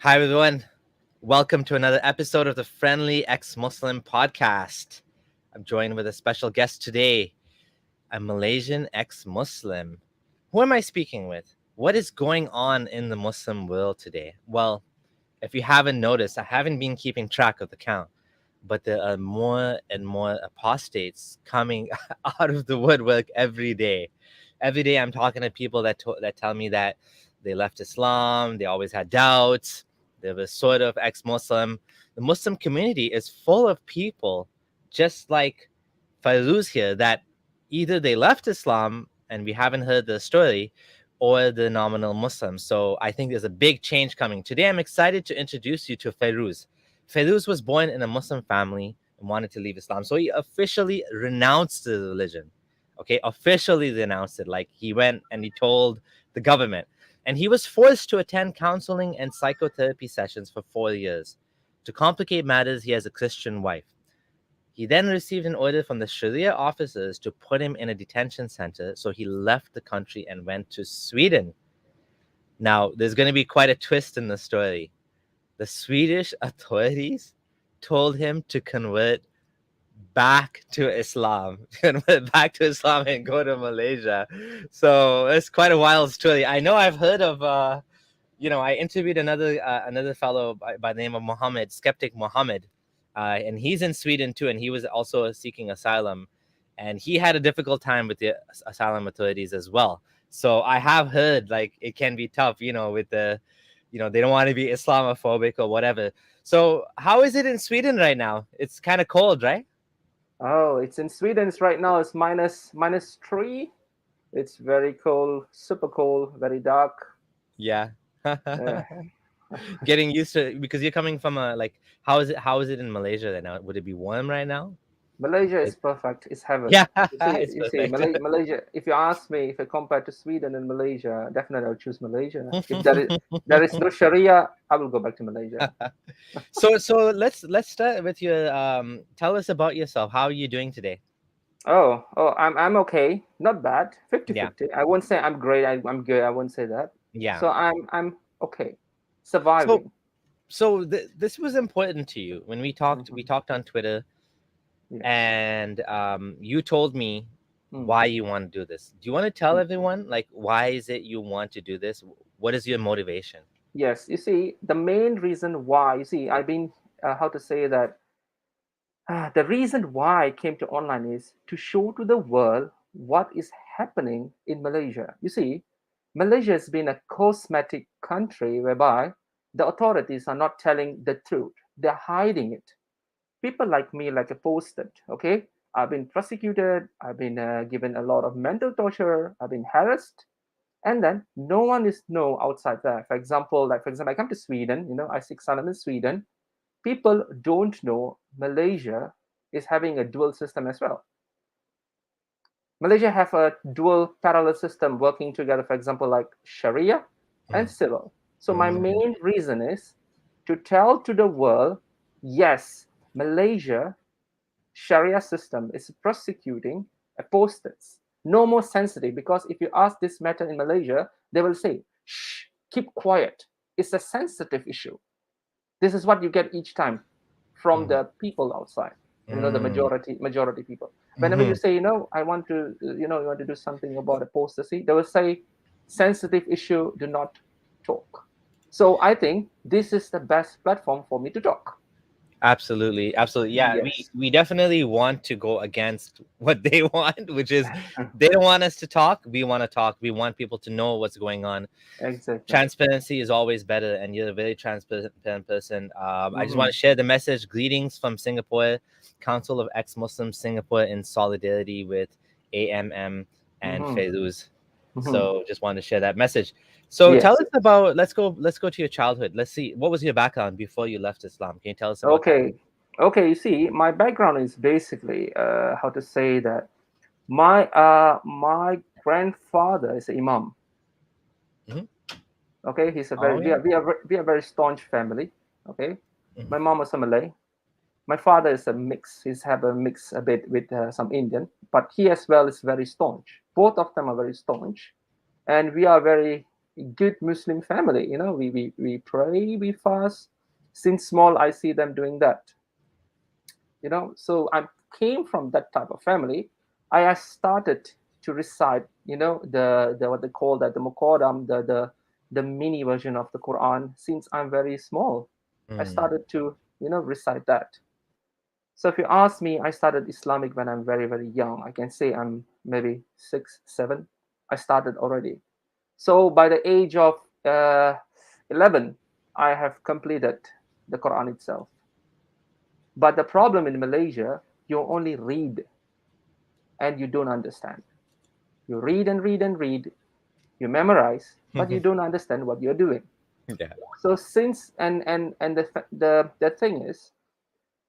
Hi, everyone. Welcome to another episode of the Friendly Exmuslim podcast. I'm joined with a special guest today, a Malaysian ex-Muslim. Who am I speaking with? What is going on in the Muslim world today? Well, if you haven't noticed, I haven't been keeping track of the count, but there are more and more apostates coming out of the woodwork every day. Every day, I'm talking to people that tell me that they left Islam, they always had doubts, they were sort of ex-Muslim. The Muslim community is full of people, just like Fairuz here, that either they left Islam and we haven't heard the story, or the nominal Muslims. So I think there's a big change coming. Today, I'm excited to introduce you to Fairuz. Fairuz was born in a Muslim family and wanted to leave Islam. So he officially renounced the religion. Okay, officially renounced it. Like he went and he told the government. And he was forced to attend counseling and psychotherapy sessions for 4 years. To complicate matters, he has a Christian wife. He then received an order from the Sharia officers to put him in a detention center, so he left the country and went to Sweden. Now, there's going to be quite a twist in the story. The Swedish authorities told him to convert back to Islam, and go to Malaysia. So it's quite a wild story. I know I've heard of, I interviewed another fellow by the name of Muhammad, Skeptic Muhammad, and he's in Sweden too, and he was also seeking asylum, and he had a difficult time with the asylum authorities as well. So I have heard like it can be tough, with they don't want to be Islamophobic or whatever. So how is it in Sweden right now? It's kind of cold, right? Oh, it's in Sweden. It's right now. It's minus 3. It's very cold, super cold, very dark. Yeah. Uh, Getting used to it because you're coming from a like how is it in Malaysia right now? Would it be warm right now? Malaysia is It, perfect. It's heaven. yeah, You see, it's you see, perfect. Malaysia. If you ask me, if I compare to Sweden and Malaysia, definitely I'll choose Malaysia. If there is no Sharia, I will go back to Malaysia. So let's start with your tell us about yourself. How are you doing today? Oh, I'm okay. Not bad. Yeah. 50-50. I won't say I'm great. I'm good. I won't say that. Yeah. So I'm okay. So Surviving. this was important to you when we Mhm. talked on Twitter, Yes. and you told me Mm. why you want to do this. Do you want to tell everyone like why is it you want to do this? What is your motivation? Yes, you see, the main reason why, you see, I've been, how to say that, the reason why I came to online is to show to the world what is happening in Malaysia. You see, Malaysia has been a cosmetic country whereby the authorities are not telling the truth, they're hiding it. People like me, like a posted, okay? I've been prosecuted, I've been given a lot of mental torture, I've been harassed, and then no one is know outside there. For example, I come to Sweden, I seek asylum in Sweden. People don't know Malaysia is having a dual system as well. Malaysia have a dual parallel system working together, for example, like Sharia and Mm, civil. So my mm, main reason is to tell to the world, yes, Malaysia Sharia system is prosecuting apostates. No more sensitive, because if you ask this matter in Malaysia, they will say, shh, keep quiet. It's a sensitive issue. This is what you get each time from mm, the people outside. The mm, majority people. Whenever you mhm. say, I want to, you want to do something about apostasy, they will say, sensitive issue, do not talk. So I think this is the best platform for me to talk. Absolutely, absolutely. Yeah, we Yes. we definitely want to go against what they want, which is they don't want us to talk. We want to talk. We want people to know what's going on. Exactly. Transparency is always better, and you're a very transparent person. I just want Hmm. to share the message. Greetings from Singapore, Council of Ex-Muslims Singapore, in solidarity with AMM and Hmm. Fairuz. Hmm. So just wanted to share that message. So tell Yes. us about. Let's go to your childhood. Let's see what was your background before you left Islam. Can you tell us about that? Okay. Okay. You see, my background is basically how to say that my grandfather is an imam. Hmm. Okay, he's a very Oh yeah. we are very staunch family. Okay, my Hmm. mom is a Malay. My father is a mix. He's have a mix a bit with some Indian, but he as well is very staunch. Both of them are very staunch, and we are very. good Muslim family. We pray, we fast. Since small, I see them doing that. So I came from that type of family. I started to recite, the what they call that, the Muqaddam, the mini version of the Quran. Since I'm very small, I Mm. started to recite that. So if you ask me, I started Islamic when I'm very, very young. I can say I'm maybe 6, 7. I started already. So by the age of 11, I have completed the Quran itself. But the problem in Malaysia, you only read and you don't understand. You read and read and read, you memorize, but you don't understand what you're doing. Yeah. So since and the thing is,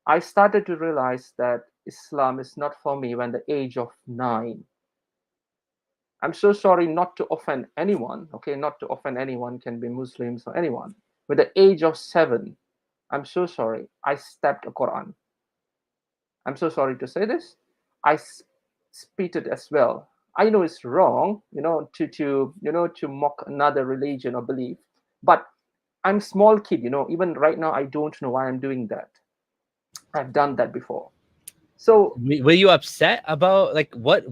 I started to realize that Islam is not for me when the age of 9. I'm so sorry not to offend anyone. Okay, not to offend anyone, can be Muslims or anyone. With the age of 7, I'm so sorry. I stepped a Quran. I'm so sorry to say this. I spit it as well. I know it's wrong, to mock another religion or belief, but I'm small kid, even right now I don't know why I'm doing that. I've done that before. So Were you upset about like what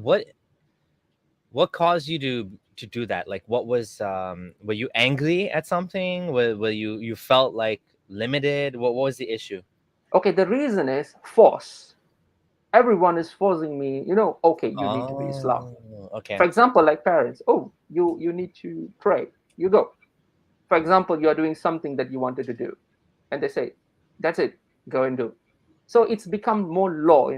caused you to do that? Like what was were you angry at something? Were you felt like limited? What was the issue? okay, the reason is force. Everyone is forcing me, okay, you need to be Islam. Oh, okay. For example, like parents, oh, you need to pray, you go. For example, you are doing something that you wanted to do, and they say, that's it, go and do. So it's become more law,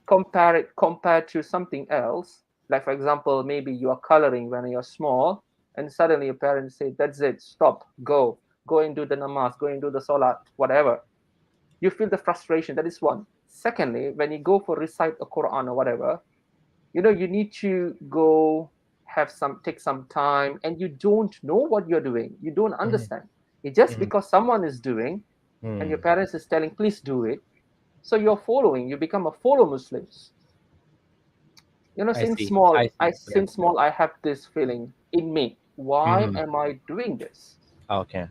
compared to something else. Like for example, maybe you are coloring when you're small, and suddenly your parents say, that's it, stop, go and do the namaz, go and do the salat, whatever. You feel the frustration. That is one. Secondly, when you go for recite a Quran or whatever, you need to go take some time, and you don't know what you're doing, you don't Mhm, understand. It's just mhm, because someone is doing and your mm. parents is telling please do it, so you're following, you become a follow Muslims. I Since see. small, I see. Yeah. I have this feeling in me, why Mhm. am I doing this? Okay.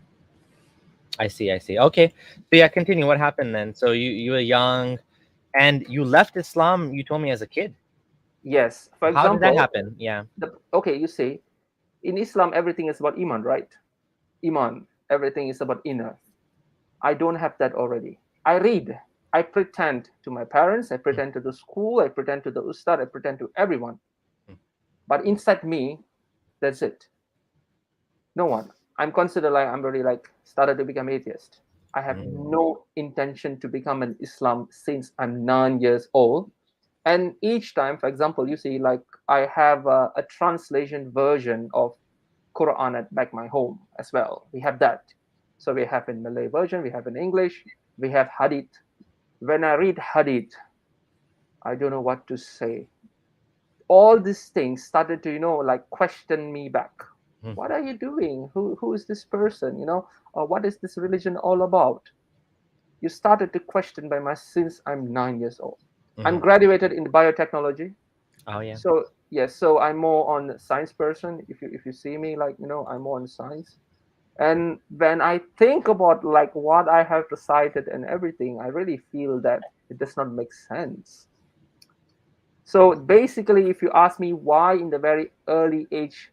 I see. I see. Okay. So yeah, continue. What happened then? So you were young and you left Islam. You told me as a kid. Yes, for How did that example, happen? Yeah. okay, you say in Islam everything is about iman, right? Iman, everything is about inner. I don't have that already. I read. I pretend to my parents. I Mm, pretend to the school. I pretend to the ustad. I pretend to everyone. mm, But inside me, that's it. No one. I'm considered like I'm already like started to become atheist. I have mm, no intention to become an Islam since I'm 9 years old. And each time, for example, you see, like I have a translation version of Quran at back my home as well. We have that. So we have in Malay version, we have in English, we have Hadith. When I read Hadith, I don't know what to say. All these things started to, like question me back. mm, What are you doing? Who is this person? Or what is this religion all about? You started to question by my since I'm 9 years old. I'm mhm. graduated in biotechnology. Oh yeah. So yes, so I'm more on science person. If you see me, like I'm more on science. And when I think about like what I have recited and everything, I really feel that it does not make sense. So basically, if you ask me why in the very early age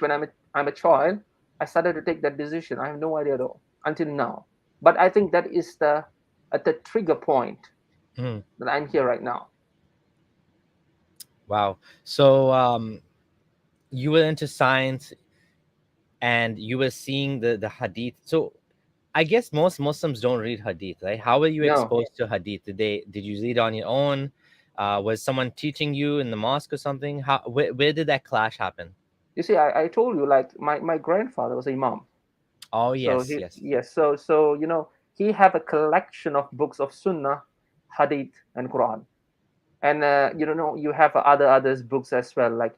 when I'm a child, I started to take that decision. I have no idea at all until now. But I think that is the at the trigger point Mhm. that I'm here right now. Wow. So you were into science and you were seeing the hadith. So I guess most Muslims don't read hadith, right? How were you No, exposed to hadith? Did you read on your own? Was someone teaching you in the mosque or something? Where did that clash happen? you see, I told you like my grandfather was imam. Oh So yes, he yes. yes, so he have a collection of books of Sunnah, Hadith, and Quran. And you have others books as well, like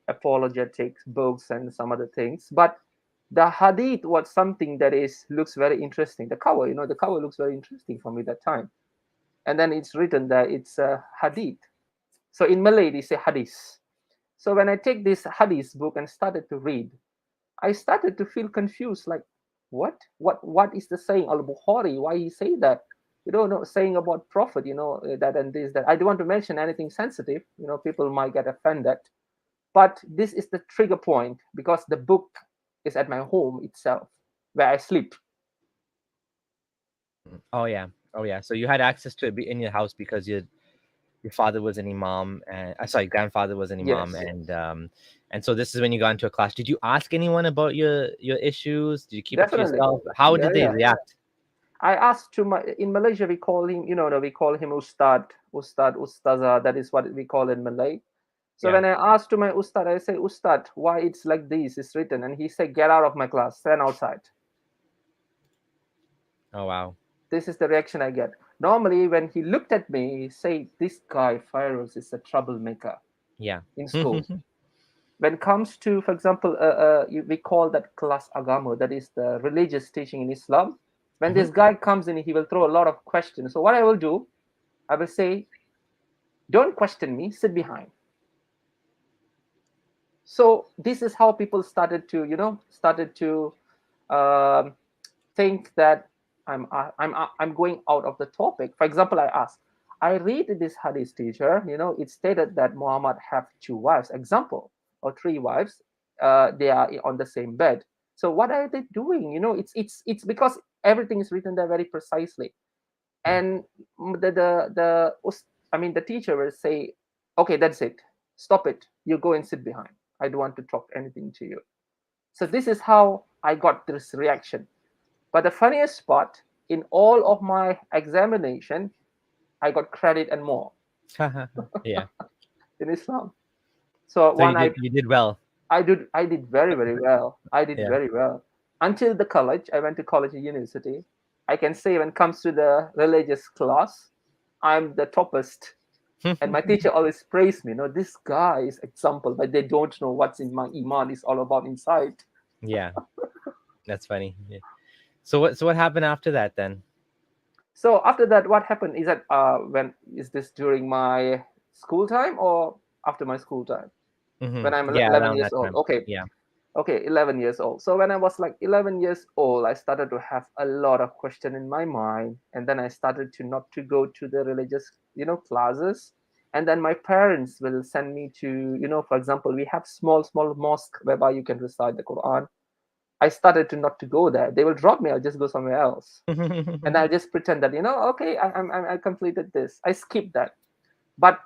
apologetic books and some other things. But the Hadith was something that is looks very interesting. The cover looks very interesting for me that time. And then it's written that it's Hadith. So in Malay they say Hadith. So when I take this Hadith book and started to read, I started to feel confused. Like, what is the saying Al Bukhari? Why he say that? No, saying about Prophet, that and this, that. I don't want to mention anything sensitive. People might get offended. But this is the trigger point because the book is at my home itself, where I sleep. Oh yeah. Oh yeah. So you had access to it in your house because your father was an imam, and sorry, grandfather was an imam, Yes, and so this is when you got into a class. Did you ask anyone about your issues? Did you keep it to definitely. yourself? How Yeah, did they yeah. react? I asked to my in Malaysia we call him, we call him Ustaza. That is what we call in Malay. So Yeah. when I asked to my Ustad, I say, Ustad, why it's like this? It's written, and he said, get out of my class, stand outside. Oh wow. This is the reaction I get. Normally, when he looked at me, he said, this guy Fairuz is a troublemaker Yeah. in school. When it comes to, for example, we call that kelas agama, that is the religious teaching in Islam. When this guy comes in, he will throw a lot of questions. So what I will do, I will say, don't question me, sit behind. So this is how people started to um, think that I'm going out of the topic. For example, I read this hadith, teacher. It stated that Muhammad have two wives, example, or three wives. They are on the same bed. So what are they doing? It's because everything is written there very precisely. And the teacher will say, okay, that's it, stop it, you go and sit behind, I don't want to talk anything to you. So this is how I got this reaction. But the funniest part, in all of my examination, I got credit and more Yeah. in Islam. So So you did well. I did very, very well. I did Yeah. very well until the college. I went to college and university. I can say when it comes to the religious class, I'm the toppest. And my teacher always praised me. This guy is example, but they don't know what's in my iman is all about inside. Yeah. That's funny. Yeah. So what happened after that then? So after that, what happened is that when is this during my school time or after my school time? When I'm Yeah, 11 around years that old. time. Okay, Yeah. okay, 11 years old. So when I was like 11 years old, I started to have a lot of question in my mind, and then I started to not to go to the religious classes. And then my parents will send me to, for example, we have small mosque whereby you can recite the Quran. I started to not to go there. They will drop me, I'll just go somewhere else, and I'll just pretend that, okay, I completed this, I skipped that. But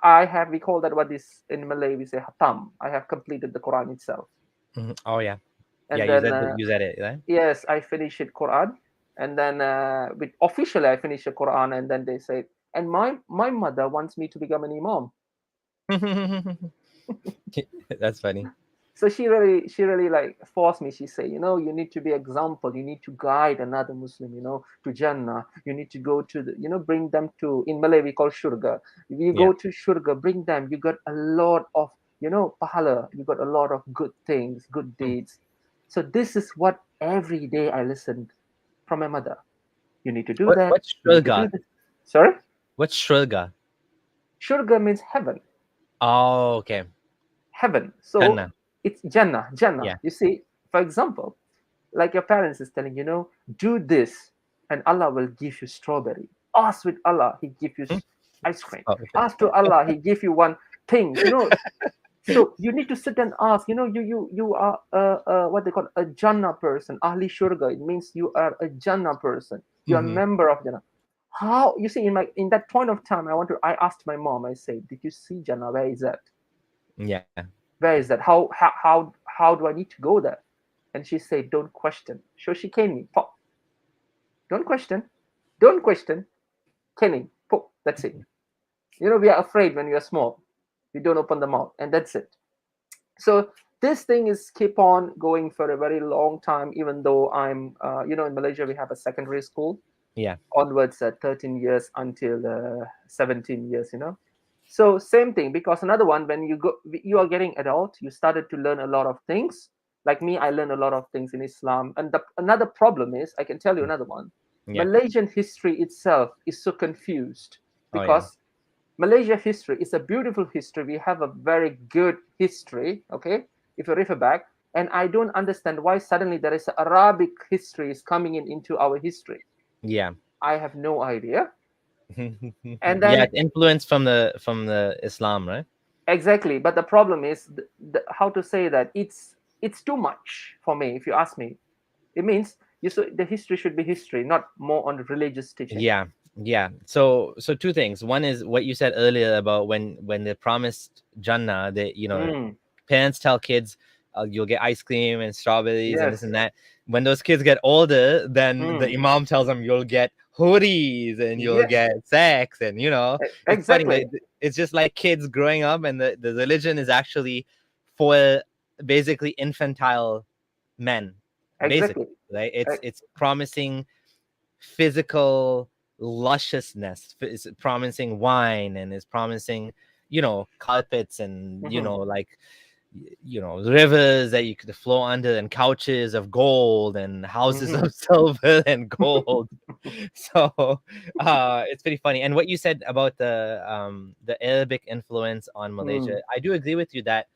we call that, what is in Malay we say hatam, I have completed the Quran itself. Oh yeah. Yeah, And you then said you said it, right? yes, I finished it Quran, and then with officially I finished the Quran, and then they said, and my mother wants me to become an imam. That's funny. So she really like forced me. She said, you need to be example. You need to guide another Muslim, to Jannah. You need to go to the, bring them to, in Malay we call shurga. If you Yeah. go to shurga, bring them. You got a lot of, pahala. You got a lot of good things, good deeds. So this is what every day I listened from my mother. You need to do What that. what's You need to do Shrilga? this. Sorry, What's Shrilga? shurga means heaven. Oh, okay. Heaven. So Jannah. it's Jannah. Jannah. Yeah. You see, for example, like your parents is telling, do this, and Allah will give you strawberry. Ask with Allah, He give you ice cream. Oh, Ask to Allah, He give you one things. So you need to sit and ask. You are what they call a Jannah person, Ahli Shurga. It means you are a Jannah person. You are a mm-hmm. member of Jannah. How, you see, in that point of time, I asked my mom. I said, did you see Jannah? Where is that? Yeah. Where is that? How do I need to go there? And she said, don't question. So she came me, pop. Don't question. Don't question. Kenny, pop. That's it. We are afraid when we are small. We don't open the mouth, and that's it. So this thing is keep on going for a very long time, even though I'm, in Malaysia, we have a secondary school Yeah. onwards at 13 years until 17 years, So same thing, because another one, when you are getting adult, you started to learn a lot of things. Like me, I learned a lot of things in Islam. And another problem is, I can tell you another one. Yeah. Malaysian history itself is so confused Oh yeah. because Malaysia history is a beautiful history. We have a very good history. Okay, if you refer back, and I don't understand why suddenly there is Arabic history is coming in into our history. Yeah. I have no idea. And Yeah, then it's influence from the Islam, right? exactly, but the problem is how to say that it's too much for me. If you ask me, it means the history should be history, not more on religious teaching. Yeah, yeah. So two things. One is what you said earlier about when they promised Jannah, that Mm, parents tell kids, you'll get ice cream and strawberries and this yes. and that. When those kids get older, then the Mm, imam tells them you'll get hoodies and you'll yes. get sex, and it's funny. Exactly. It's just like kids growing up, and the religion is actually for basically infantile men, basically, Exactly. right? E- It's promising physical lusciousness, is promising wine, and is promising carpets, and mhm, like rivers that you could flow under, and couches of gold, and houses mhm, of silver and gold. So it's pretty funny. And what you said about the Arabic influence on Malaysia, mm, I do agree with you that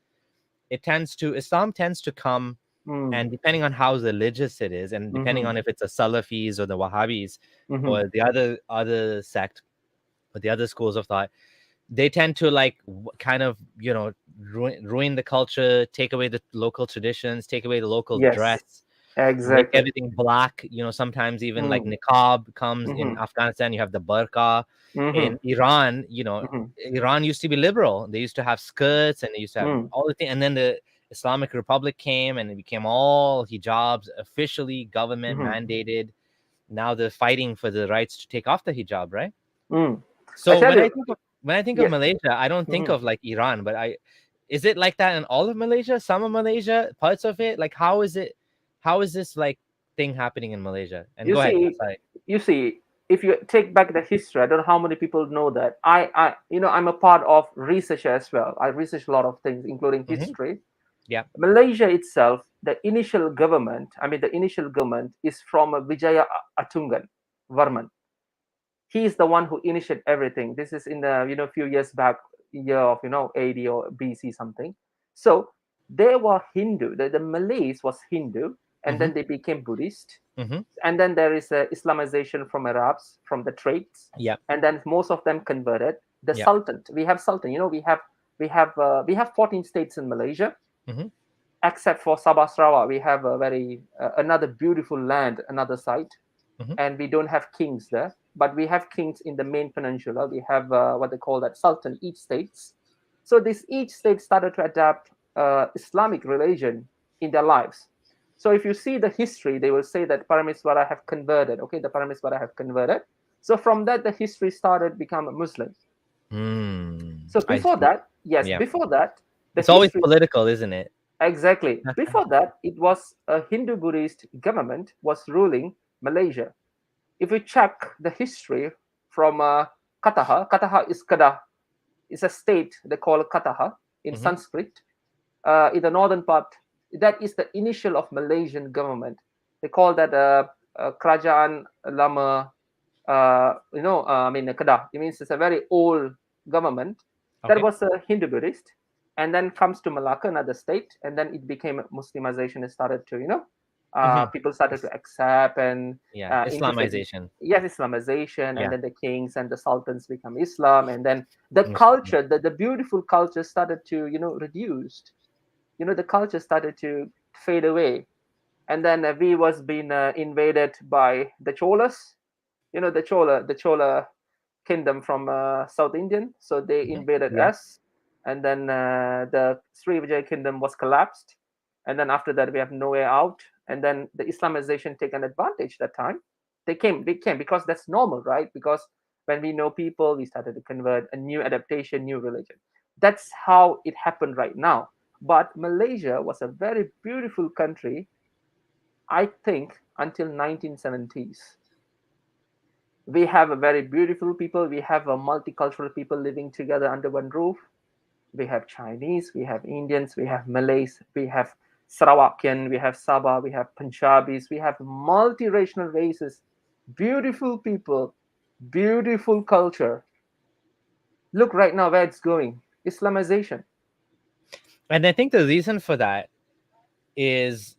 Islam tends to come, mm, and depending on how religious it is, and depending mhm, on if it's a Salafis or the Wahhabis mhm. or the other sect or the other schools of thought, they tend to like kind of ruin the culture, take away the local traditions, take away the local Yes. dress, make Exactly. everything black. Sometimes even like Mm, niqab comes in mhm, Afghanistan. You have the burqa. mhm, In Iran, mhm, Iran used to be liberal. They used to have skirts, and they used to have mm, all the things. And then the Islamic Republic came, and it became all hijabs, officially government mhm. mandated. Now they're fighting for the rights to take off the hijab, right? Mm. I So tell you, when I think of yes. Malaysia, I don't think Mhm. of like Iran, but is it like that in all of Malaysia? Some of Malaysia, parts of it? Like how is it? How is this like thing happening in Malaysia? And You go ahead. see, Sorry. you see, if you take back the history, I don't know how many people know that. I'm a part of research as well. I research a lot of things, including Hmm. history. Yeah. Malaysia itself, the initial government is from Vijaya Atungan Varman. He is the one who initiated everything. This is in the few years back, year of 80 or BC something. So they were Hindu. The Malays was Hindu, and Hmm. then they became Buddhist, Hmm. and then there is a Islamization from Arabs, from the trades, Yeah. and then most of them converted. The Yeah. Sultan, we have Sultan. We have 14 states in Malaysia, Hmm. except for Sabah Sarawak. We have a very another beautiful land, another site, Hmm. and we don't have kings there, but we have kings in the main peninsula. We have what they call that Sultan, each states. So this each state started to adapt Islamic religion in their lives. So if you see the history, they will say that Paramiswara have converted. Okay, the Paramiswara have converted. So from that, the history started become a Muslim. So I before see. that, yes, Yeah. before that, the It's always history political, isn't it? exactly. Before that, it was a Hindu Buddhist government was ruling Malaysia. If you check the history from Kataha is Kedah. It's a state they call Kataha in Hmm. Sanskrit. In the northern part, that is the initial of Malaysian government. They call that Kerajaan Lama. Kedah. It means it's a very old government. That Okay. was a Hindu Buddhist, and then comes to Malacca, another state, and then it became Muslimization and started to Hmm. people started to accept and Yeah. integrate. Islamization. Yes, Islamization, and Yeah. then the kings and the sultans become Islam, and then the Muslim. culture, the beautiful culture started to reduced. The culture started to fade away, and then we was being invaded by the Cholas. The Chola kingdom from South Indian, so they Hmm. invaded Yeah. us, and then the Srivijaya kingdom was collapsed, and then after that we have no way out, and then the Islamization taken advantage that time. They came because that's normal, right? Because when we know people, we started to convert a new adaptation, new religion. That's how it happened right now. But Malaysia was a very beautiful country, I think, until 1970s. We have a very beautiful people. We have a multicultural people living together under one roof. We have Chinese, we have Indians, we have Malays, we have Sarawakian, we have Sabah, we have Punjabis, we have multiracial races, beautiful people, beautiful culture. Look right now where it's going. Islamization. And I think the reason for that is,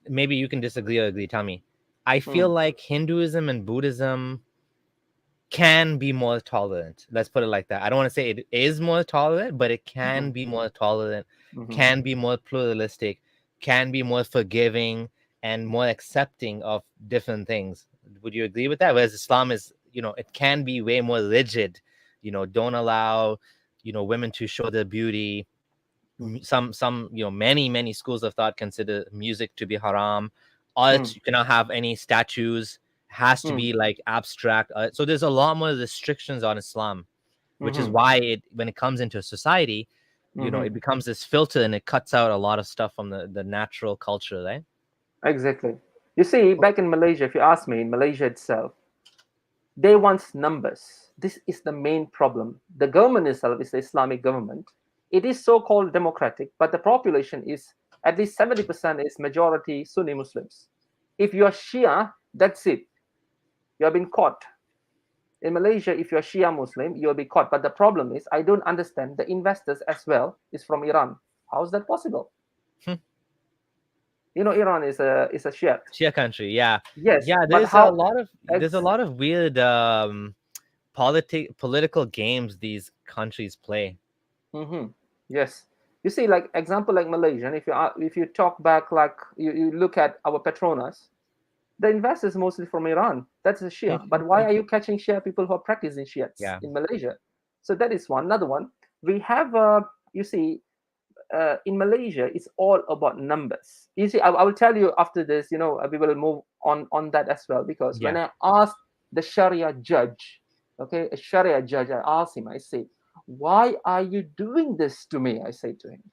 maybe you can disagree or agree. Tell me. I feel Mm, like Hinduism and Buddhism can be more tolerant. Let's put it like that. I don't want to say it is more tolerant, but it can mhm, be more tolerant, mhm, can be more pluralistic, can be more forgiving and more accepting of different things. Would you agree with that? Whereas Islam is, it can be way more rigid. Don't allow, women to show their beauty. mhm, Some many schools of thought consider music to be haram. Art, mm, you cannot have any statues, has to mm, be like abstract. So there's a lot more restrictions on Islam, which is mhm, why when it comes into society, mhm. it becomes this filter and it cuts out a lot of stuff from the natural culture, right? Exactly. You see, back in Malaysia, if you ask me, in Malaysia itself, they want numbers. This is the main problem. The government itself is the Islamic government. It is so-called democratic, but the population is at least 70% is majority Sunni Muslims. If you are Shia, that's it. You have been caught. In Malaysia, if you're Shia Muslim, you'll be caught. But the problem is, I don't understand. The investors as well is from Iran. How is that possible? Hmm. Iran is a Shia. Shia country, yeah. Yes, Yeah, but how? there's a Ex- lot of weird political games these countries play. Mm-hmm. Yes. You see, like example, like Malaysian. If you talk back, like you look at our Petronas, the investors mostly from Iran. That's a Shia. But why are you catching Shia people who are practicing Shiites Yeah. in Malaysia? So that is one. Another one. We have, you see, in Malaysia, it's all about numbers. You see, I will tell you after this. We will move on that as well, because when Yeah. I asked the Sharia judge, okay, a Sharia judge, I asked him. I said, "Why are you doing this to me?" I said to him.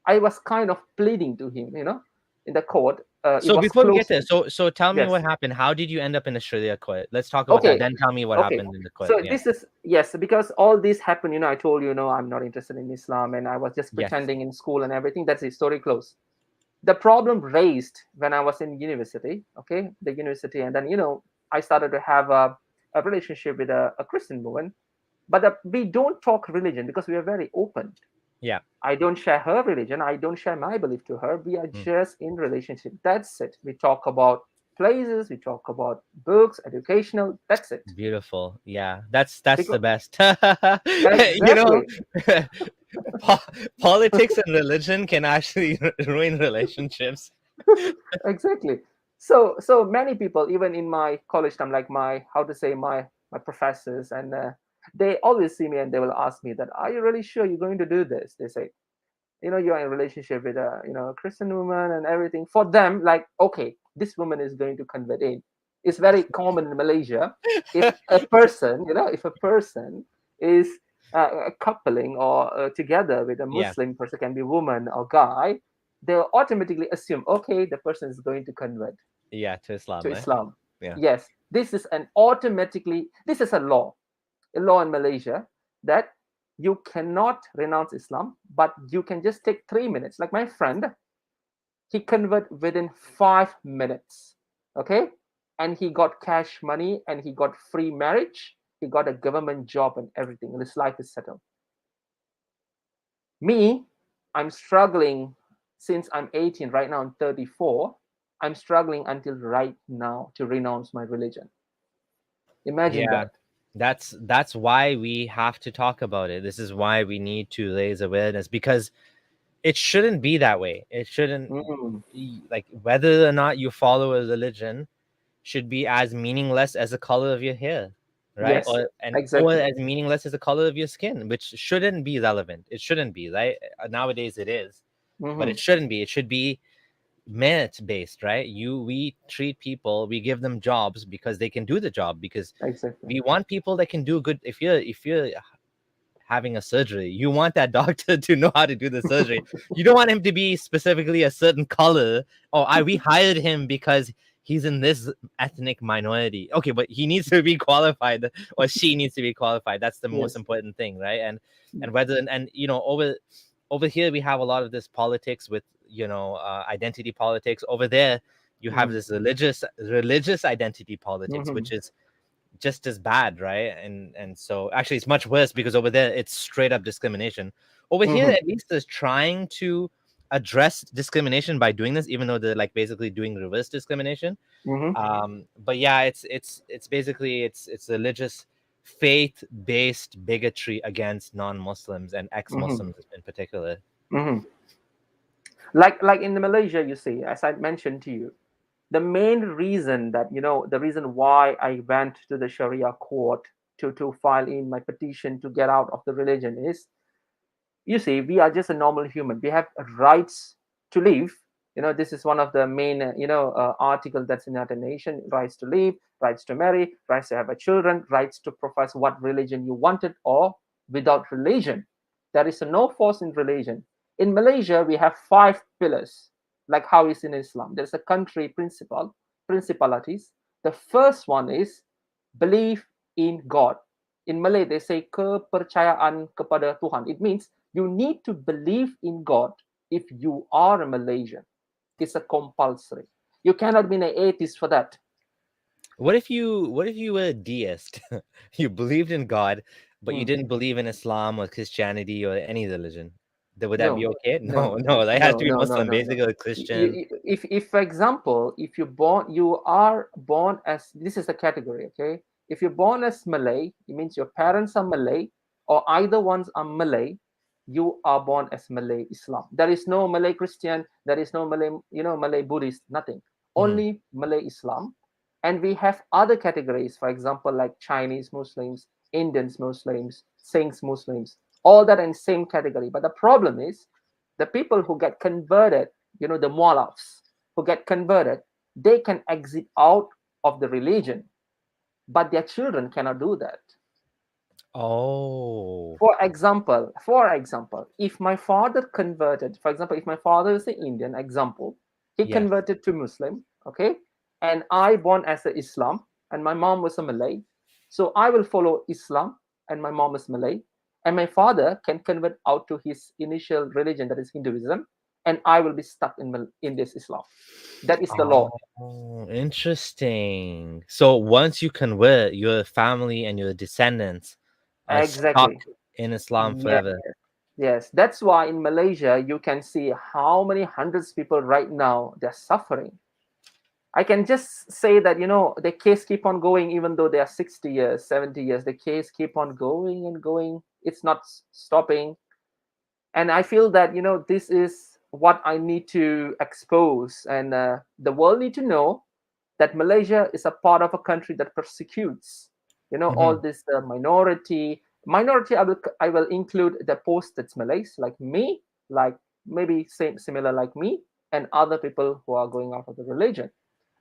I was kind of pleading to him, in the court. It So was before we get close. there, so tell me what Yes. happened. How did you end up in the Sharia court? Let's talk about that. Okay. Then tell me what Okay. happened in the court. So Yeah. this is, yes, because all this happened. I told you, I'm not interested in Islam, and I was just Yes. pretending in school and everything. That's the story close. The problem raised when I was in university, okay, the university, and then I started to have a relationship with a Christian woman, but we don't talk religion because we are very open. Yeah. I don't share her religion. I don't share my belief to her. We are Mm. just in relationship. That's it. We talk about places. We talk about books, educational. That's it. Beautiful. Yeah. That's the Because best. you know, exactly, politics and religion can actually ruin relationships. exactly. So many people, even in my college time, like my how to say my professors, and they always see me and they will ask me that, "Are you really sure you're going to do this?" They say, you're in a relationship with a Christian woman and everything. For them, like, okay, this woman is going to convert in. It's very common in Malaysia. If a person is coupling or together with a Yeah. Muslim person, can be woman or guy, they'll automatically assume, okay, the person is going to convert Yeah. To to Islam, eh? Islam. Yeah. Yes, this is a law in Malaysia, that you cannot renounce Islam, but you can just take 3 minutes. Like my friend, he convert within 5 minutes, okay, and he got cash money and he got free marriage. He got a government job and everything, and his life is settled. Me, I'm struggling since I'm 18. Right now, I'm 34. I'm struggling until right now to renounce my religion. Imagine Yeah. that. That's why we have to talk about it. This is why we need to raise awareness, because it shouldn't be that way. It shouldn't Mm, like, whether or not you follow a religion should be as meaningless as the color of your hair, right? yes, Or exactly. as meaningless as the color of your skin, which shouldn't be relevant. It shouldn't be, right? Nowadays it is, but it Hmm. shouldn't be. It should be merit based, right? We treat people, we give them jobs because they can do the job, because Exactly. we want people that can do good. If you're having a surgery, you want that doctor to know how to do the surgery. You don't want him to be specifically a certain color. Oh, we hired him because he's in this ethnic minority. Okay, but he needs to be qualified, or she needs to be qualified. That's the most Yes. important thing, right? And whether, and over here we have a lot of this politics with identity politics. Over there you have Mm-hmm. this religious identity politics, Mm-hmm. which is just as bad, right? And so actually it's much worse because over there it's straight up discrimination. Over here, Mm-hmm. at least, is trying to address discrimination by doing this, even though they're like basically doing reverse discrimination. Mm-hmm. But yeah, it's basically it's religious faith based bigotry against non-Muslims and Mm-hmm. ex-Muslims in particular. Mm-hmm. Like in Malaysia, you see, as I mentioned to you, the main reason that the reason why I went to the Sharia court to file in my petition to get out of the religion is, you see, we are just a normal human. We have rights to live. This is one of the main article that's in United Nations: rights to live, rights to marry, rights to have a children, rights to profess what religion you wanted, or without religion. There is no force in religion. In Malaysia, we have 5 pillars, like how is in Islam. There's a country principalities. The first one is believe in God. In Malay, they say kepercayaan kepada Tuhan. It means you need to believe in God if you are a Malaysian. It's a compulsory. You cannot be an atheist for that. What if you were a deist? You believed in God, but you Hmm. didn't believe in Islam or Christianity or any religion. Would that be No, okay? No, no, no, that has no, to be no, no, Muslim, no, no. basically, or Christian. If for example, if you are born as, this is the category, okay? If you're born as Malay, it means your parents are Malay, or either ones are Malay. You are born as Malay Islam. There is no Malay Christian. There is no Malay, Malay Buddhist. Nothing. Hmm. Only Malay Islam. And we have other categories, for example, like Chinese Muslims, Indians Muslims, Singhs Muslims, all that in same category. But the problem is the people who get converted, the mualafs who get converted, they can exit out of the religion, but their children cannot do that. Oh. For example, if my father converted, for example, if my father is an Indian, example, he Yes. converted to Muslim, okay, and I born as a Islam, and my mom was a Malay, so I will follow Islam, and my mom is Malay, and my father can convert out to his initial religion, that is Hinduism, and I will be stuck in this Islam. That is the law. Oh, interesting. So once you convert, your family and your descendants are stuck Exactly. in Islam Yes. forever. Yes, that's why in Malaysia you can see how many hundreds of people right now they're suffering. I can just say that the case keep on going even though they are 60 years, 70 years. The case keep on going and going. It's not stopping. And I feel that this is what I need to expose, and the world need to know that Malaysia is a part of a country that persecutes all Mhm. this minority. I will include the posted Malays like me, like maybe same similar like me, and other people who are going out of the religion.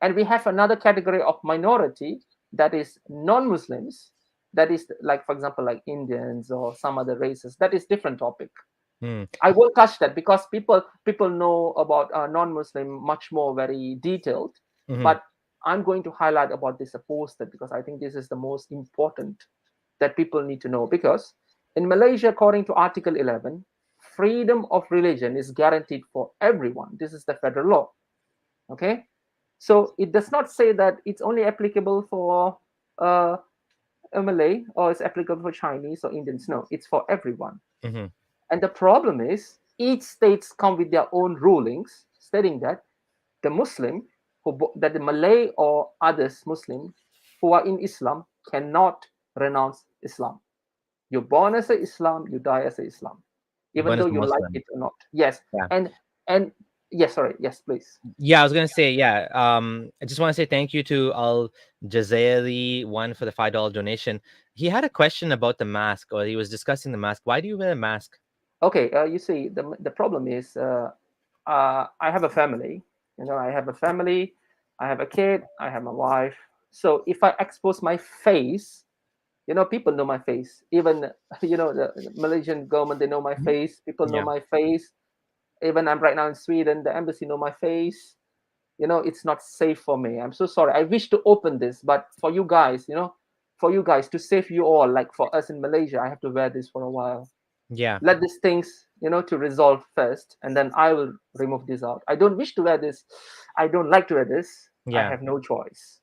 And we have another category of minority, that is non-Muslims, that is like, for example, like Indians or some other races. That is different topic. Mm. I won't touch that because people know about non-Muslim much more very detailed. Mhm. But I'm going to highlight about this apostate because I think this is the most important that people need to know. Because in Malaysia, according to Article 11, freedom of religion is guaranteed for everyone. This is the federal law. Okay, so it does not say that it's only applicable for uh, a Malay or it's applicable for Chinese or Indians. No, it's for everyone. Mhm. And the problem is, each states come with their own rulings stating that the Muslim, that the Malay or others Muslim who are in Islam cannot renounce Islam. You're born as a Islam, you die as a Islam, even Born though as a you like Muslim. it or not. Yes, Yeah. and yes, sorry, yes, please. Yeah, I was gonna say, yeah. I just want to say thank you to Al Jazairi one for the $5 donation. He had a question about the mask, or he was discussing the mask. Why do you wear a mask? Okay, you see, the problem is, I have a family. I have a family. I have a kid. I have my wife. So if I expose my face, people know my face. Even the Malaysian government, they know my Mhm. face. People know Yeah. my face. Even I'm right now in Sweden, the embassy know my face. It's not safe for me. I'm so sorry. I wish to open this, but for you guys to save you all, like for us in Malaysia, I have to wear this for a while. Yeah. Let these things to resolve first, and then I will remove this out. I don't wish to wear this. I don't like to wear this. I Yeah. have no choice.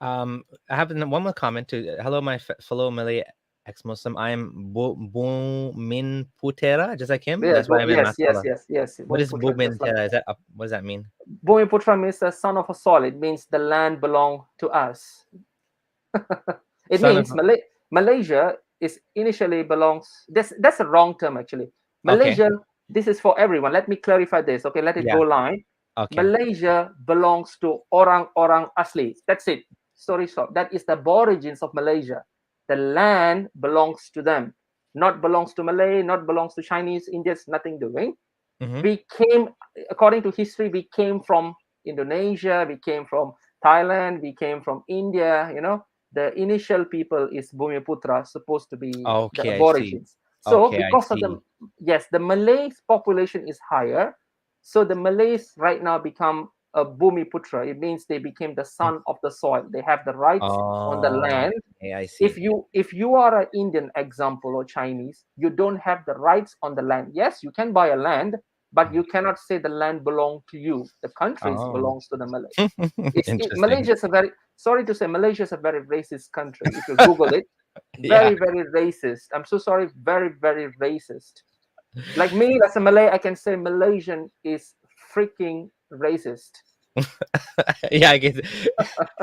I have one more comment to hello, my fellow Malay ex-Muslim. I am Bumin Putera, just like him. Yes, That's why I'm in Masala. yes. What is Bumiputra, Bumin just like Tera? Is that what does that mean? Bumiputra means the son of a soil. It means the land belong to us. It Son of means Malaysia is initially belongs. That's a wrong term actually. okay. Malaysia. This is for everyone. Let me clarify this. Okay, let it Yeah. go line. Okay. Malaysia belongs to orang-orang asli. That's it. Story short. That is the origins of Malaysia. The land belongs to them. Not belongs to Malay. Not belongs to Chinese, Indians. Nothing doing. Mm-hmm. We came, according to history, we came from Indonesia. We came from Thailand. We came from India. The initial people is Bumiputra, supposed to be the Okay, I see. aborigines. So Okay, I because of see. the Malay population is higher, so the Malays right now become a Bumiputra. It means they became the son of the soil. They have the rights on the Oh, land. okay, I if see. you if you are an Indian example or Chinese, you don't have the rights on the land. Yes, you can buy a land, but you cannot say the land belongs to you. The countries Oh, belongs to the Malay. interesting. Malaysia is a very, sorry to say, Malaysia is a very racist country. If you Google it, Yeah. very, very racist. I'm so sorry, very, very racist. Like me as a Malay, I can say Malaysian is freaking racist. Yeah, I guess.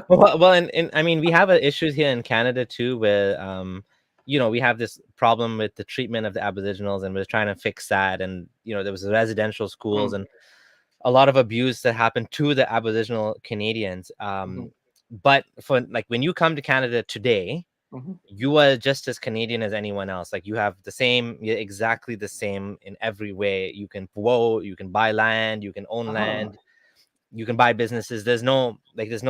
Well, and I mean, we have issues here in Canada too, where we have this problem with the treatment of the Aboriginals, and we're trying to fix that. And there was residential schools Mm, and a lot of abuse that happened to the Aboriginal Canadians. mhm, But for like when you come to Canada today, mhm. you are just as Canadian as anyone else. Like you have you're exactly the same in every way. You can vote, you can buy land, you can own Uh-huh. land, you can buy businesses. There's no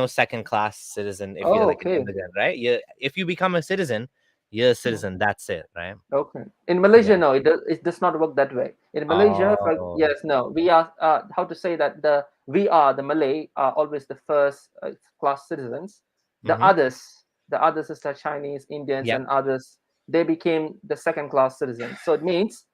second class citizen if you're Oh, like an okay. immigrant, right? If you become a citizen, you're a Mm. citizen. That's it, right? Okay. In Malaysia, Yeah. no, it does not work that way. In Malaysia, Oh. yes, no, we are, how to say that, the Malay are always the first class citizens. The Mm-hmm. others, the others is the Chinese, Indians, Yep. and others, they became the second class citizens. So it means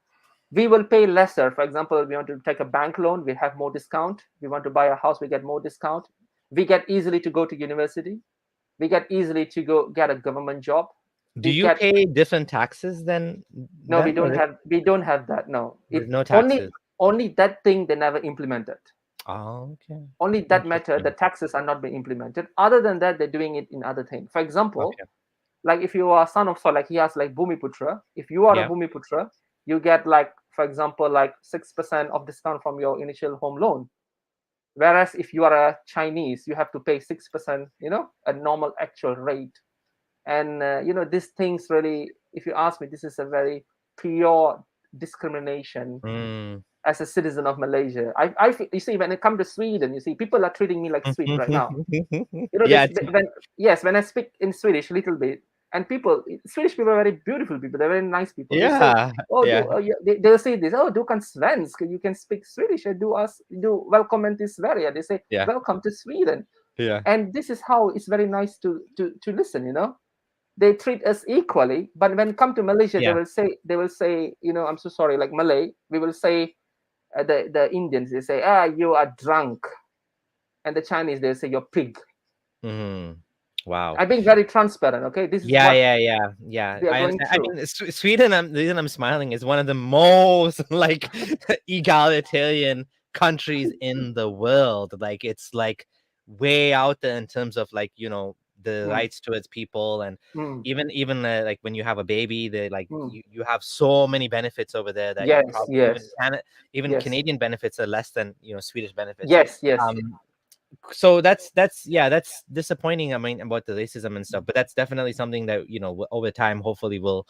we will pay lesser. For example, we want to take a bank loan, we have more discount. We want to buy a house, we get more discount. We get easily to go to university. We get easily to go get a government job. Do We you get pay different taxes than No, them, or we don't have that. No, there's it no only taxes? only that thing they never implemented. Oh, okay. Only that matter, the Interesting. taxes are not being implemented. Other than that, they're doing it in other things. For example, Okay. like if you are son of soil, like he has like Bumiputra. If you are a Yeah. Bumiputra, you get like, for example, like 6% of discount from your initial home loan. Whereas if you are a Chinese, you have to pay 6%, a normal actual rate. And these things really, if you ask me, this is a very pure discrimination Mm. as a citizen of Malaysia. You see, when it comes to Sweden, you see, people are treating me like Swede right now. Yeah, This when I speak in Swedish a little bit, and Swedish people are very beautiful people. They're very nice people. They say, yeah, "Oh, yeah, yeah," they'll say this. "Oh, du kan svensk. You can speak Swedish. Do welcome till Sverige." They say, yeah, "Welcome to Sweden." yeah, And this is how it's very nice to listen. They treat us equally. But when come to Malaysia, yeah. they will say, I'm so sorry, like Malay, we will say, the Indians, they say, you are drunk, and the Chinese, they say, you're pig. Mhm. Wow. I'm being very transparent. Okay, this is Yeah, what yeah, yeah, yeah. we are I going understand. I through. mean, Sweden. The reason I'm smiling is one of the most like egalitarian countries in the world. Like it's like way out there in terms of like the Mm, rights towards people, and mm, even like when you have a baby, they like mm. you have so many benefits over there that you Yes, probably yes, even yes, Canadian benefits are less than Swedish benefits. yes, yes. So that's disappointing. I mean, about the racism and stuff, but that's definitely something that over time hopefully will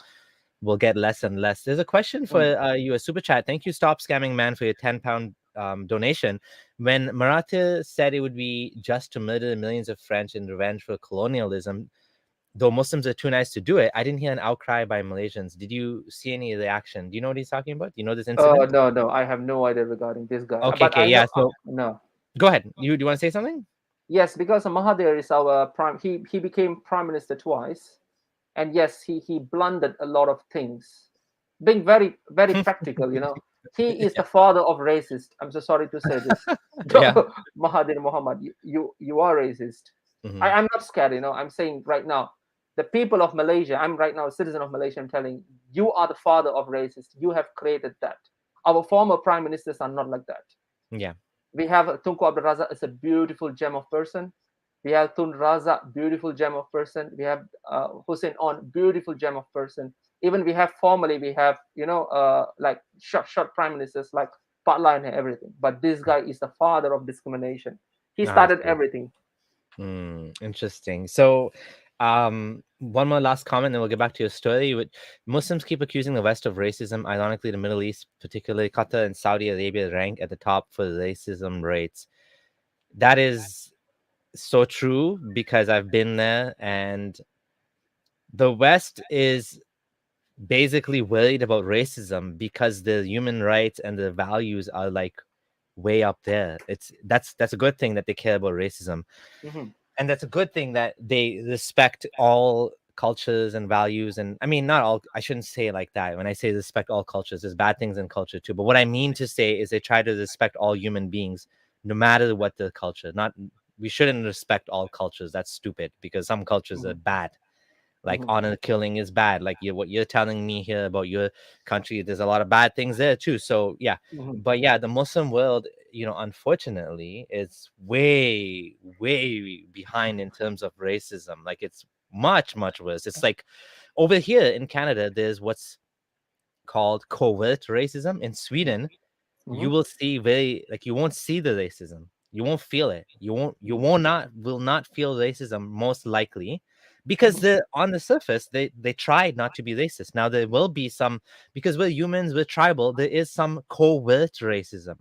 get less and less. There's a question for Mm. you, a super chat. Thank you, Stop Scamming Man, for your £10 donation. When Maratha said it would be just to murder millions of French in revenge for colonialism, though Muslims are too nice to do it, I didn't hear an outcry by Malaysians. Did you see any reaction? Do you know what he's talking about? Do you know this incident? No, no, I have no idea regarding this guy. Okay, But okay, I know, yeah. So no. go ahead. Do you want to say something? Yes, because Mahathir is our prime. He became prime minister twice, and yes, he blundered a lot of things, being very, very practical. He is the father of racist. I'm so sorry to say this. Yeah. Mahathir Mohamad, you are racist. Mm-hmm. I'm not scared, I'm saying right now, the people of Malaysia, I'm right now a citizen of Malaysia, I'm telling you are the father of racists. You have created that. Our former prime ministers are not like that. Yeah. We have Tunku Abdul Razak is a beautiful gem of person. We have Tun Razak, beautiful gem of person. We have Hussein On, beautiful gem of person. Even we have formally, we have, like short prime ministers like Patla and everything. But this guy is the father of discrimination. He I started see. everything. Interesting. So, one more last comment, and we'll get back to your story. Muslims keep accusing the West of racism. Ironically, the Middle East, particularly Qatar and Saudi Arabia, rank at the top for racism rates. That is so true because I've been there, and the West is basically worried about racism because the human rights and the values are like way up there. That's a good thing that they care about racism. Mhm, And that's a good thing that they respect all cultures and values. And I mean, not all, I shouldn't say it like that. When I say respect all cultures, there's bad things in culture too, but what I mean to say is they try to respect all human beings no matter what the culture. Not We shouldn't respect all cultures. That's stupid because some cultures are mhm, bad, like mhm, honor killing is bad. Like what you're telling me here about your country, there's a lot of bad things there too. So yeah, mhm, but yeah, the Muslim world, unfortunately, is way behind in terms of racism. Like it's much worse. It's like over here in Canada, there's what's called covert racism. In Sweden, you mhm, will see you won't see the racism, you won't feel it, will not feel racism most likely because mhm, the on the surface they tried not to be racist. Now there will be some, because we're humans, we're tribal, there is some covert racism,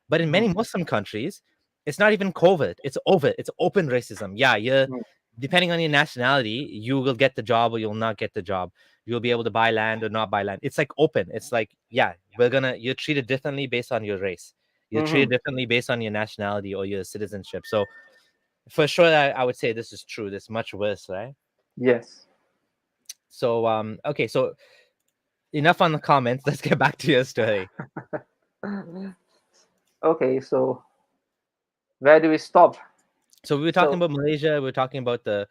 but in mhm, many Muslim countries it's not even covert, it's open racism. Yeah, you're mhm, depending on your nationality, you will get the job or you'll not get the job. You'll be able to buy land or not buy land. It's like open. It's like, yeah, you're treated differently based on your race. You're treated mhm. differently based on your nationality or your citizenship. So for sure, I would say this is true. This is much worse, right? Yes. So okay, so enough on the comments. Let's get back to your story. Okay, so where do we stop? So we were talking So about Malaysia. We were talking about the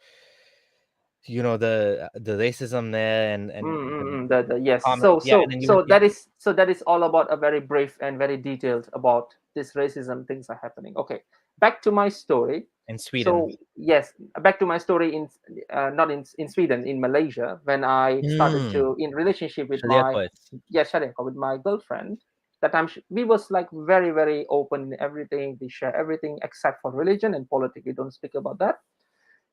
racism there and the yes. comment. Yeah, and then you went, yeah, That is all about a very brief and very detailed about this racism things are happening. Okay, back to my story. in Sweden. So yes, back to my story in not in Sweden, in Malaysia, when I started Mm, to in relationship with Sharia my Court. Sharia with my girlfriend. That time we was like very open in everything. We share everything except for religion and politics. We don't speak about that.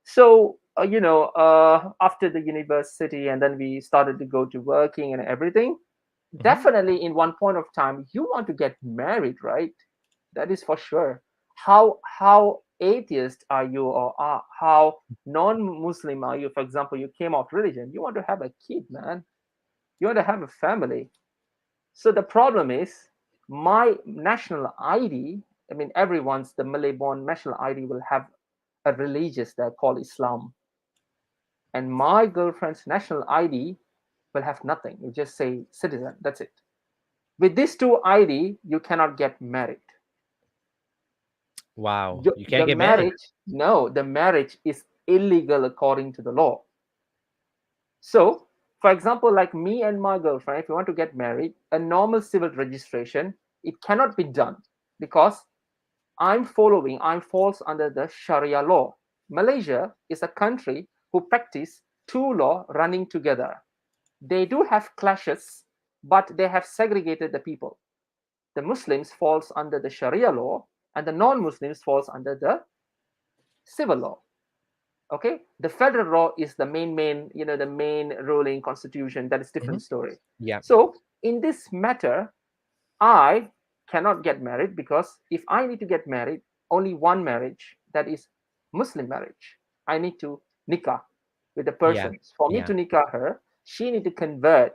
So after the university, and then we started to go to working and everything. Hmm. Definitely in one point of time you want to get married, right? That is for sure. How atheist are you, or how non-Muslim are you? For example, you came out religion, you want to have a kid, man. You want to have a family. So the problem is, my national ID, I mean, everyone's the Malay born national ID will have a religious that called Islam, and my girlfriend's national ID will have nothing. You just say citizen. That's it. With these two ID, you cannot get married. Wow, you can't The get married. marriage, no, the marriage is illegal according to the law. So, for example, like me and my girlfriend, if we want to get married, a normal civil registration, it cannot be done because I'm falls under the Sharia law. Malaysia is a country who practice two law running together. They do have clashes, but they have segregated the people. The Muslims falls under the Sharia law, and the non-Muslims falls under the civil law. Okay, the federal law is the main, the main ruling constitution. That is Hmm. different story. Yeah, So in this matter, I cannot get married because if I need to get married, only one marriage, that is Muslim marriage. I need to nikah with the yeah, person. For me yeah, to nikah her, she need to convert.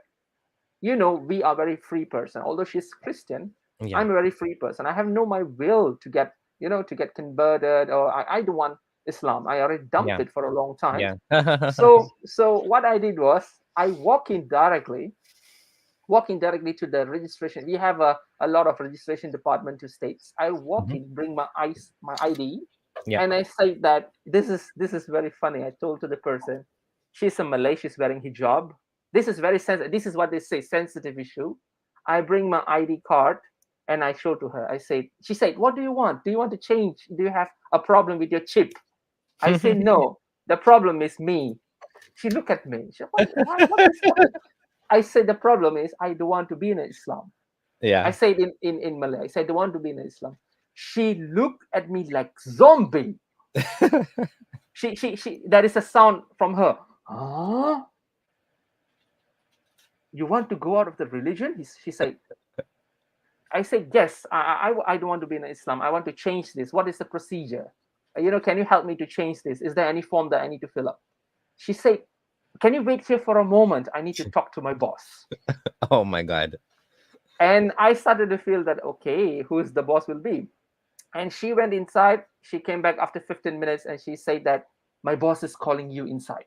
We are very free person. Although she's Christian, yeah, I'm a very free person. I have no my will to get to get converted, or I don't want Islam. I already dumped yeah, it for a long time. yeah. So what I did was I walking directly to the registration. We have a lot of registration department to states. I walk Mhm. in, bring my ID. Yeah. And I said that this is very funny. I told to the person, she's a Malay, she's wearing hijab. This is very sensitive. This is what they say, sensitive issue. I bring my ID card and I show to her. I say, she said, what do you want? Do you want to change? Do you have a problem with your chip? I say, no. The problem is me. She looked at me. She, what is happening? I said, the problem is I don't want to be in Islam. I Yeah. said in Malay, I said, I don't want to be in Islam. She looked at me like zombie. She there is a sound from her. Huh? You want to go out of the religion? She said. I said, yes, I don't want to be in Islam. I want to change this. What is the procedure? Can you help me to change this? Is there any form that I need to fill up? She said, can you wait here for a moment? I need to talk to my boss. Oh my God. And I started to feel that, okay, who's the boss will be? And she went inside. She came back after 15 minutes and she said that my boss is calling you inside.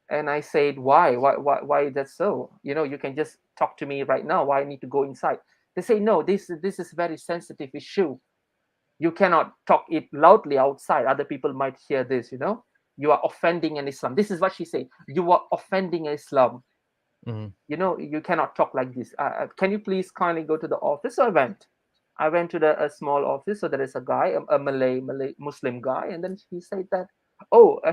And I said, why is that so? You can just talk to me right now. Why I need to go inside? They say, no, this is very sensitive issue. You cannot talk it loudly outside. Other people might hear this. You are offending an Islam. This is what she said. You are offending Islam. Mhm. You cannot talk like this. Can you please kindly go to the office? So I went to a small office. So there is a guy, a Malay Muslim guy, and then he said that,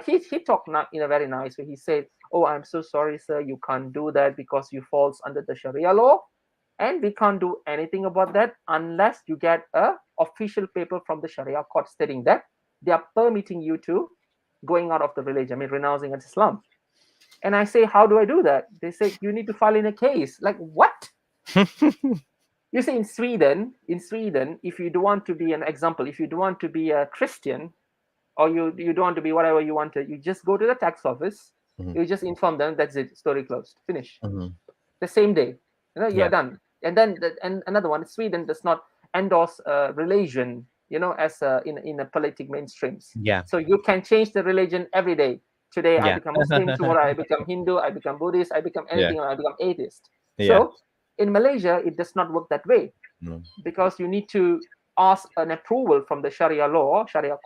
he talked not in a very nice way. He said, oh, I'm so sorry, sir, you can't do that because you falls under the Sharia law, and we can't do anything about that unless you get a official paper from the Sharia court stating that they are permitting you to going out of the religion, I mean renouncing Islam. And I say, how do I do that? They say, you need to file in a case. Like, what? You see, in Sweden, if you don't want to be an example, if you don't want to be a Christian, or you don't want to be whatever you want to, you just go to the tax office. Mhm. You just inform them, that's it, story closed, finish. Mhm. The same day, you're Yeah. done. And then and another one, Sweden does not endorse religion, as in a politic mainstreams. Yeah. So you can change the religion every day. Today I Yeah. become Muslim, tomorrow I become Hindu, I become Buddhist, I become Yeah. anything, I become atheist. Yeah. So in Malaysia, it does not work that way, Mm. because you need to ask an approval from the Sharia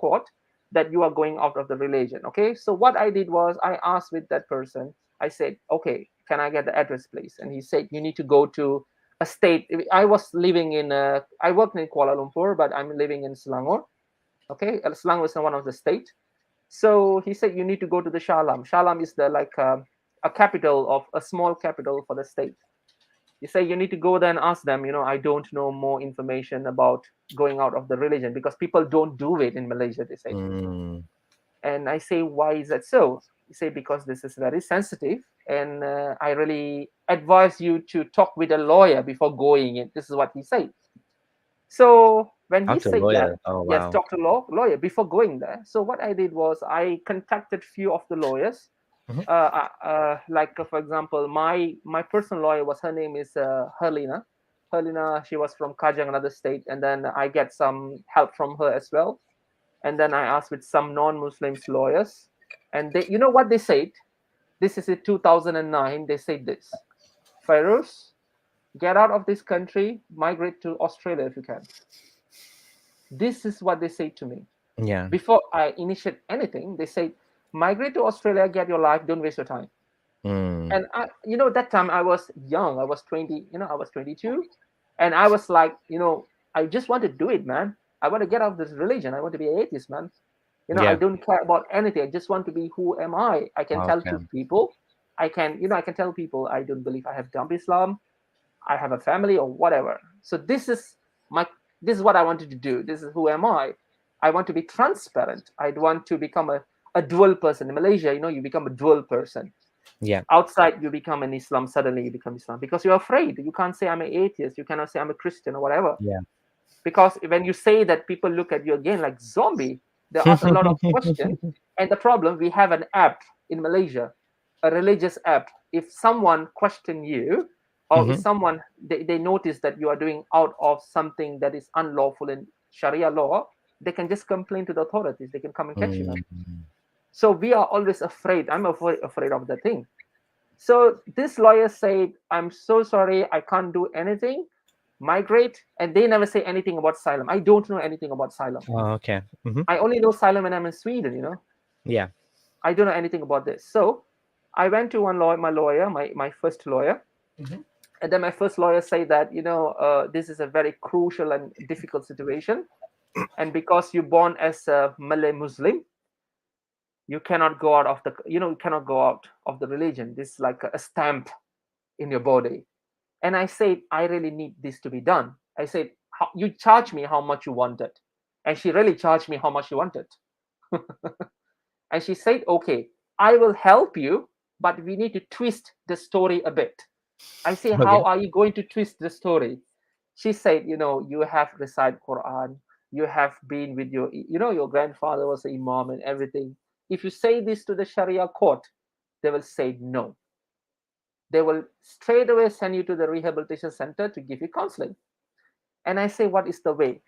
court, that you are going out of the religion. Okay, so what I did was I asked with that person. I said, okay, can I get the address, please? And he said, you need to go to a state. I was living I worked in Kuala Lumpur, but I'm living in Selangor. Okay, Selangor is one of the state. So he said, you need to go to the Shalam. Shalam is the a capital of a small capital for the state. You say you need to go there and ask them, I don't know more information about going out of the religion, because people don't do it in Malaysia, they say. Mm. And I say, why is that so? You say, because this is very sensitive, and I really advise you to talk with a lawyer before going in. This is what he said. So when he Talk to a said that, lawyer. Oh yes, wow. talk to lawyer before going there. So what I did was I contacted few of the lawyers. Mhm. For example, my personal lawyer was, her name is Herlina. Herlina, she was from Kajang, another state, and then I get some help from her as well. And then I asked with some non-Muslims lawyers, and they, what they said. This is in 2009. They said this: Fairuz, get out of this country, migrate to Australia if you can. This is what they say to me. Yeah. Before I initiate anything, they say, migrate to Australia, get your life, don't waste your time. Mm. And that time I was young. I was 20. I was 22, and I was like, I just want to do it, man. I want to get out of this religion. I want to be an atheist, man. I Yeah. don't care about anything. I just want to be who am I. I can tell to Okay. people. I can tell people I don't believe I have done Islam. I have a family or whatever. So this is what I wanted to do. This is who am I. I want to be transparent. I want to become a dual person. In Malaysia, you become a dual person. Yeah. Outside, you become an Islam. Suddenly, you become Islam because you're afraid. You can't say I'm an atheist. You cannot say I'm a Christian or whatever. Yeah. Because when you say that, people look at you again like zombie. They ask a lot of questions. And the problem, we have an app in Malaysia, a religious app. If someone question you, or if Mhm. someone they notice that you are doing out of something that is unlawful in Sharia law, they can just complain to the authorities. They can come and catch you, man. Mm. So we are always afraid. I'm afraid of the thing. So this lawyer said, I'm so sorry, I can't do anything. migrate, and they never say anything about asylum. I don't know anything about asylum. Oh, okay. I only know asylum when I'm in Sweden, Yeah. I don't know anything about this. So I went to one lawyer, my first lawyer, Mhm. and then my first lawyer said that, this is a very crucial and difficult situation. And because you're born as a Malay Muslim, you cannot go out of the, you cannot go out of the religion. This is like a stamp in your body. And I said, I really need this to be done. I said, you charge me how much you wanted. And she really charged me how much she wanted. And she said, okay, I will help you, but we need to twist the story a bit. I say, how Okay. are you going to twist the story? She said, you have recited Quran, you have been with your grandfather was an imam and everything. If you say this to the Sharia court, they will say no. They will straight away send you to the rehabilitation center to give you counseling. And I say, what is the way?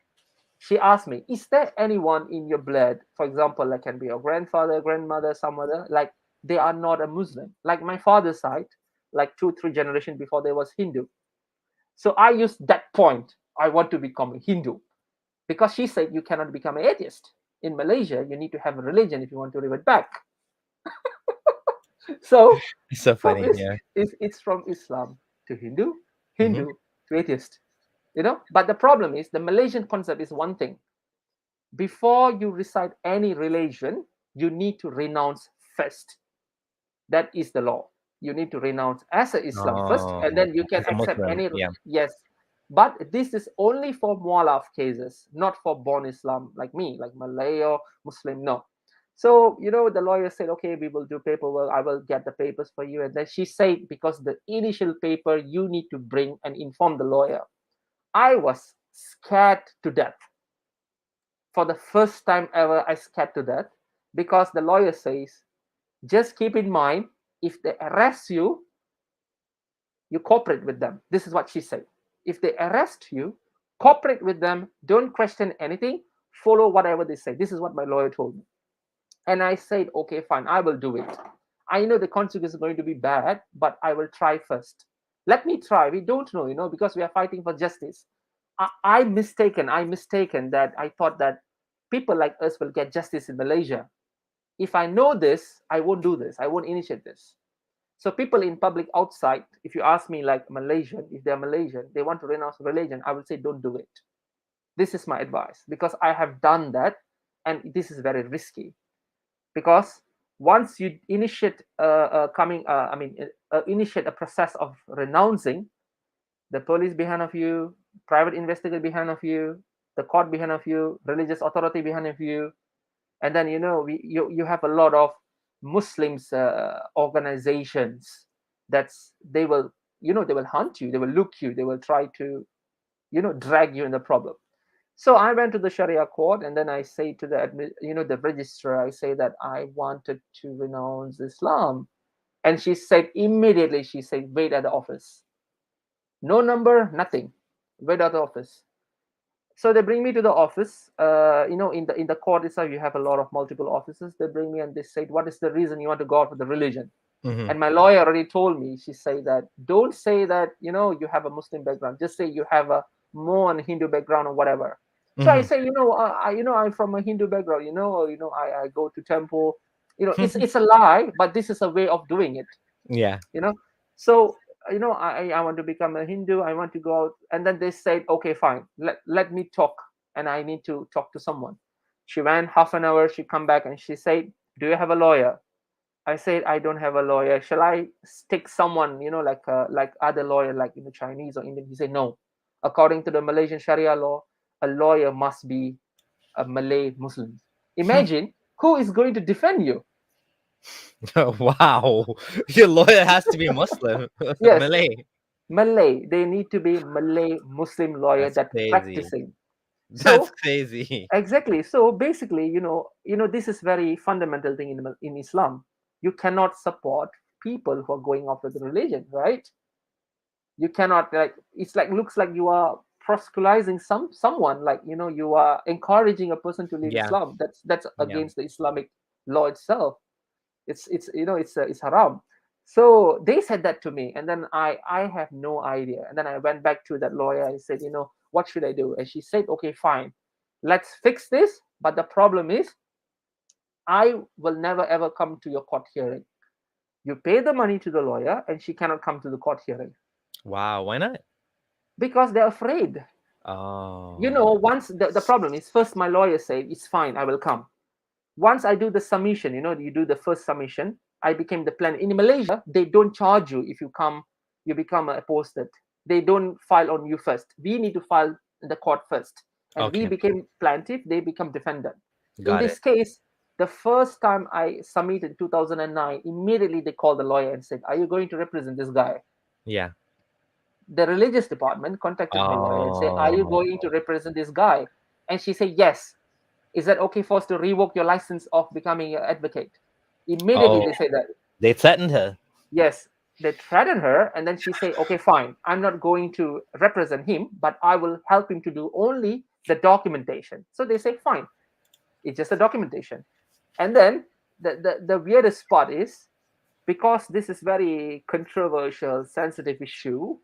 She asked me, is there anyone in your blood, for example, like can be your grandfather, grandmother, some other, like they are not a Muslim, like my father's side, like 2 3 generations before they was Hindu. So I used that point. I want to become a Hindu because she said you cannot become an atheist. In Malaysia, you need to have a religion if you want to revert back. So It's so from funny. Yeah. it's from Islam to Hindu, Hmm. Hindu to atheist. But the problem is the Malaysian concept is one thing. Before you recite any religion, you need to renounce first. That is the law. You need to renounce as a Islam first, and Oh, then you can as a accept Muslim. any. Yeah. Yes, but this is only for mualaf cases, not for born Islam like me, like Malay or Muslim. No. So the lawyer said, okay, we will do paperwork. I will get the papers for you. And then she said, because the initial paper you need to bring and inform the lawyer. I was scared to death. For the first time ever, I scared to death because the lawyer says, just keep in mind, if they arrest you, you cooperate with them. This is what she said. If they arrest you, cooperate with them. Don't question anything. Follow whatever they say. This is what my lawyer told me. And I said, okay, fine, I will do it. I know the consequence is going to be bad, but I will try first. Let me try. We don't know, because we are fighting for justice. I mistaken that I thought that people like us will get justice in Malaysia. If I know this, I won't do this. I won't initiate this. So people in public outside, if you ask me like Malaysian, if they're Malaysian, they want to renounce religion, I will say don't do it. This is my advice because I have done that, and this is very risky because once you initiate initiate a process of renouncing, the police behind of you, private investigator behind of you, the court behind of you, religious authority behind of you, and then you have a lot of Muslims organizations that's they will hunt you, they will look you, they will try to drag you in the problem. So I went to the Sharia court, and then I say to the registrar, I say that I wanted to renounce Islam. And she said immediately, she said, wait at the office. No number, nothing. Wait at the office. So they bring me to the office. In the court itself, you have a lot of multiple offices. They bring me and they say, what is the reason you want to go out for the religion? Hmm. And my lawyer already told me, she said that don't say that you have a Muslim background, just say you have a more Hindu background or whatever. So I Hmm. say, I'm from a Hindu background, I go to temple. It's a lie, but this is a way of doing it. Yeah. you know so I want to become a Hindu, I want to go out. And then they said, okay, fine, let me talk, and I need to talk to someone. She went half an hour, she come back and she said, do you have a lawyer? I said, I don't have a lawyer. Shall I stick someone, like other lawyer, like Chinese or Indian? He said, no. According to the Malaysian Sharia law, a lawyer must be a Malay Muslim. Imagine who is going to defend you. Wow. Your lawyer has to be Muslim. Yes, Malay. Malay. They need to be Malay Muslim lawyer That's that crazy. practicing. That's So crazy. exactly. So basically, this is very fundamental thing in Islam. You cannot support people who are going after the religion, right? You cannot, like, it's like, looks like you are proselytizing someone, like you are encouraging a person to leave Yeah. Islam. That's Yeah. against the Islamic law itself. It's haram. So they said that to me, and then I have no idea. And then I went back to that lawyer. I said, what should I do? And she said, okay, fine, let's fix this. But the problem is, I will never ever come to your court hearing. You pay the money to the lawyer, and she cannot come to the court hearing Wow, why not? because they're afraid. Oh, Once the problem is, first my lawyer said, it's fine, I will come. Once I do the submission, you do the first submission, I became the plan. In Malaysia, they don't charge you if you come, you become a apostate. They don't file on you first. We need to file in the court first. And we okay, became plaintiff, they become defendant. In got this it. case, the first time I submitted in 2009, immediately they called the lawyer and said, are you going to represent this guy? Yeah. The religious department contacted my lawyer and said, are you Oh, going to represent this guy? And she said, yes. Is that okay for us to revoke your license of becoming an advocate? Immediately oh, they say that. they threatened her. Yes, they threatened her, and then she say, okay, fine, I'm not going to represent him, but I will help him to do only the documentation. So they say, fine, it's just a documentation. And then the weirdest part is, because this is very controversial, sensitive issue,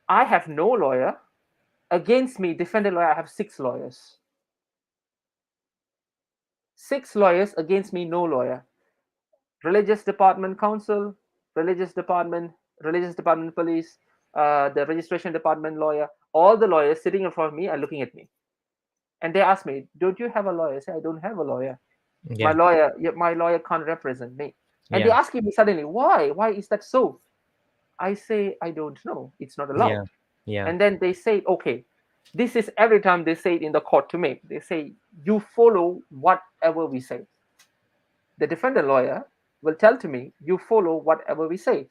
I have no lawyer. Against me, defendant lawyer, I have 6 lawyers. 6 lawyers against me, no lawyer. Religious department counsel, religious department police, the registration department lawyer, all the lawyers sitting in front of me are looking at me. And they ask me, don't you have a lawyer? I say, I don't have a lawyer. Yeah, My lawyer can't represent me. And they yeah, asking me suddenly, why? Why is that so? I say, I don't know. It's not allowed. yeah, yeah. And then they say, okay, this is every time they say it in the court to me. They say, you follow whatever we say. The defendant lawyer will tell to me, you follow whatever we say.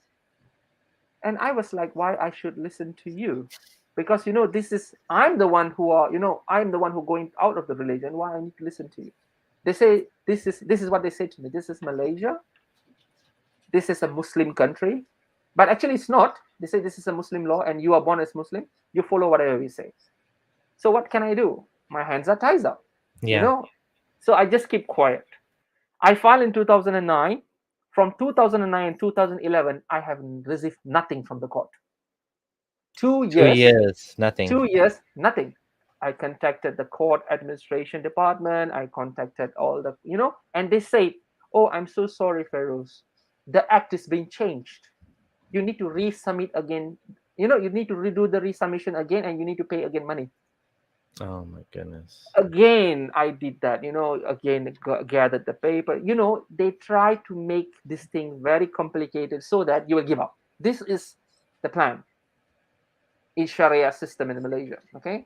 And I was like, why I should listen to you? Because this is, I'm the one who I'm the one who going out of the religion. Why I need to listen to you? They say this is what they say to me. This is Malaysia. This is a Muslim country. But actually it's not. They say this is a Muslim law and you are born as Muslim. You follow whatever we say. So what can I do? My hands are tied up. Yeah. So I just keep quiet. I filed in 2009. From 2009 and 2011, I have received nothing from the court. 2 2 years, years, nothing. 2 years, nothing. I contacted the court administration department. I contacted all the, and they say, oh, I'm so sorry, Fairuz. The act is being changed. You need to resubmit again. You need to redo the resubmission again, and you need to pay again money. Oh my goodness. Again, I did that. Again, gathered the paper. They try to make this thing very complicated so that you will give up. This is the plan in Sharia system in Malaysia. Okay,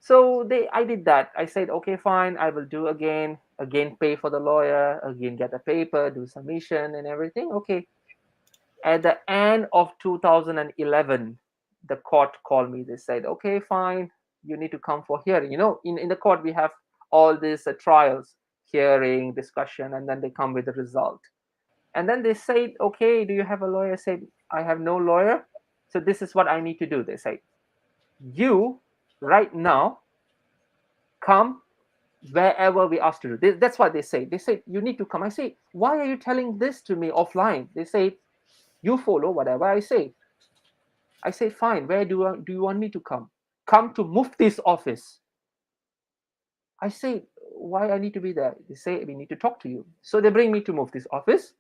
so I did that. I said, okay, fine, I will do again, pay for the lawyer, again get the paper, do submission and everything. Okay. At the end of 2011, the court called me. They said, okay, fine, you need to come for hearing. In the court, we have all these trials, hearing, discussion, and then they come with the result. And then they said, okay, do you have a lawyer? I said, I have no lawyer. So this is what I need to do. They say, you right now come wherever we ask to do. That's what they say. They say, you need to come. I say, why are you telling this to me offline? They say, you follow whatever I say. I say, fine, where do you want me to come? Come to Mufti's office. I say, why I need to be there? They say, we need to talk to you. So they bring me to Mufti's office,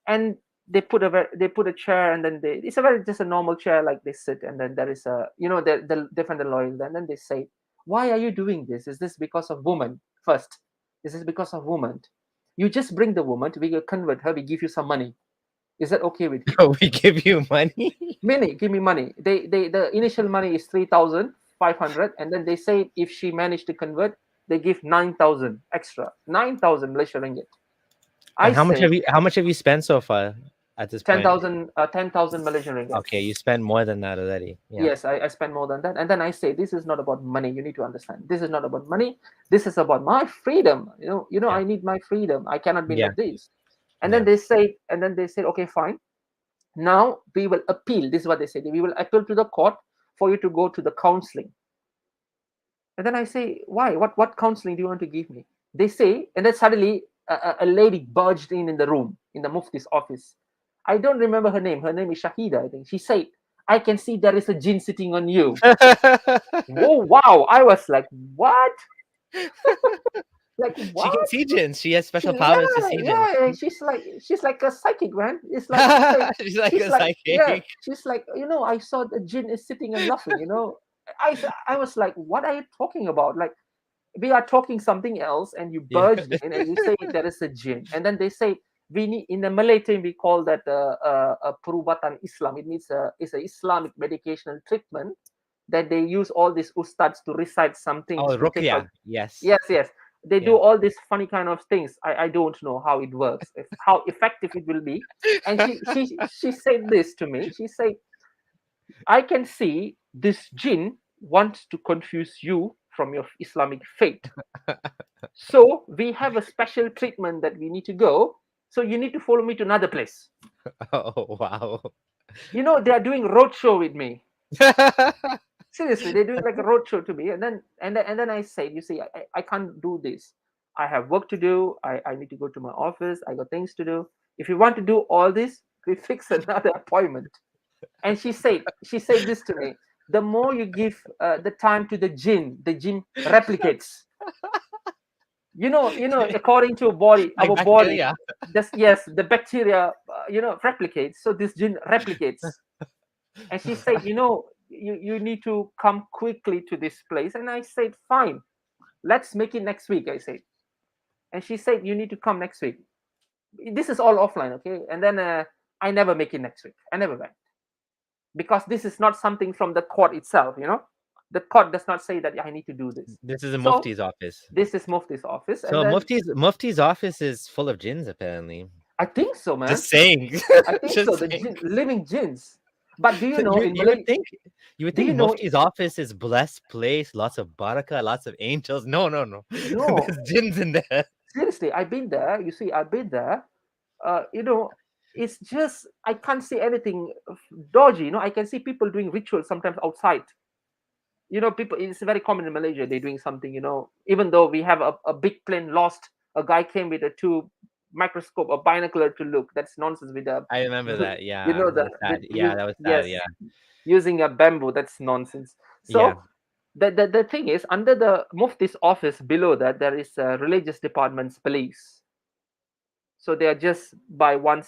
and they put a chair, and then it's just a normal chair, like they sit, and then there is the different lawyers, and then they say, why are you doing this? Is this because of woman? First, is this because of woman? You just bring the woman, we convert her, we give you some money. Is that okay with you? Oh, we give you money? Give me money. The initial money is 3,500, and then they say if she managed to convert, they give 9,000 extra, 9,000 Malaysia ringgit. I And say how much have you spent so far at this point? 10,000 Malaysian ringgit. Okay, you spent more than that already. Yeah. Yes, I spend more than that. And then I say, this is not about money. You need to understand. This is not about money. This is about my freedom. Yeah. I need my freedom. I cannot be Yeah. like this. And Yeah. then they say, okay, fine. Now we will appeal. This is what they say. We will appeal to the court for you to go to the counseling. And then I say, why? What counseling do you want to give me? They say, and then suddenly a lady barged in the room, in the Mufti's office. I don't remember her name. Her name is Shahida, I think. She said, I can see there is a jinn sitting on you. Oh, wow. I was like, what? Like, She can what? see jinns. She has special Yeah, powers to see jinns. yeah. She's like a psychic, man. It's like She's like she's a like yeah. psychic. She's like, I saw the jinn is sitting and laughing. I was like, what are you talking about? Like, we are talking something else, and you Yeah. burst in and you say there is a jinn, and then they say we need, in the Malay term we call that a perubatan Islam. It means it's a Islamic medicational treatment that they use all these ustads to recite some things Oh, to take out. Ruqya. Yes. Yes. They do Yeah. all these funny kind of things. I don't know how it works, how effective it will be. And she said this to me. She said, I can see this jinn wants to confuse you from your Islamic faith. So we have a special treatment that we need to go. So you need to follow me to another place. Oh, wow. They are doing roadshow with me. Seriously, they're doing like a roadshow to me, and then I said, you see, I can't do this. I have work to do. I need to go to my office. I got things to do. If you want to do all this, we fix another appointment. And she said this to me: the more you give the time to the jinn replicates. According to Like our body, bacteria. yes, the bacteria, replicates. So this jinn replicates. And she said, you need to come quickly to this place. And I said, fine, let's make it next week, I said. And she said, you need to come next week. This is all offline, okay? And then I never make it next week. I never went. Because this is not something from the court itself, The court does not say that I need to do this. This is a So Mufti's office. this is Mufti's office. And So then Mufti's office is full of jinns, apparently. I think so, man. Just saying. I think so. Just The saying. living jinns. But do you know You in you Malay? would Do think you know? Mufti's office is blessed place, lots of barakah, lots of angels. No. No, There's jinns in there. seriously, I've been there. You see, I've been there. It's just I can't see anything dodgy. I can see people doing rituals sometimes outside. People. It's very common in Malaysia. They're doing something. Even though we have a big plane lost, a guy came with a two microscope, a binocular to look. That's nonsense. With a, I remember that. you Yeah, know that that was with sad. Yeah, that was sad. yes, Yeah, using a bamboo. That's nonsense. yeah. So the thing is, under the Mufti's office below that there is a religious department's police. So they are just by one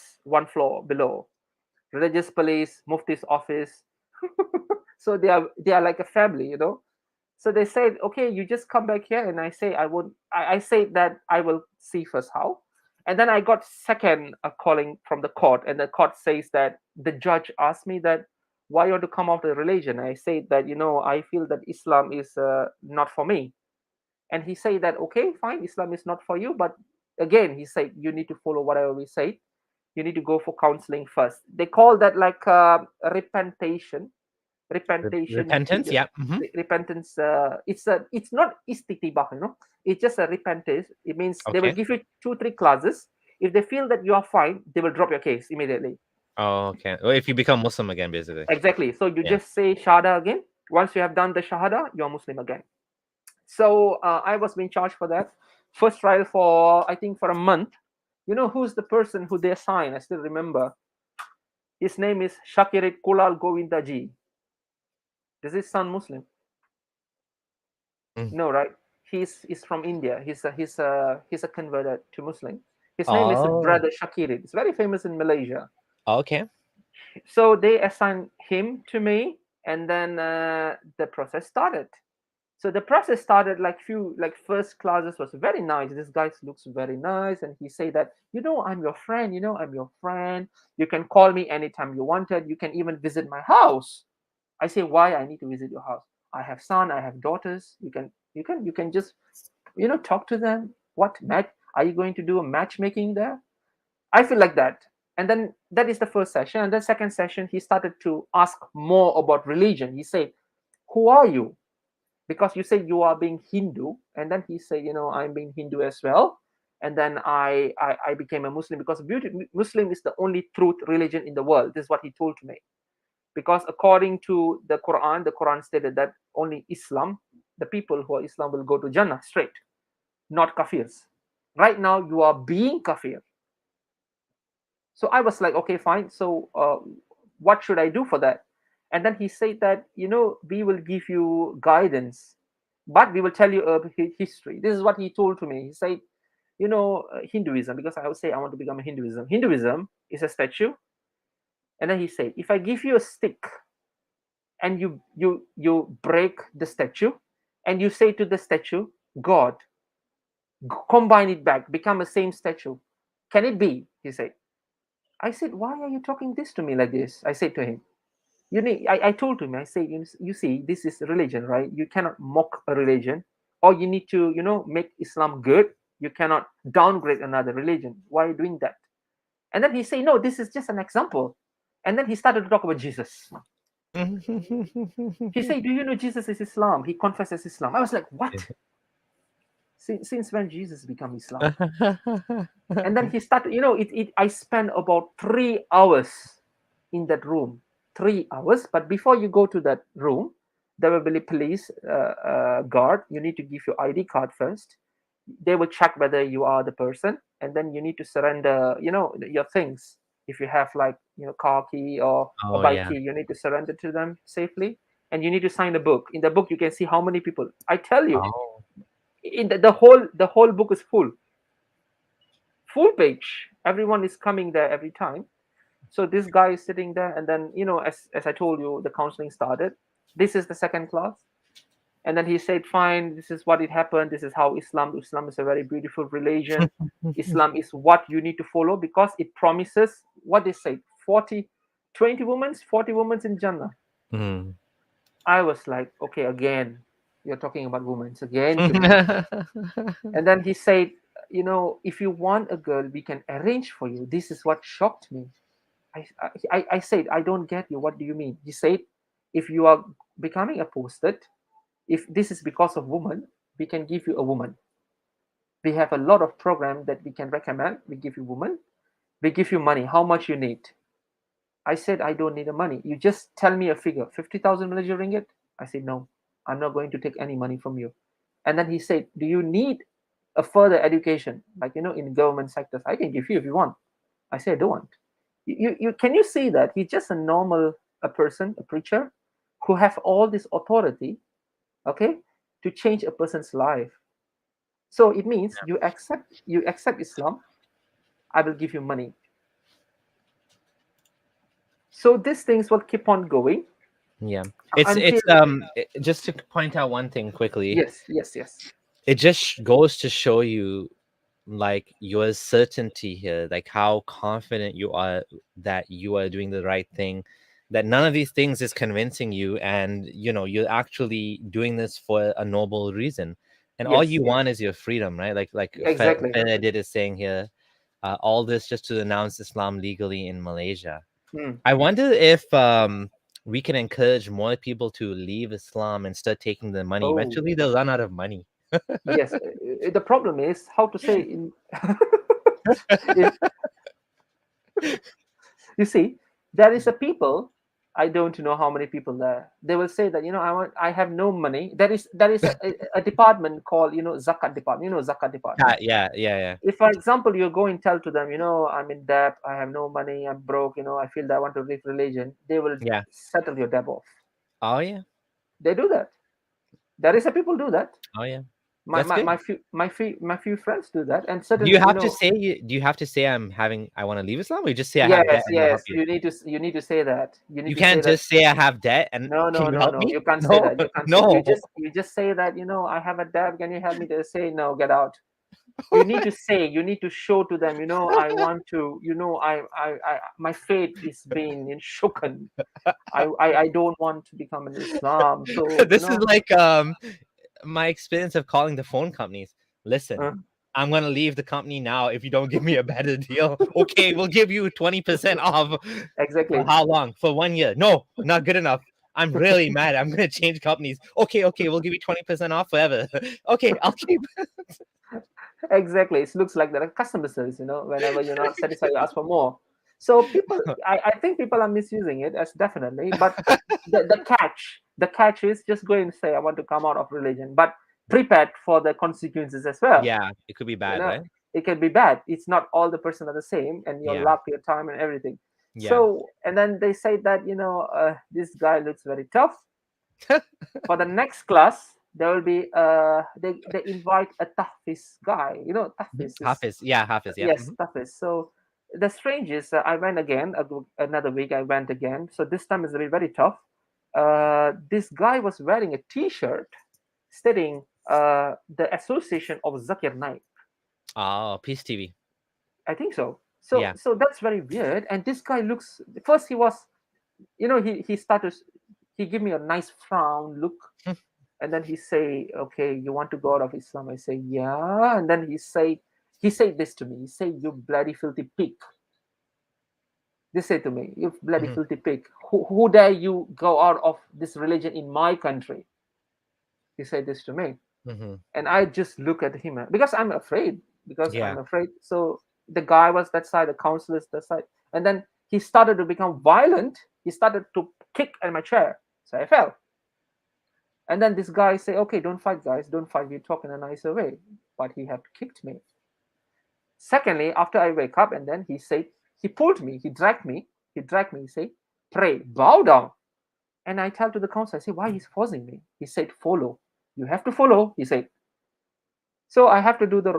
floor below. Religious police, Mufti's office. So they are like a family. So they said, okay, you just come back here, and I say I would. I say that I will see first how, and then I got second calling from the court, and the court says that the judge asked me that why you want to come out of the religion. I say that I feel that Islam is not for me, and he said that okay, fine, Islam is not for you, but again he said you need to follow whatever we say. You need to go for counseling first. They call that like repentation. Repentation. Repentance. Yeah. Repentance. It's not istitibah. It's just a repentance. It means they will Okay. give you 2-3 classes. If they feel that you are fine, they will drop your case immediately. Oh, okay. Well, if you become Muslim again, basically. Exactly. So you Yeah. just say shahada again. Once you have done the shahada, you're Muslim again. So I was being charged for that. First trial for I think for a month. Who's the person who they assign? I still remember. His name is Shakirit Kulal Govindaji. Does this sound Muslim? No, right? He's from India. He's a converted to Muslim. His name is Oh. Brother Shakirit. It's very famous in Malaysia. Okay. So they assigned him to me, and then the process started. So the process started like first classes was very nice. This guy looks very nice, and he said that I'm your friend. I'm your friend. You can call me anytime you wanted. You can even visit my house. I say, why I need to visit your house? I have son. I have daughters. You can just talk to them. What match are you going to do a matchmaking there? I feel like that. And then that is the first session. And then second session, he started to ask more about religion. He said, who are you? Because you say you are being Hindu, and then he said, I'm being Hindu as well, and then I became a Muslim because Muslim is the only truth religion in the world. This is what he told me, because according to the Quran stated that only Islam, the people who are Islam will go to Jannah straight, not kafirs. Right now you are being kafir. So I was like, okay, fine. So what should I do for that? And then he said that, we will give you guidance, but we will tell you a history. This is what he told to me. He said, Hinduism, because I would say I want to become a Hinduism. Hinduism is a statue. And then he said, if I give you a stick and you break the statue and you say to the statue, God, combine it back, become the same statue. Can it be? He said. I said, why are you talking this to me like this? I said to him, I told him, I said, you see, this is religion, right? You cannot mock a religion, or you need to, make Islam good. You cannot downgrade another religion. Why are you doing that? And then he said, no, this is just an example. And then he started to talk about Jesus. He said, do you know Jesus is Islam? He confesses Islam. I was like, what? Since when Jesus become Islam? And then he started, I spent about 3 hours in that room. 3 hours. But before you go to that room, there will be a police guard. You need to give your ID card first. They will check whether you are the person, and then you need to surrender, your things. If you have like, car key or a bike key, you need to surrender to them safely. And you need to sign a book. In the book, you can see how many people. I tell you, in the whole book is full page. Everyone is coming there every time. So this guy is sitting there, and then, as I told you, the counseling started. This is the second class. And then he said, fine, this is what it happened. This is how Islam is a very beautiful religion. Islam is what you need to follow, because it promises what they say, 40 women in Jannah. Mm. I was like, okay, again, you're talking about women again to me. And then he said, if you want a girl, we can arrange for you. This is what shocked me. I said, I don't get you. What do you mean? He said, if you are becoming apostate, if this is because of woman, we can give you a woman. We have a lot of program that we can recommend. We give you woman. We give you money. How much you need? I said, I don't need the money. You just tell me a figure, 50,000 Malaysian ringgit. I said, no, I'm not going to take any money from you. And then he said, do you need a further education? Like, in government sectors, I can give you if you want. I said, I don't want. You can you see that he's just a normal person, a preacher, who have all this authority, okay, to change a person's life. So it means you accept Islam, I will give you money. So these things will keep on going. Yeah, it's just to point out one thing quickly. Yes. It just goes to show you, like, your certainty here, like how confident you are that you are doing the right thing, that none of these things is convincing you, and you're actually doing this for a noble reason, and all you want is your freedom, right? Like Exactly. Fedid is saying here, all this just to announce Islam legally in Malaysia. Hmm. I wonder if we can encourage more people to leave Islam and start taking the money. Oh. Eventually they'll run out of money. Yes. The problem is how to say in you see, there is a people, I don't know how many people there. They will say that, I have no money. There is a department called, zakat department. Zakat department. Yeah. If, for example, you go and tell to them, I'm in debt, I have no money, I'm broke, I feel that I want to leave religion, they will settle your debt off. Oh yeah. They do that. There is a people do that. Oh yeah. My few friends do that, and Do certainly you have to say? Do you have to say I want to leave Islam, or you just say I have debt and I'll help you? You need to say that. You can't just say I have debt and no, can you help me? You can't say that. You can't No. say, you just say that, I have a debt, can you help me? To say no, get out. You need to say, you need to show to them, I want to, I my faith is being shooken. I don't want to become an Islam. So This is like my experience of calling the phone companies. Listen, I'm gonna leave the company now if you don't give me a better deal. Okay, we'll give you 20% off. Exactly. For how long? For 1 year? No, not good enough. I'm really mad. I'm gonna change companies. Okay, we'll give you 20% off forever. Okay, I'll keep. Exactly. It looks like that customer service, whenever you're not satisfied, you ask for more. So people, I think people are misusing it, as definitely. But the catch is just go and say, I want to come out of religion, but prepared for the consequences as well. Yeah, it could be bad, right? it can be bad. It's not all the person are the same, and your Yeah. luck, your time, and everything. Yeah. So, and then they say that, this guy looks very tough. For the next class, there will be they invite a tahfiz guy. Tahfiz is, Hafiz. Yeah, Hafiz. Yeah. yes, tahfiz. So the strange is, I went again, another week. I went again. So this time it's very very tough. This guy was wearing a T-shirt stating the Association of Zakir Naik. Oh, Peace TV. I think so. So Yeah. so that's very weird. And this guy looks. First he was, he started. He gave me a nice frown look, and then he say, "Okay, you want to go out of Islam?" I say, "Yeah." And then he said this to me. He said, "You bloody filthy pig." They say to me, "You bloody Hmm. filthy pig. Who dare you go out of this religion in my country?" He said this to me. Hmm. And I just look at him, because I'm afraid. Because Yeah. I'm afraid. So the guy was that side, the counselor is that side. And then he started to become violent. He started to kick at my chair. So I fell. And then this guy say, "Okay, don't fight, guys. Don't fight. We talk in a nicer way." But he had kicked me. Secondly, after I wake up, and then he said, he pulled me, he dragged me, he said, "Pray, bow down." And I tell to the counselor, I say, "Why he's forcing me?" He said, "Follow. You have to follow," he said. So I have to do the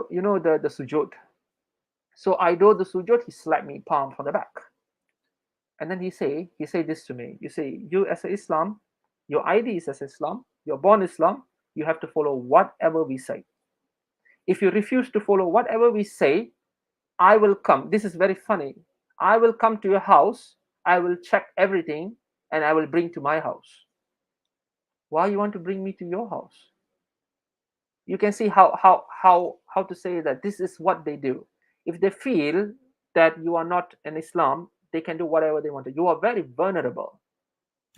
sujud. So I do the sujud, he slapped me palm from the back. And then he say this to me. You say, "You as a Islam, your ID is as Islam, you're born Islam, you have to follow whatever we say. If you refuse to follow whatever we say, I will come." This is very funny. "I will come to your house, I will check everything, and I will bring to my house." Why you want to bring me to your house? You can see how to say that this is what they do. If they feel that you are not an Islam, they can do whatever they want to. You are very vulnerable,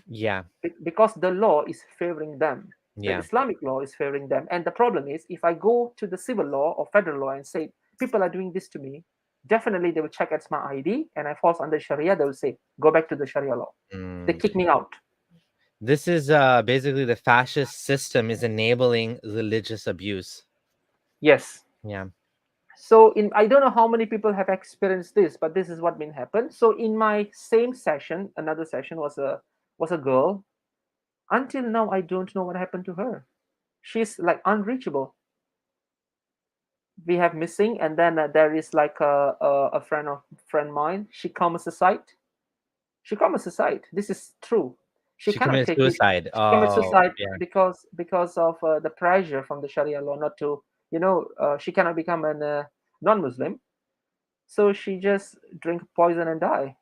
Yeah. because the law is favoring them. The Yeah. Islamic law is favoring them. And the problem is, if I go to the civil law or federal law and say people are doing this to me, definitely they will check at my ID and I fall under Sharia. They will say, "Go back to the Sharia law." They Mm. kick me out. This is basically the fascist system is enabling religious abuse. Yes. Yeah. So I don't know how many people have experienced this, but this is what been happened. So in my same session, another session was a girl. Until now, I don't know what happened to her. She's like unreachable. We have missing, and then there is like a friend mine. She commits suicide. This is true. She She cannot committed take it. suicide. She commits Oh, suicide yeah. because of the pressure from the Sharia law not to, she cannot become a non-Muslim. So she just drink poison and die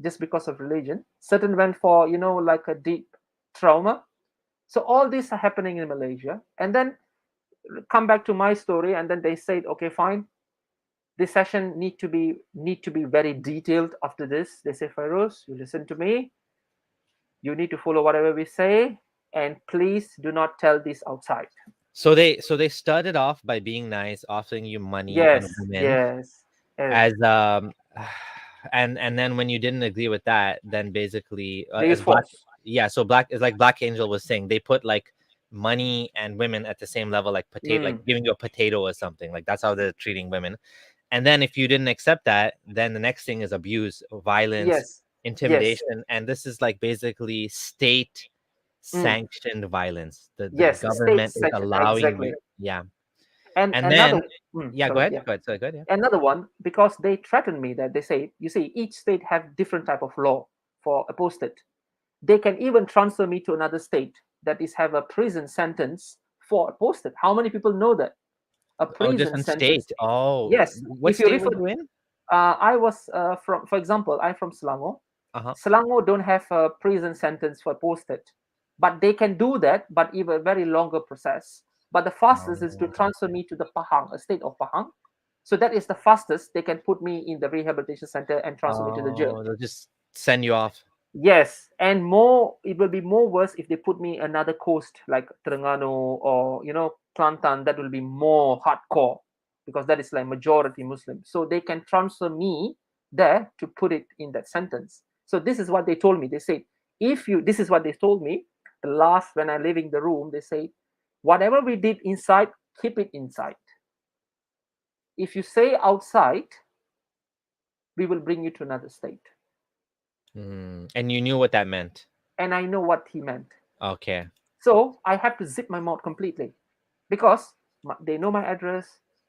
just because of religion. Certain went for, like a deep trauma. So all these are happening in Malaysia. And then come back to my story, and then they said, "Okay, fine. This session need to be very detailed after this." They say, "Fairuz, you listen to me. You need to follow whatever we say, and please do not tell this outside." So they started off by being nice, offering you money and Yes, women yes, yes. as and then when you didn't agree with that, then basically They use as black, force. yeah, so black is like Black Angel was saying, they put like money and women at the same level, like potato, like Mm, giving you a potato or something, like that's how they're treating women. And then if you didn't accept that, then the next thing is abuse, violence, yes, yes, intimidation, and this is like basically state mm, sanctioned violence. The yes. State government is section, allowing exactly. you, yeah. And And another, then yeah, go sorry, ahead, yeah. go ahead, sorry, go ahead, yeah. Another one, because they threatened me, that they say, you see, each state have different type of law for apostate. They can even transfer me to another state that is have a prison sentence for apostate. How many people know that? A Oh, prison different state. sentence. Oh, Yes, what if you state were refer, you in? I was from, for example, I'm from Selangor. Uh-huh. Selangor don't have a prison sentence for apostate, but they can do that, but even a very longer process. But the fastest is to Oh, transfer me to the Pahang, a state of Pahang. So that is the fastest they can put me in the rehabilitation center and transfer me to the jail. oh, they'll just send you off. Yes, and more, it will be more worse if they put me another coast like Terengganu or Kelantan. That will be more hardcore because that is like majority Muslim. So they can transfer me there to put it in that sentence. So this is what they told me. They said, if you, this is what they told me. The last when I leaving the room, they say, whatever we did inside, keep it inside. if you say outside, we will bring you to another state. And you knew what that meant. And I know what he meant. Okay. So I have to zip my mouth completely because they know my address,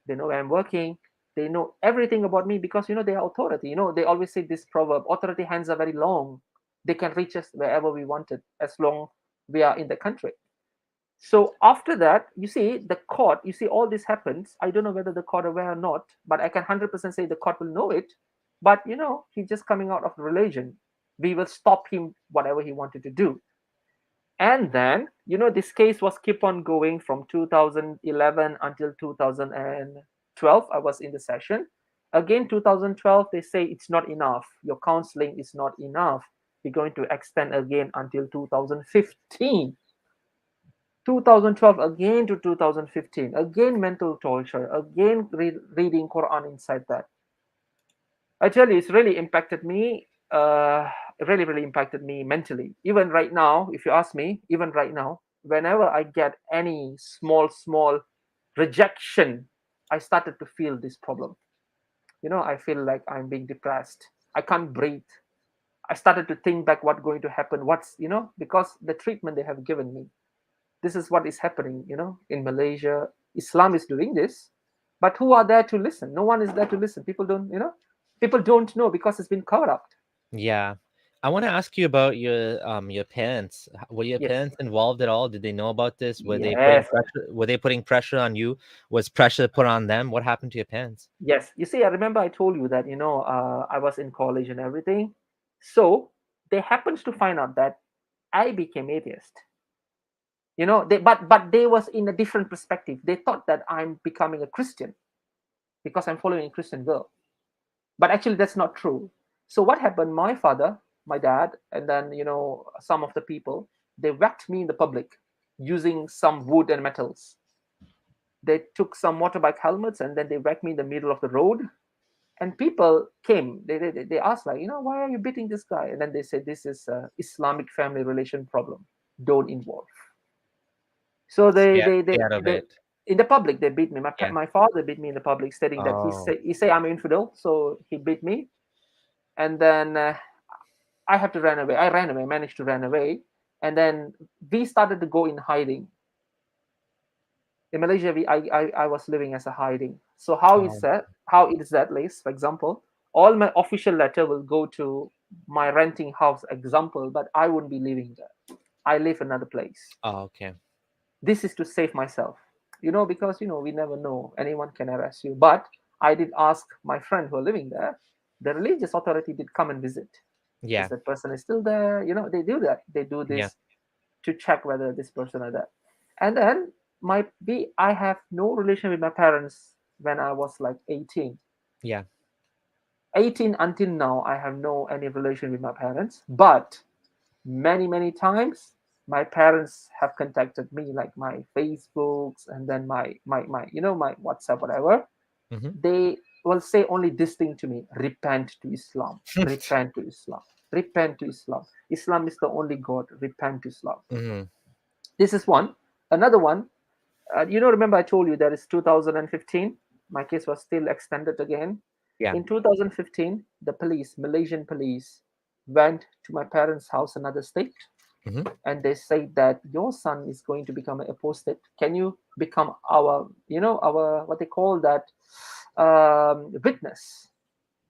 they know where I'm working, they know everything about me because, they are authority. They always say this proverb, authority hands are very long. They can reach us wherever we wanted as long we are in the country. So after that, you see, the court, all this happens. I don't know whether the court aware or not, but I can 100% say the court will know it. But, he's just coming out of religion. We will stop him, whatever he wanted to do. And then, this case was keep on going from 2011 until 2012. I was in the session. Again, 2012, they say it's not enough. Your counseling is not enough. We're going to extend again until 2015. 2012 again to 2015. Again, mental torture. Again, reading Quran inside that. I tell you, it's really impacted me. It really, really impacted me mentally. Even right now, if you ask me, even right now, whenever I get any small rejection, I started to feel this problem. I feel like I'm being depressed. I can't breathe. I started to think back what's going to happen. Because the treatment they have given me. This is what is happening, in Malaysia. Islam is doing this, but who are there to listen? No one is there to listen. People don't know because it's been covered up. Yeah. I want to ask you about your parents. Were your Yes. parents involved at all? Did they know about this? Were they putting Yes. pressure? Were they putting pressure on you? Was pressure put on them? What happened to your parents? Yes. You see, I remember I told you that, I was in college and everything. So they happens to find out that I became atheist. But they was in a different perspective. They thought that I'm becoming a Christian because I'm following a Christian girl. But actually, that's not true. So what happened? My father, my dad, and then some of the people, they whacked me in the public using some wood and metals. They took some motorbike helmets and then they whacked me in the middle of the road. And people came. They asked like, why are you beating this guy? And then they said this is a Islamic family relation problem. Don't involve. So Stay out of they it. in the public they beat me. Yeah. My father beat me in the public, stating that Oh. he say I'm an infidel, so he beat me. And then I have to run away. I ran away, managed to run away, and then we started to go in hiding. In Malaysia, I was living as a hiding. So how is Oh. that? How it is that, Liz? For example, all my official letter will go to my renting house. Example, but I wouldn't be living there. I live another place. Oh, okay. This is to save myself, because we never know, anyone can arrest you. But I did ask my friend who are living there. The religious authority did come and visit. Is Yeah. that person is still there? They do that. They do Yeah. this to check whether this person are there. And then I have no relation with my parents when I was like 18. Yeah. 18 until now, I have no any relation with my parents. But many times, my parents have contacted me, like my Facebooks and then my WhatsApp, whatever. Mm-hmm. They will say only this thing to me: repent to Islam, repent to Islam, repent to Islam. Islam is the only God. Repent to Islam. Mm-hmm. This is one. Another one, remember I told you that is 2015. My case was still extended again. Yeah. In 2015, the Malaysian police, went to my parents' house, another state, Mm-hmm. and they said that your son is going to become an apostate. Can you become our what they call that, witness,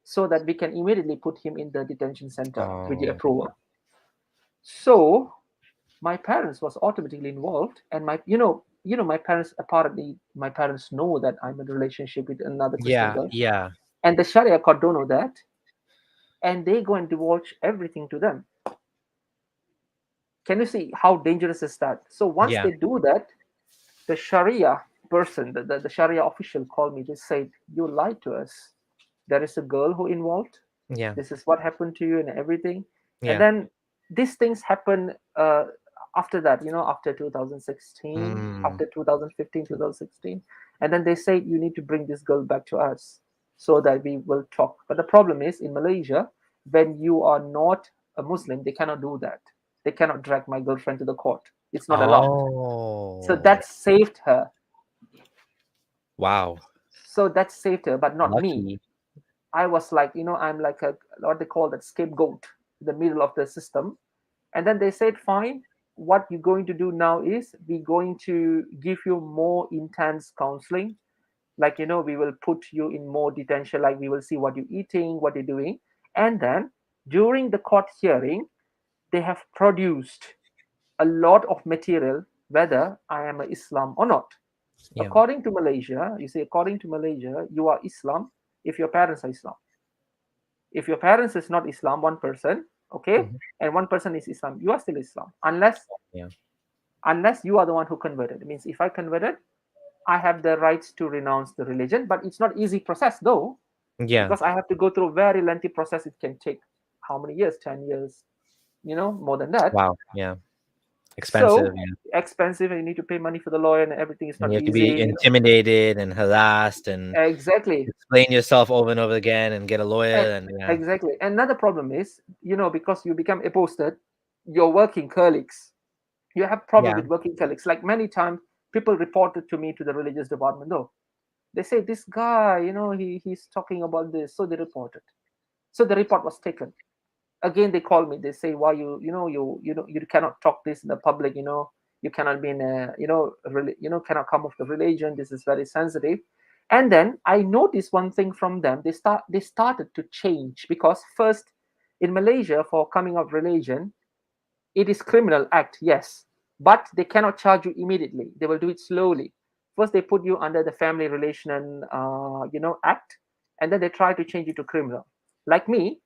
so that we can immediately put him in the detention center with your Oh. approval? So my parents was automatically involved, and my parents, apparently my parents know that I'm in a relationship with another Christian Yeah. girl, Yeah. and the Sharia Court don't know that, and they go and divulge everything to them. Can you see how dangerous is that? So once Yeah. they do that, the Sharia person, the Sharia official called me. They said, you lied to us. There is a girl who involved. Yeah. This is what happened to you and everything. And Yeah. then these things happen after that, after 2016, Mm. after 2015, 2016. And then they say, you need to bring this girl back to us so that we will talk. But the problem is, in Malaysia, when you are not a Muslim, they cannot do that. They cannot drag my girlfriend to the court. It's not allowed. So Oh. that saved her. Wow. So that saved her, but not me. Lucky. I was like, I'm like a, what they call that, scapegoat in the middle of the system. And then they said, fine, what you're going to do now is we're going to give you more intense counseling. Like, we will put you in more detention, like we will see what you're eating, what you're doing. And then during the court hearing, they have produced a lot of material whether I am a Islam or not. Yeah. According to Malaysia, you see, according to Malaysia, you are Islam if your parents are Islam. If your parents is not Islam, one person, okay, Mhm. and one person is Islam, you are still Islam, unless Yeah. you are the one who converted. It means if I converted, I have the rights to renounce the religion, but it's not easy process though, Yeah. because I have to go through a very lengthy process. It can take how many years? 10 years, more than that. Wow. Yeah. So Expensive. Yeah. expensive, and you need to pay money for the lawyer, and everything is And not you have to be easy. intimidated and harassed and Exactly. explain yourself over and over again and get a E- lawyer and yeah. Exactly. Another problem is, because you become apostate, your working colleagues, you have problem Yeah. with working colleagues. Like many times, people reported to me to the religious department. Though they say this guy, he's talking about this, so they reported. So the report was taken. Again, they call me. They say, why you cannot talk this in the public. You cannot be in a cannot come off the religion. This is very sensitive. And then I noticed one thing from them. They started to change, because first in Malaysia, for coming of religion, it is criminal act, yes, but they cannot charge you immediately. They will do it slowly. First they put you under the family relation and act, and then they try to change you to criminal. Like me,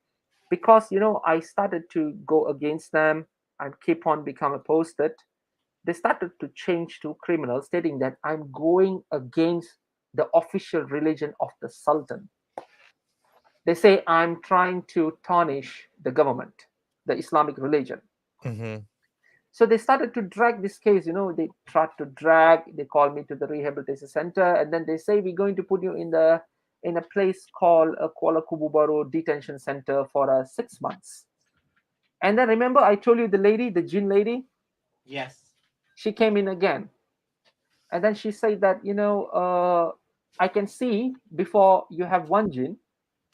because I started to go against them and keep on becoming posted. They started to change to criminal, stating that I'm going against the official religion of the Sultan. They say I'm trying to tarnish the government, the Islamic religion. Mm-hmm. So they started to drag this case. They tried to drag. They called me to the rehabilitation center, and then they say we're going to put you in a place called a Kuala Kububaro detention center for 6 months. And then remember, I told you the lady, the Jin lady, Yes. she came in again, and then she said that I can see before you have one Jin,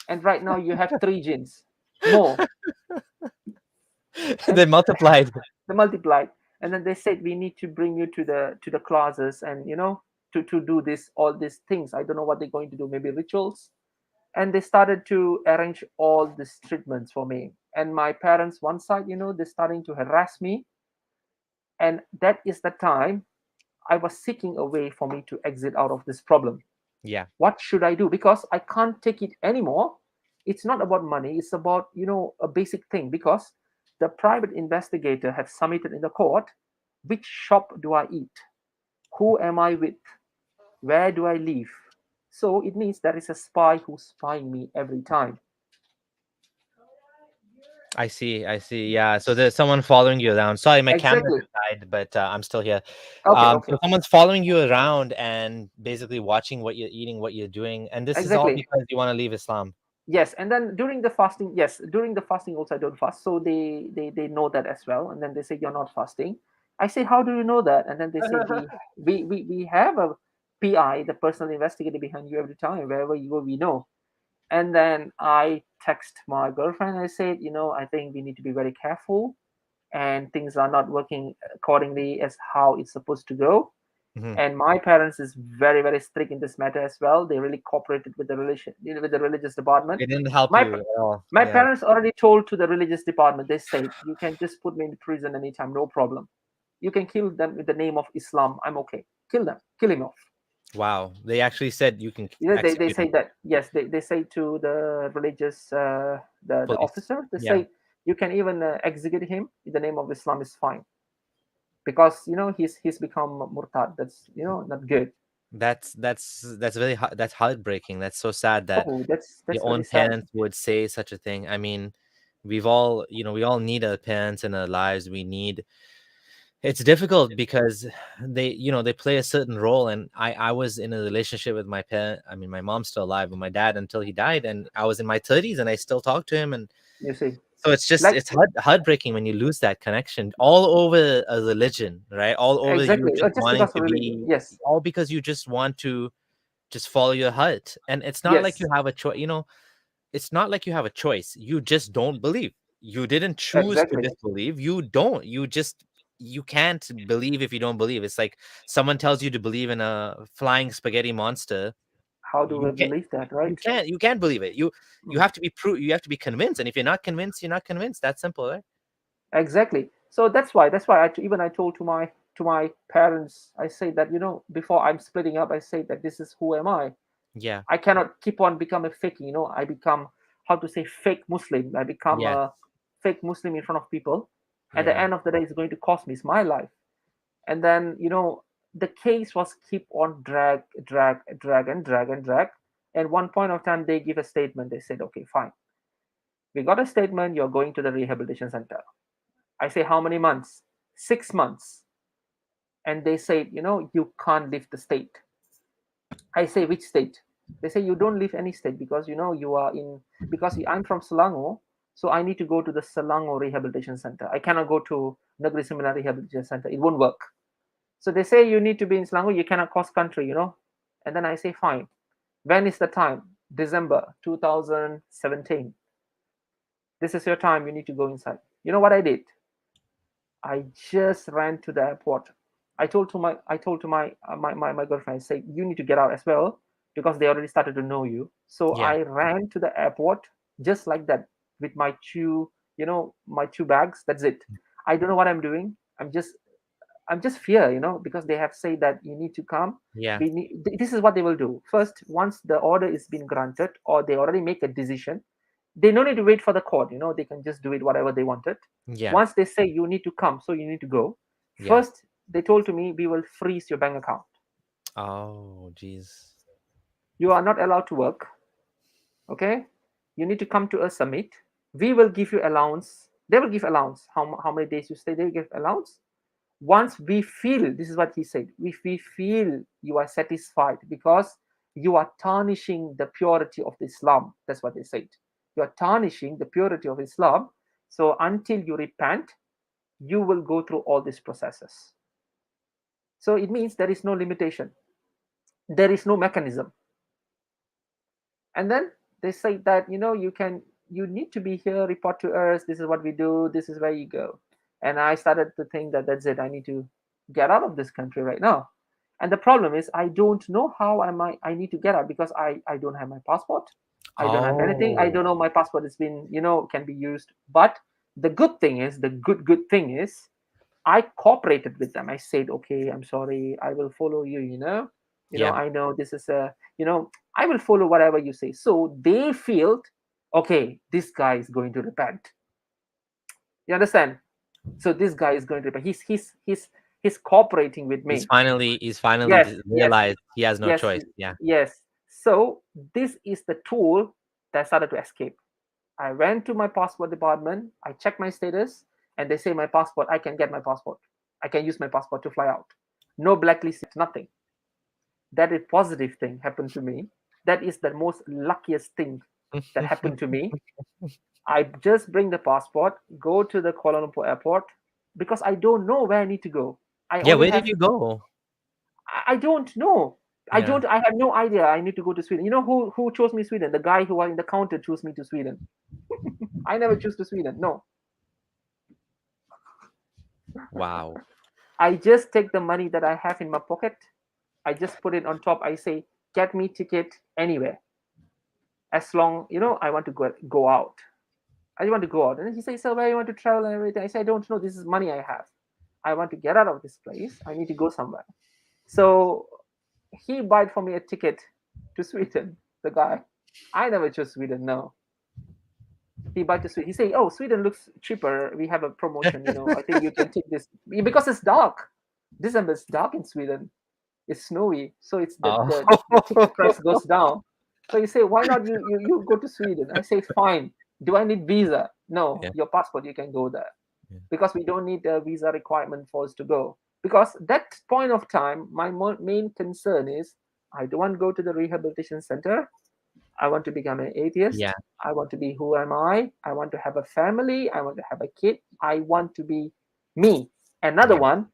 and right now you have three Jins more. They And multiplied. they multiplied, and then they said we need to bring you to the classes, and to do this, all these things. I don't know what they're going to do, maybe rituals. And they started to arrange all these treatments for me. And my parents, one side, they're starting to harass me. And that is the time I was seeking a way for me to exit out of this problem. Yeah. What should I do? Because I can't take it anymore. It's not about money, it's about a basic thing. Because the private investigator have submitted in the court, which shop do I eat, who am I with, where do I live. So it means there is a spy who's spying me every time. I see. I see. Yeah. So there's someone following you around. Sorry, my camera Exactly. just died, but I'm still here. Okay, okay. So someone's following you around and basically watching what you're eating, what you're doing, and this is all Exactly. because you want to leave Islam. Yes, and then during the fasting, yes, during the fasting also I don't fast. So they know that as well, and then they say you're not fasting. I say, how do you know that? And then they say we have a PI, the personal investigator behind you every time wherever you go, we know. And then I text my girlfriend. I said, I think we need to be very careful, and things are not working accordingly as how it's supposed to go. Mhm. And my parents is very very strict in this matter as well. They really cooperated with the relation, with the religious department. They didn't help my you at all. my Yeah. parents already told to the religious department. They said you can just put me in prison anytime, no problem. You can kill them with the name of Islam, I'm okay. Kill them, kill him off. Wow. They actually said you can They execute say him. that, yes, they say to the religious, the Police. officer, they Yeah. say you can even execute him in the name of Islam, is fine. Because he's become murtad. That's not good. That's very that's heartbreaking. That's so sad that Oh, that's your very own sad. parents would say such a thing. I mean, we've all, we all need our parents in our lives. We need it's difficult because they, they play a certain role. And I was in a relationship with my parent. I mean, my mom's still alive, but my dad until he died, and I was in my 30s and I still talk to him. And You see, so it's just like, it's heartbreaking when you lose that connection all over a religion, right? All over you exactly, just just wanting because to of religion. be Yes, all because you just want to just follow your heart. And it's not like Yes, you have a choice, it's not like you have a choice. You just don't believe. You didn't choose to exactly. disbelieve. You can't believe if you don't believe. It's like someone tells you to believe in a flying spaghetti monster. How do You we can't believe that, you right? can't you can't believe it. You Mm. have to be you have to be convinced. And if you're not convinced, you're not convinced. That's simple, right? Exactly. So that's why even I told to my parents, I say that, before I'm splitting up, I say that this is who am I. Yeah. I cannot keep on becoming fake. I become, how to say, fake Muslim. I become Yeah. a fake Muslim in front of people. At the Yeah. end of the day, it's going to cost me. It's my life. And then, the case was keep on drag. And one point of time, they give a statement. They said, okay, fine. We got a statement. You're going to the rehabilitation center. I say, how many months? 6 months. And they say, you can't leave the state. I say, which state? They say, you don't leave any state because, you are in, because I'm from Selangor. So I need to go to the Selangor Rehabilitation Center. I cannot go to Negeri Sembilan Rehabilitation Center. It won't work. So they say, you need to be in Selangor. You cannot cross country. And then I say, fine. When is the time? December 2017. This is your time. You need to go inside. You know what I did? I just ran to the airport. I told to my girlfriend, I said, you need to get out as well because they already started to know you. So Yeah. I ran to the airport just like that with my two bags. That's it. I don't know what I'm doing. I'm just fear, because they have said that you need to come. Yeah. This is what they will do. First, once the order is been granted or they already make a decision, they no need to wait for the court. They can just do it whatever they wanted. Yeah. Once they say you need to come, so you need to go. Yeah. First, they told to me, we will freeze your bank account. Oh, jeez. You are not allowed to work. Okay, you need to come to a summit. We will give you allowance. They will give allowance. How many days you stay, they will give allowance. Once we feel, this is what he said, if we feel you are satisfied because you are tarnishing the purity of the Islam, that's what they said. You are tarnishing the purity of Islam. So until you repent, you will go through all these processes. So it means there is no limitation, there is no mechanism. And then they say that, you need to be here, report to us, this is what we do, this is where you go. And I started to think that that's it, I need to get out of this country right now. And the problem is, I don't know how I need to get out because I don't have my passport. I don't have anything. I Oh, don't know my passport has been, can be used. But the good thing is, I cooperated with them. I said, okay, I'm sorry, I will follow you. yeah. I know this is I will follow whatever you say. So they feel, okay, this guy is going to repent. You understand? So this guy is going to repent. He's cooperating with He's me. finally he's finally Yes, yes, realized he has no yes, choice. Yeah. yes. So this is the tool that started to escape. I went to my passport department. I checked my status, and they say my passport. I can get my passport. I can use my passport to fly out. No blacklist, nothing. That is positive thing happened to me. That is the most luckiest thing that happened to me. I just bring the passport, go to the Kuala Lumpur airport because I don't know where I need to go. I Yeah, only where did have you go? I don't know. Yeah. I have no idea. I need to go to Sweden. You know who chose me Sweden? The guy who was in the counter chose me to Sweden. I never choose to Sweden. No. Wow. I just take the money that I have in my pocket. I just put it on top. I say, get me ticket anywhere. As long, I want to go out. I want to go out. And then he says, so where you want to travel and everything? I say, I don't know. This is money I have. I want to get out of this place. I need to go somewhere. So he bought for me a ticket to Sweden, the guy. I never chose Sweden, no. He bought to Sweden. He say, oh, Sweden looks cheaper. We have a promotion, I think you can take this. Because it's dark. December is dark in Sweden. It's snowy. So it's Oh. the ticket price goes down. So you say, why not you go to Sweden? I say, fine. Do I need visa? No, Yeah. your passport, you can go there. Yeah. Because we don't need a visa requirement for us to go. Because that point of time, my main concern is I don't want to go to the rehabilitation center. I want to become an atheist. Yeah. I want to be who am I? I want to have a family. I want to have a kid. I want to be me. Another Yeah. one,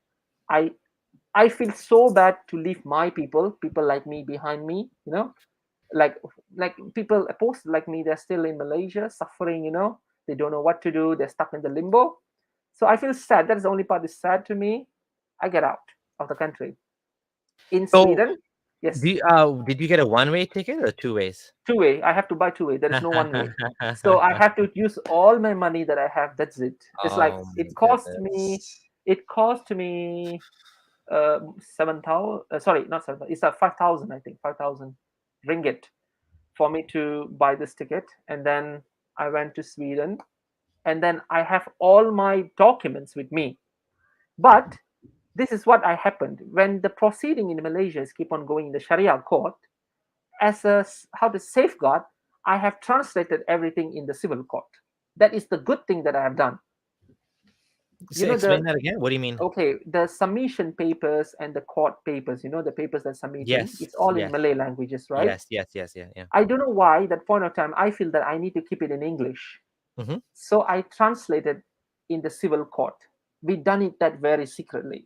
I I feel so bad to leave my people like me behind me, like people post like me, they're still in Malaysia suffering, they don't know what to do, they're stuck in the limbo. So I feel sad. That's the only part is sad to me. I get out of the country. In So, Sweden, yes, did you get a one-way ticket or two ways? two-way. I have to buy two-way. There is no one way. So I have to use all my money that I have. That's it. It's like Oh my goodness. it cost me 7,000. Sorry, not 7,000. It's 5,000. I think 5,000 ringgit for me to buy this ticket. And then I went to Sweden, and then I have all my documents with me. But this is what I happened when the proceeding in Malaysia is keep on going in the Sharia Court. As a how to safeguard, I have translated everything in the civil court. That is the good thing that I have done. So You know explain the that again. What do you mean? Okay, the submission papers and the court papers. The papers that submitting. Yes, It's all in yes, Malay languages, right? yes, yes, yes, yeah, yeah. I don't know why that point of time I feel that I need to keep it in English. Mm-hmm. So I translated in the civil court. We done it that very secretly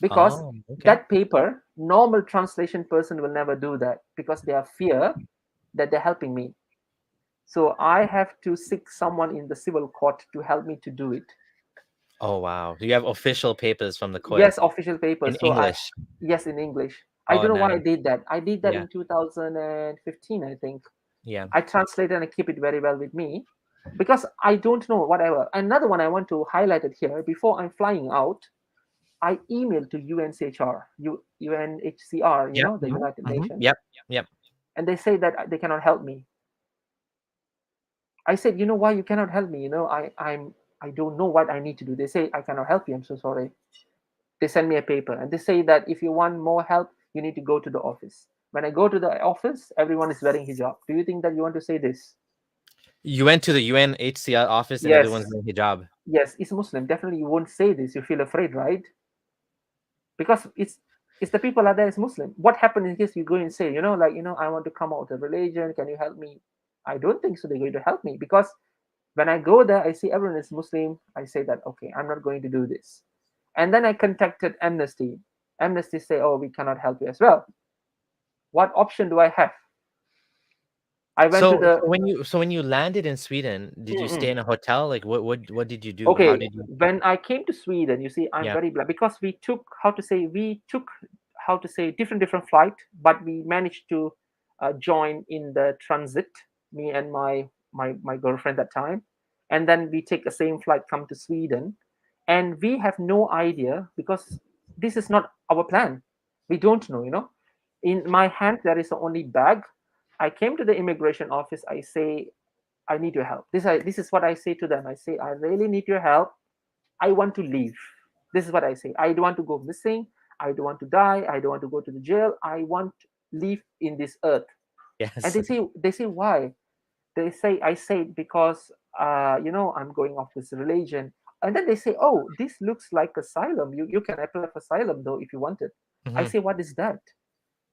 because Oh, okay. that paper, normal translation person will never do that because they are fear that they're helping me. So I have to seek someone in the civil court to help me to do it. Oh, wow. You have official papers from the court Yes, official in papers. English. Yes, in English. I Oh, don't know why I nice. did that. I did that Yeah, in 2015, I think. yeah. I translate and I keep it very well with me because I don't know whatever. Another one I want to highlight it here before I'm flying out. I emailed to UNCHR, UNHCR, Yep. the Mm-hmm. United Mm-hmm. Nations, Yep. Yep. and they say that they cannot help me. I said, why you cannot help me? I don't know what I need to do. They say I cannot help you. I'm so sorry. They send me a paper and they say that if you want more help, you need to go to the office. When I go to the office, everyone is wearing hijab. Do you think that you want to say this? You went to the UNHCR office and Yes, everyone's doing hijab. yes, it's Muslim. Definitely, you won't say this. You feel afraid, right? Because it's the people are there is Muslim. What happened in case you go and say, I want to come out of religion. Can you help me? I don't think so. They're going to help me because when I go there, I see everyone is Muslim. I say that okay, I'm not going to do this. And then I contacted Amnesty. Amnesty say, oh, we cannot help you as well. What option do I have? I went to So, the when you landed in Sweden, did you stay Mm-mm. in a hotel? Like, what did you do? How Okay, did you? when I came to Sweden, you see, I'm Yeah. very glad because we took different flight, but we managed to join in the transit, me and my girlfriend that time, and then we take the same flight come to Sweden, and we have no idea because this is not our plan. We don't know. In my hand there is only bag. I came to the immigration office. I say I need your help. This is what I say to them. I say, I really need your help. I want to leave. This is what I say. I don't want to go missing. I don't want to die. I don't want to go to the jail. I want to live in this earth. And Yes. they say why? They say I say because I'm going off this religion. And then they say, oh, this looks like asylum. You can apply for asylum though if you want it. I Hmm. say, what is that?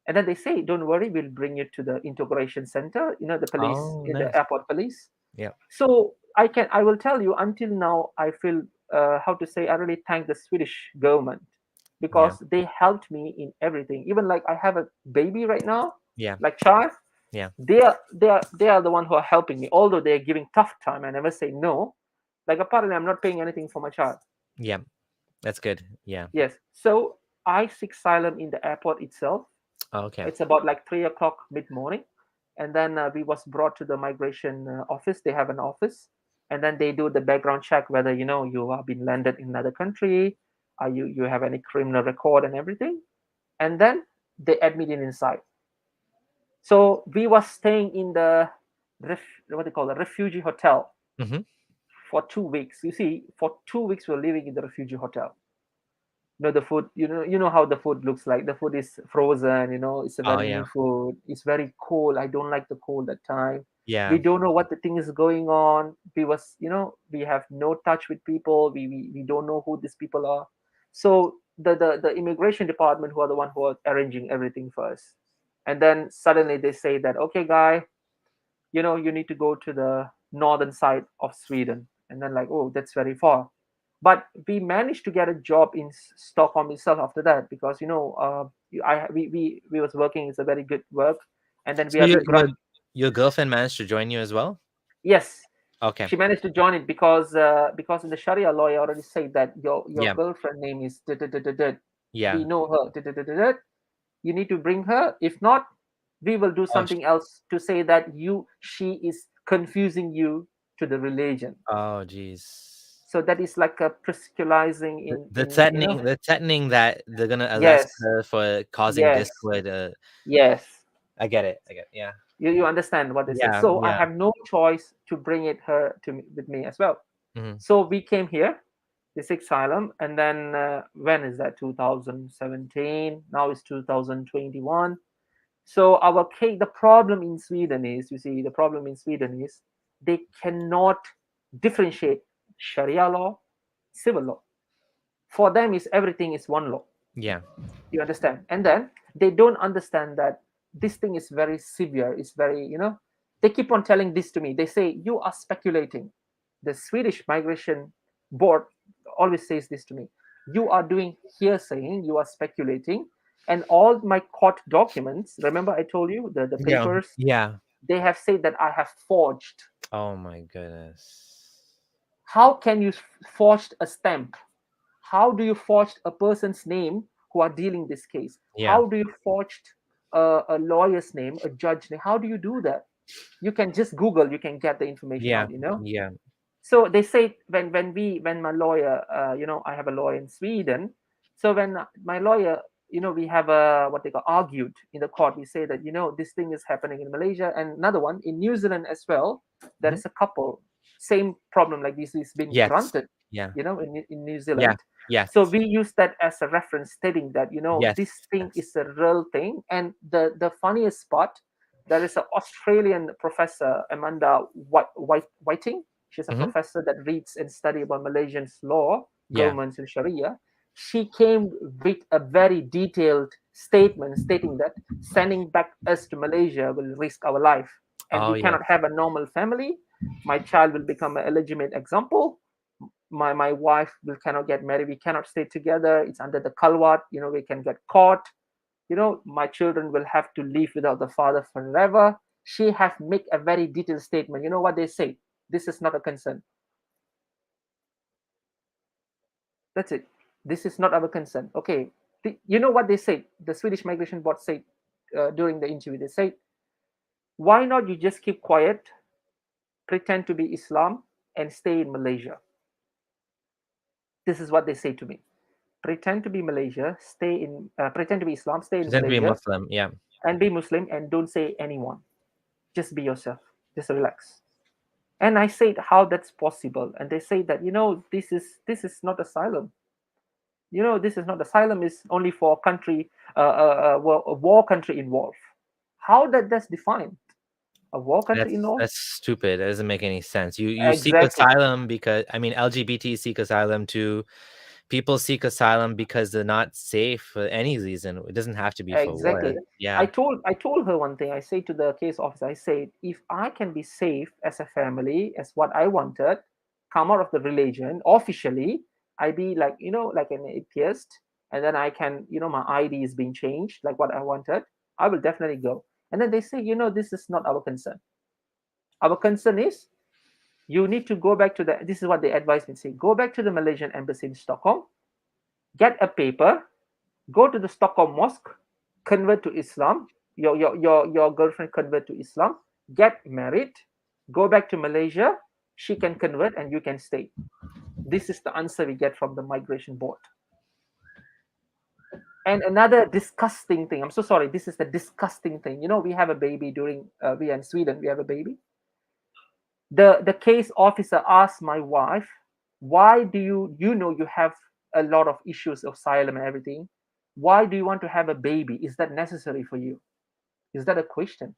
And then they say, don't worry, we'll bring you to the integration center, the police, Oh, in the nice. airport police. Yeah. So I will tell you, until now I feel how to say, I really thank the Swedish government Yeah. because they helped me in everything. Even like I have a baby right now, Yeah. like child, Yeah. they are the one who are helping me. Although they are giving tough time, I never say no. Like apparently I'm not paying anything for my child. Yeah. That's good. Yeah. Yes. So I seek asylum in the airport itself. Oh, okay. It's about like 3 o'clock mid morning, and then we was brought to the migration office. They have an office, and then they do the background check whether you have been landed in another country, you have any criminal record and everything, and then they admit it inside. So we was staying in the what they call the refugee hotel Hmm. for 2 weeks. You see, for 2 weeks we're living in the refugee hotel. The food, you know how the food looks like. The food is frozen, it's a Oh, very yeah. new food. It's very cold. I don't like the cold that time. We Yeah. don't know what the thing is going on. We have no touch with people. We don't know who these people are. So the immigration department, who are the one who are arranging everything for us, and then suddenly they say that, okay, guy, you need to go to the northern side of Sweden. And then like, oh, that's very far. But we managed to get a job in Stockholm itself after that, because we was working. It's a very good work, and then we So have been your girlfriend managed to join you as well? yes, Okay. she managed to join it, because in the Sharia law, I already said that your Yeah. girlfriend name is da, da, da, da, da. Yeah. We know her. Da, da, da, da, da. You need to bring her. If not, we will do Oh, something else to say that she is confusing you to the religion. oh, jeez. So that is like a prescriptionalizing The in. threatening that they're gonna arrest Yes, her for causing yes, discord. yes. I get it. I get yeah. You understand what they say. Yeah. So I Yeah. have no choice to bring her to me, with me as well. Hmm. So we came here, this asylum, and then when is that? 2017. Now it's 2021. So our case, the problem in Sweden is, the problem in Sweden is they cannot differentiate Sharia law, civil law. For them, is everything is one law. Yeah. You understand? And then they don't understand that this thing is very severe. It's very, they keep on telling this to me. They say, you are speculating. The Swedish migration board always says this to me. You are doing hearsaying, you are speculating. And all my court documents, remember I told you the Yeah. papers, Yeah. they have said that I have forged. Oh my goodness. How can you forge a stamp? How do you forge a person's name who are dealing this case? Yeah. How do you forge a lawyer's name, a judge name? How do you do that? You can just Google, you can get the information Yeah. out. Yeah. So they say, when my lawyer, I have a lawyer in Sweden. So when my lawyer, we have a what they call argued in the court. We say that this thing is happening in Malaysia, and another one in New Zealand as well. There Mhm. is a couple, same problem like this is been Yes. granted, Yeah. in New Yeah. Zealand. Yes. So we use that as a reference, stating that Yes. this thing Yes. is a real thing. And the funniest part, there is an Australian professor, Amanda Whiting. She's a Hmm. professor that reads and study about Malaysian's law, Yeah. governments, and Sharia. She came with a very detailed statement stating that sending back us to Malaysia will risk our life, and Oh we yes. cannot have a normal family. My child will become an illegitimate example. My wife will cannot get married. We cannot stay together. It's under the kalwat. We can get caught. My children will have to live without the father forever. She have make a very detailed statement. You know what they say? This is not a concern. That's it. This is not our concern. Okay. You know what they say? The Swedish Migration Board said during the interview. They say, why not you just keep quiet, pretend to be Islam, and stay in Malaysia? This is what they say to me. Pretend to be Malaysia, pretend to be Islam, stay in Pretend to be a Malaysia, Muslim. Yeah. and be Muslim, and don't say anyone. Just be yourself. Just relax. And I said, how that's possible? And they say that this is not asylum. This is not asylum. Is only for country, a war country involved. How that's defined? A war country involved? That's stupid. That doesn't make any sense. You seek Exactly. asylum because I mean LGBT seek asylum too. People seek asylum because they're not safe for any reason. It doesn't have to be for war. Exactly. I Yeah. told I told her one thing. I say to the case officer, I said, if I can be safe as a family, as what I wanted, come out of the religion officially, I be like, like an atheist, and then I can, my ID is being changed, like what I wanted, I will definitely go. And then they say, this is not our concern. Our concern is you need to go back to this is what they advise me, say, go back to the Malaysian embassy in Stockholm, get a paper, go to the Stockholm mosque, convert to Islam, your girlfriend convert to Islam, get married, go back to Malaysia, she can convert and you can stay. This is the answer we get from the migration board. And another disgusting thing, I'm so sorry, this is the disgusting thing. We have a baby during, we are in Sweden, we have a baby. The case officer asked my wife, why do you have a lot of issues of asylum and everything, why do you want to have a baby? Is that necessary for you? Is that a question?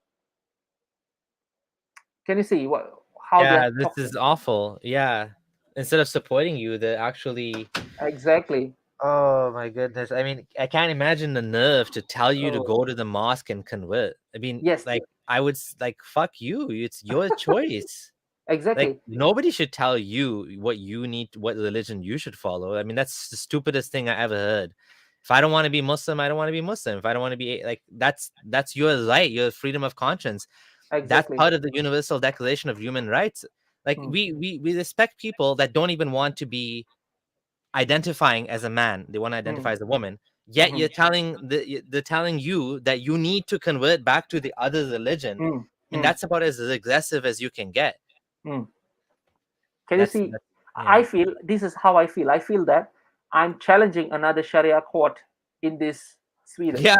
Can you see how they Yeah, are this is talking? awful. Yeah. Instead of supporting you, they're actually Exactly. oh my goodness. I mean, I can't imagine the nerve to tell you to Oh, go to the mosque and convert. I mean, yes, like I would like fuck you. It's your choice. Exactly. nobody should tell you what you need, what religion you should follow. I mean, that's the stupidest thing I ever heard. If I don't want to be Muslim, I don't want to be Muslim. If I don't want to be like, that's your right, your freedom of conscience. That's Exactly. part of the Universal Declaration of Human Rights. Like Mm, we respect people that don't even want to be identifying as a man. They want to mm, identify as a woman. Yet mhm, they're telling you that you need to convert back to the other religion, mm, and mm, that's about as aggressive as you can get. mm. Can you That's see? yeah. I feel this is how I feel. I feel that I'm challenging another Sharia court in this Sweden. Yeah.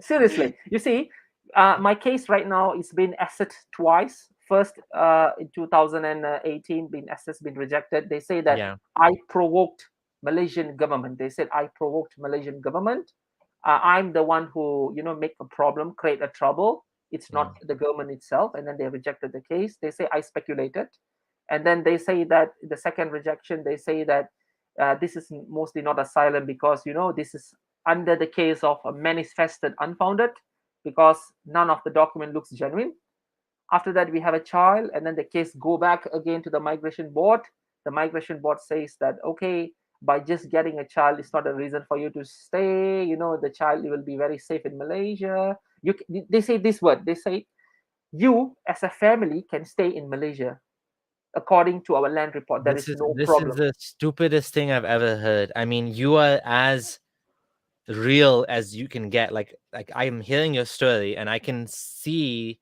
Seriously, you see, my case right now is been assessed twice. First, in 2018, been assessed, been rejected. They say that Yeah. I provoked Malaysian government. They said I provoked Malaysian government. I'm the one who, make a problem, create a trouble. It's Mm. not the government itself. And then they rejected the case. They say I speculated. And then they say that the second rejection, they say that this is mostly not asylum because, this is under the case of a manifested unfounded because none of the document looks genuine. After that, we have a child, and then the case go back again to the migration board. The migration board says that okay, by just getting a child is not a reason for you to stay. The child will be very safe in Malaysia. They say this word. They say you as a family can stay in Malaysia according to our land report. There This is is no this is problem. the stupidest thing I've ever heard. I mean, you are as real as you can get. Like I'm hearing your story and I can see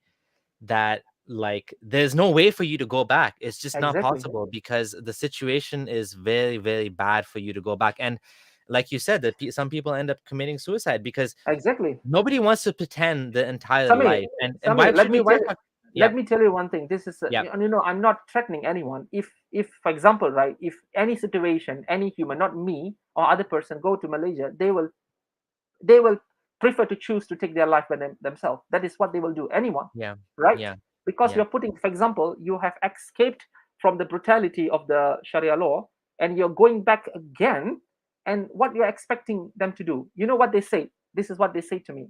that like there's no way for you to go back. It's just not Exactly. possible because the situation is very, very bad for you to go back. And like you said, that some people end up committing suicide because Exactly. nobody wants to pretend the entire Samir, life. And Samir, why should we? Why talk? let Yep. me tell you one thing. This is, Yep. I'm not threatening anyone. If, for example, right, if any situation, any human, not me or other person, go to Malaysia, they will prefer to choose to take their life by themselves. That is what they will do. Anyone, Yeah. right? Yeah. Because Yeah. you're putting, for example, you have escaped from the brutality of the Sharia law, and you're going back again. And what you're expecting them to do? You know what they say? This is what they say to me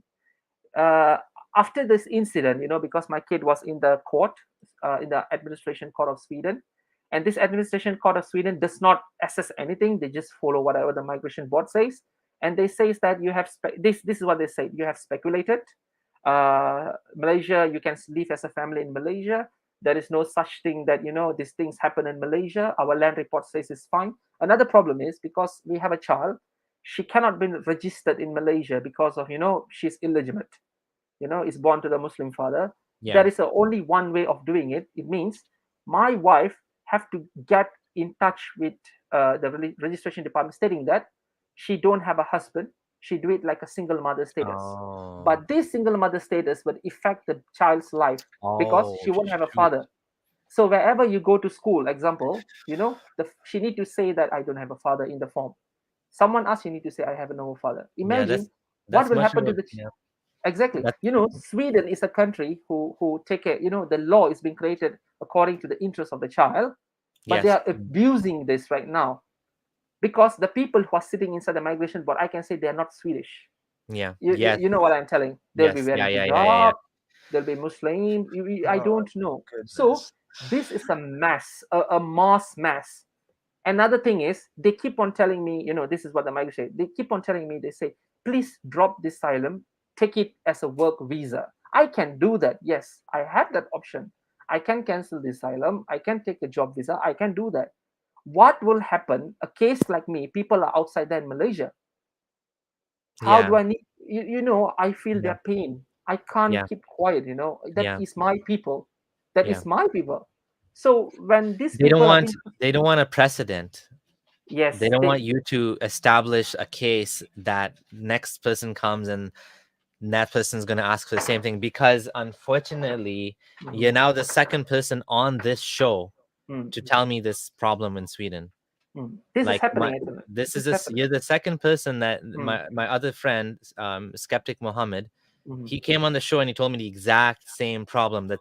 uh, after this incident, because my kid was in the court, in the administration court of Sweden, and this administration court of Sweden does not assess anything; they just follow whatever the migration board says, and they says that you have this is what they say: you have speculated. Malaysia, you can live as a family in Malaysia. There is no such thing that these things happen in Malaysia. Our land report says it's fine. Another problem is because we have a child, she cannot be registered in Malaysia because of she's illegitimate, is born to the Muslim father. Yeah. There is only one way of doing it. It means my wife have to get in touch with the registration department stating that she don't have a husband. She do it like a single mother status. Oh. But this single mother status would affect the child's life because Oh she won't have a shoot. father. So wherever you go to school, example, she need to say that I don't have a father in the form. Someone else, you need to say I have no father. Yeah. That's Imagine what that's will much happen more. to the Yeah. exactly. That's Sweden is a country who take care. The law is being created according to the interest of the child, but they yes. are abusing this right now because the people who are sitting inside the migration board, I can say they are not Swedish. Yeah. You, Yes. you know what I'm telling? They'll be Yes. Yeah. wearing Yeah. Yeah. Yeah. Yeah. hijab. They'll be Muslim. I Oh don't know. So goodness. this is a mess, a mass mess. Another thing is they keep on telling me, this is what the migration say. They keep on telling me, they say, please drop this asylum, take it as a work visa. I can do that. Yes, I have that option. I can cancel the asylum. I can take a job visa. I can do that. What will happen? A case like me, people are outside there in Malaysia. How Yeah. do I need, I feel Yeah. their pain. I can't Yeah. keep quiet, that Yeah. is my people. That Yeah. is my people. So when these They don't people are want being, they don't want a precedent. They yes, don't want you to establish a case that next person comes and that person's going to ask for the same thing because unfortunately mm, you're now the second person on this show mm, to tell me this problem in Sweden. this is Like happening actually. this This is is this happening. you're the second person that Mm, my other friend skeptic Mohammed, mm, he came on the show and he told me the exact same problem that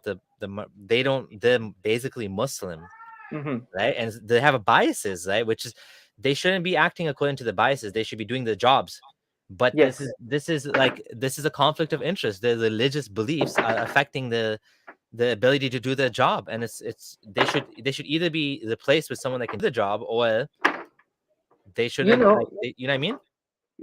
they don't, they're basically Muslim, mm-hmm. right? And they have a biases, right? Which is they shouldn't be acting according to the biases. They should be doing their jobs. But Yes. this is like this is a conflict of interest. The religious beliefs are affecting the ability to do their job, and it's they should either be replaced with someone that can do the job, or they You shouldn't, like, know, you know what I mean?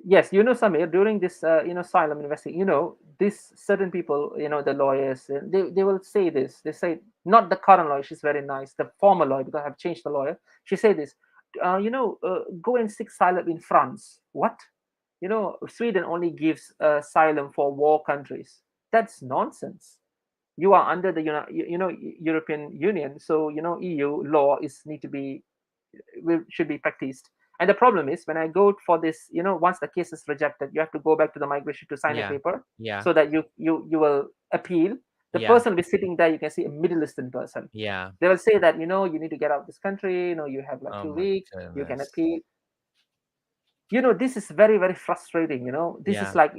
yes, Samir, during this asylum investigation, this certain people, the lawyers, they will say this. They say, not the current lawyer, she's very nice, the former lawyer, because I've changed the lawyer. She said this, go and seek asylum in France. What? Sweden only gives asylum for war countries. That's nonsense. You are under the European Union, so EU law is need to be should be practiced. And the problem is, when I go for this, once the case is rejected, you have to go back to the migration to sign a Yeah, paper, yeah, so that you will appeal. The yeah, person will be sitting there, you can see a Middle Eastern person. yeah. They will say that, you need to get out of this country, you have like Oh two my weeks, you can goodness. appeal. This is very, very frustrating. This is Yeah, like,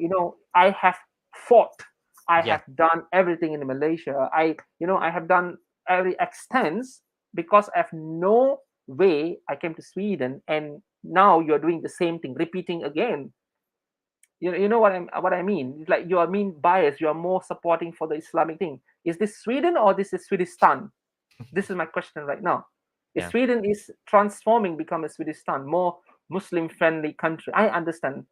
I have fought, I yeah, have done everything in Malaysia, I have done every extent, because I have no way. I came to Sweden, and now you're doing the same thing, repeating again. You know what I mean. It's like you are mean biased, you are more supporting for the Islamic thing. Is this Sweden, or this is Swedistan? This is my question right now. If yeah. Sweden is transforming, become a Swedistan, more Muslim friendly country, I understand.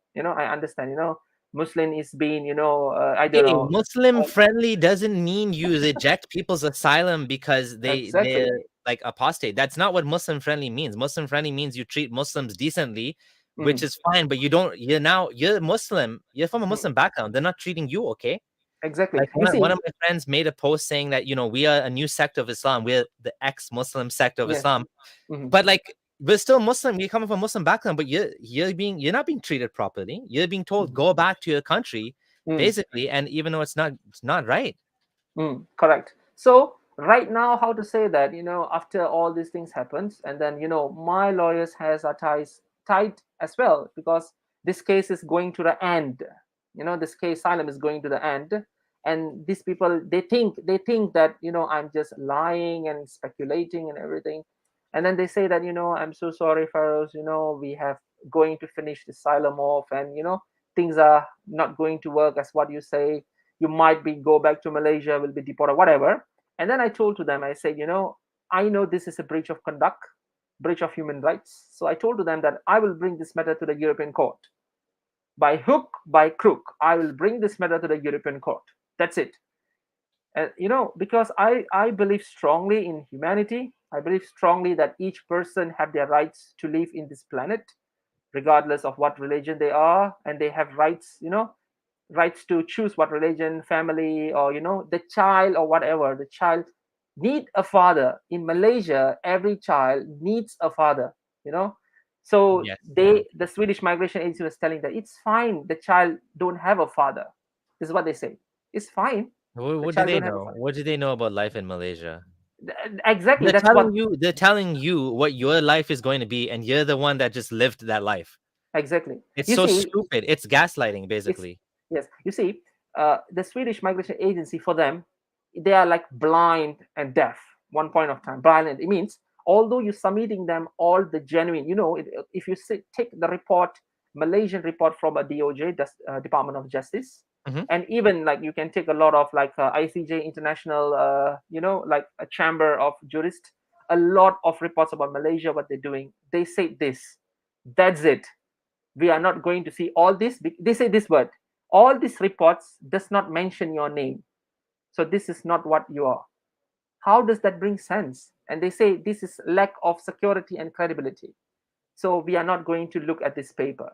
Muslim is being, I don't Hey, know. Muslim friendly doesn't mean you reject people's asylum because they're Exactly. like apostate. That's not what Muslim friendly means. Muslim friendly means you treat Muslims decently, which Mm, is fine, but you're Muslim, you're from a mm, Muslim background. They're not treating you okay. exactly. Like You one see, of my friends made a post saying that, we are a new sect of Islam. We're the ex-Muslim sect of yes. Islam. Mhm, But like we're still Muslim. We're coming from a Muslim background, but you're not being treated properly. You're being told mhm, go back to your country, mm. basically. And even though it's not right. Correct. So right now, how to say that, after all these things happens, and then, my lawyers has our ties tight as well, because this case is going to the end. This case Asylum is going to the end, and these people, they think that, I'm just lying and speculating and everything. And then they say that, I'm so sorry, Fairuz, we have going to finish the asylum off, and things are not going to work as what you say. You might be go back to Malaysia, will be deported, whatever. And then I told to them, I said, I know this is a breach of conduct, breach of human rights. So I told to them that I will bring this matter to the European Court. By hook, by crook, I will bring this matter to the European Court. That's it. And because I believe strongly in humanity. I believe strongly that each person have their rights to live in this planet, regardless of what religion they are, and they have rights, rights to choose what religion, family, or the child, or whatever. The child need a father. In Malaysia, every child needs a father. you know so Yes, yeah. the Swedish migration agency was telling that it's fine, the child don't have a father. This is what they say. It's fine, the What do child they don't have a know? father. What do they know about life in Malaysia? Exactly, They're that's what. telling you, what your life is going to be, and you're the one that just lived that life. Exactly. It's You so see, stupid. It's gaslighting, it's basically. yes, you see, the Swedish migration agency, for them, they are like blind and deaf. One point of time, blind, and it means, although you're submitting them all the genuine, if you take the report, Malaysian report from a DOJ, Department of Justice, Hmm. and even like you can take a lot of like ICJ, international, like a chamber of jurists, a lot of reports about Malaysia, what they're doing. They say this, that's it, we are not going to see all this. They say this word, all these reports does not mention your name, so this is not what you are. How does that bring sense? And they say this is lack of security and credibility, so we are not going to look at this paper.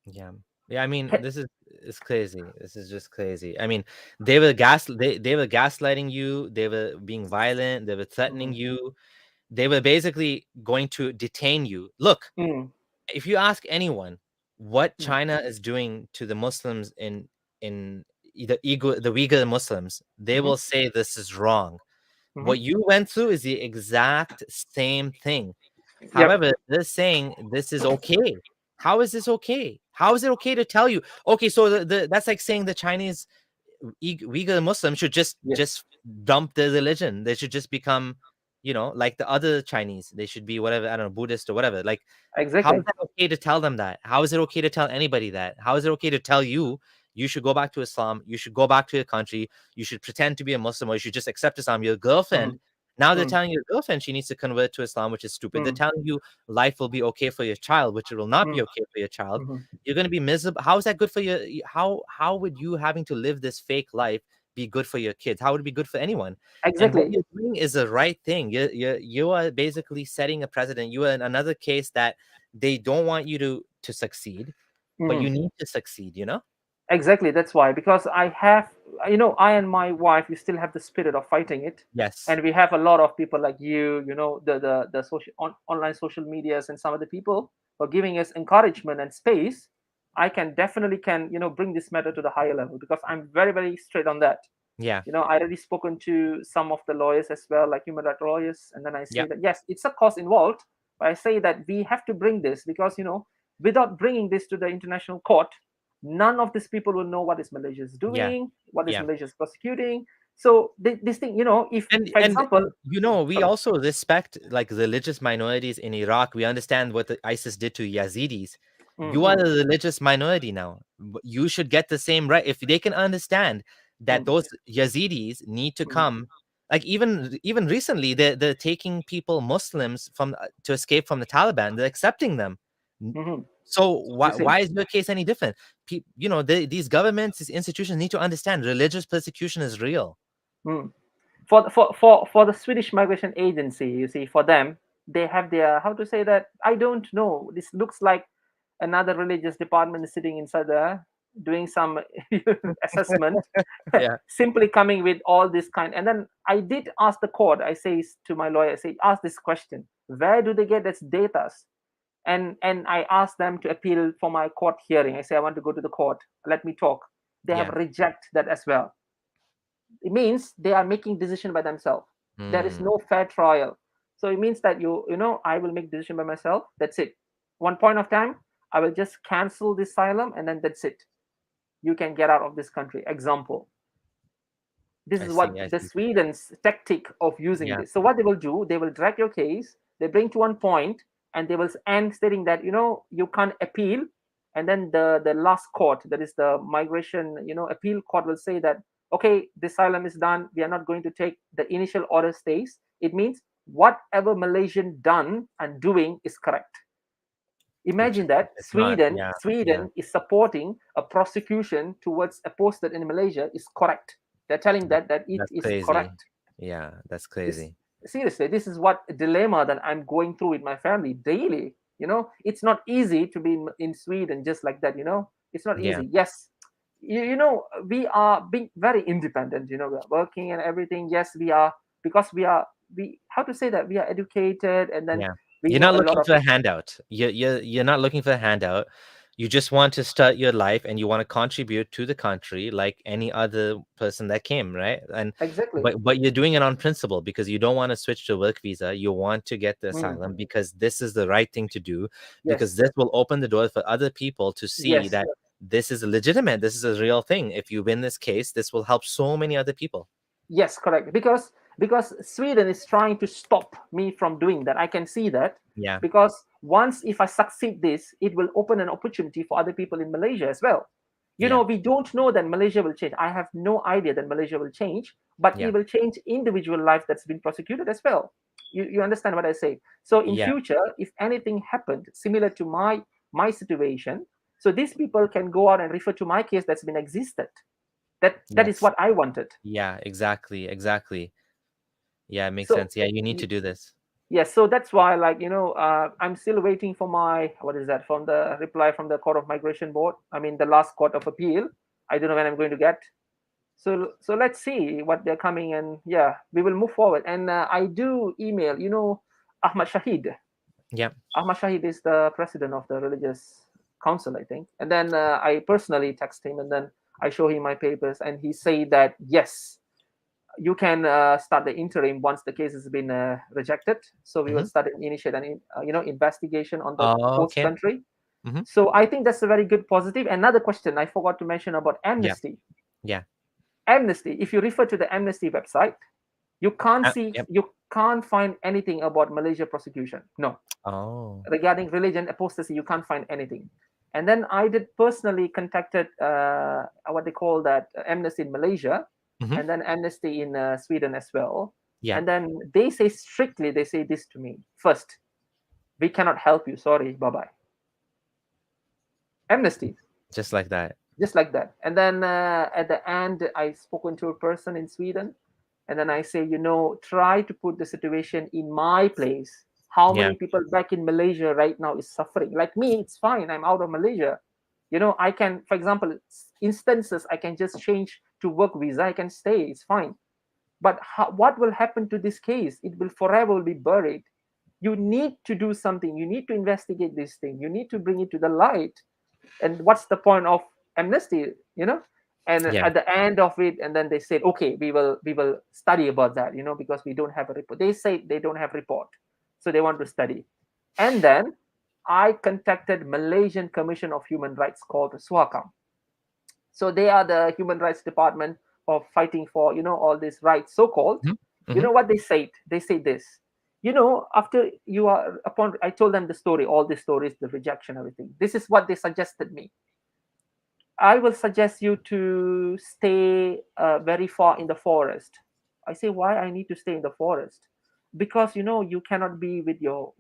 Yeah. Yeah, I mean, this is it's crazy. This is just crazy. I mean, they were gaslighting you, they were being violent, they were threatening Mhm. you. They were basically going to detain you. Look, Mm, if you ask anyone what mm, China is doing to the Muslims in the Uyghur Muslims, they mhm. will say this is wrong. Mhm. What you went through is the exact same thing. Yep. However, they're saying this is okay. How is this okay? How is it okay to tell you? Okay, so that's like saying the Chinese Uyghur Muslims should just Yes. just dump their religion. They should just become, like the other Chinese. They should be whatever, I don't know, Buddhist or whatever. Like, how is Exactly. that okay to tell them that? How is it okay to tell anybody that? How is it okay to tell you you should go back to Islam, you should go back to your country, you should pretend to be a Muslim, or you should just accept Islam. Your girlfriend, Mm, now they're mm, telling your girlfriend she needs to convert to Islam, which is stupid. They're mm, telling you life will be okay for your child, which it will not be mm, okay for your child. mhm. You're going to be miserable. How is that good for your, how would you having to live this fake life be good for your kids? How would it be good for anyone? And what Exactly. you're doing is the right thing. You are basically setting a precedent. You are in another case that they don't want you to succeed, but you Mm. need to succeed, you know? Exactly, that's why, because I have, I and my wife, we still have the spirit of fighting it, Yes. and we have a lot of people like the social online social medias and some of the people for giving us encouragement and space. I can definitely can bring this matter to the higher level, because I'm very very straight on that. Yeah. I already spoken to some of the lawyers as well, like human rights lawyers, and then I say Yeah. that yes, it's a cost involved, but I say that we have to bring this, because without bringing this to the international court, none of these people will know what is Malaysia is Yeah. doing, what is Yeah. Malaysia is prosecuting. So this thing, if, And for and example, we sorry. also respect like religious minorities in Iraq. We understand what the ISIS did to Yazidis. You are Mm, a religious minority now. You should get the same right. If they can understand that mm, those Yazidis need to mm, come, like even recently, they're taking people, Muslims, from to escape from the Taliban. They're accepting them. mm. So You why see. is your case any different? These governments, these institutions need to understand religious persecution is real. Mm. For the Swedish migration agency, you see, for them, they have their, how to say that, I don't know. This looks like another religious department is sitting inside there doing some assessment, Yeah. simply coming with all this kind. And then I did ask the court. I say to my lawyer, I say, ask this question: where do they get this data? And I asked them to appeal for my court hearing. I say I want to go to the court. Let me talk. They have Yeah. rejected that as well. It means they are making decision by themselves. There is Mm. no fair trial. So it means that I will make decision by myself. That's it. One point of time, I will just cancel the asylum, and then that's it. You can get out of this country. Example. This I is see. what I the see. Sweden's tactic of using Yeah. this. So what they will do, they will drag your case, they bring to one point, and they will end stating that you can't appeal, and then the last court, that is the migration appeal court, will say that okay, the asylum is done. We are not going to take the initial order stays. It means whatever Malaysian done and doing is correct. Which Imagine that it's not. Sweden Yeah. Yeah. Sweden is supporting a prosecution towards apostate in Malaysia is correct. They're telling that it That's is crazy. correct. Yeah, that's This crazy. seriously, this is what a dilemma that I'm going through with my family daily. It's not easy to be in Sweden just like that. It's not Yeah. easy. Yes, we are being very independent. We are working and everything. Yes, we are, because we how to say that, we are educated, and then Yeah. we You're know not a lot looking of. for a handout. You're not looking for a handout. You just want to start your life and you want to contribute to the country like any other person that came, right? And Exactly. but you're doing it on principle because you don't want to switch to work visa. You want to get the Mm, asylum because this is the right thing to do, because yes. this will open the door for other people to see Yes. that this is legitimate, this is a real thing. If you win this case, this will help so many other people. Yes, correct. Because Sweden is trying to stop me from doing that. I can see that, Yeah. because once if I succeed this, it will open an opportunity for other people in Malaysia as well. Yeah. We don't know that Malaysia will change. I have no idea that Malaysia will change, but Yeah. it will change individual life that's been prosecuted as well. You understand what I say? So in Yeah. future, if anything happened similar to my situation, so these people can go out and refer to my case that's been existed. That is Yes. what I wanted. Yeah, exactly. Exactly. Yeah, it makes So sense. Yeah, you need to do this. yes, so that's why, like, I'm still waiting for my, what is that, from the reply from the Court of Migration Board. I mean, the last Court of Appeal. I don't know when I'm going to get. So let's see what they're coming, and yeah, we will move forward. And I do email, Ahmad Shahid. Yeah. Ahmad Shahid is the president of the Religious Council, I think. And then I personally text him, and then I show him my papers, and he say that yes, you can start the interim once the case has been rejected. So we will Hmm. start and initiate an investigation on the Oh, host okay. country. Hmm. So I think that's a very good positive. Another question I forgot to mention about Yeah. amnesty. Yeah. Amnesty. If you refer to the amnesty website, Yep. you can't find anything about Malaysia prosecution. No, Oh. regarding religion apostasy, you can't find anything. And then I did personally contacted what they call that Amnesty in Malaysia, Mm-hmm. and then Amnesty in Sweden as well. Yeah. And then they say strictly, they say this to me: first, we cannot help you. Sorry, bye bye. Amnesty, Just like that. just like that. And then at the end, I spoken to a person in Sweden, and then I say, try to put the situation in my place. How Yeah. many people back in Malaysia right now is suffering? Like me, it's fine. I'm out of Malaysia. I can, for example, instances, I can just change to work visa. I can stay. It's fine. But what will happen to this case? It will forever be buried. You need to do something. You need to investigate this thing. You need to bring it to the light. And what's the point of amnesty? And Yeah. at the end of it, and then they said, okay, we will study about that, because we don't have a report. They say they don't have report, so they want to study. And then I contacted Malaysian Commission of Human Rights called SWACAM. So they are the human rights department of fighting for all these rights, so called. Mm-hmm. You Mm-hmm. know what they said? They say this: after you are upon, I told them the story, all the stories, the rejection, everything. This is what they suggested me: I will suggest you to stay very far in the forest. I say, why I need to stay in the forest? Because you cannot be with your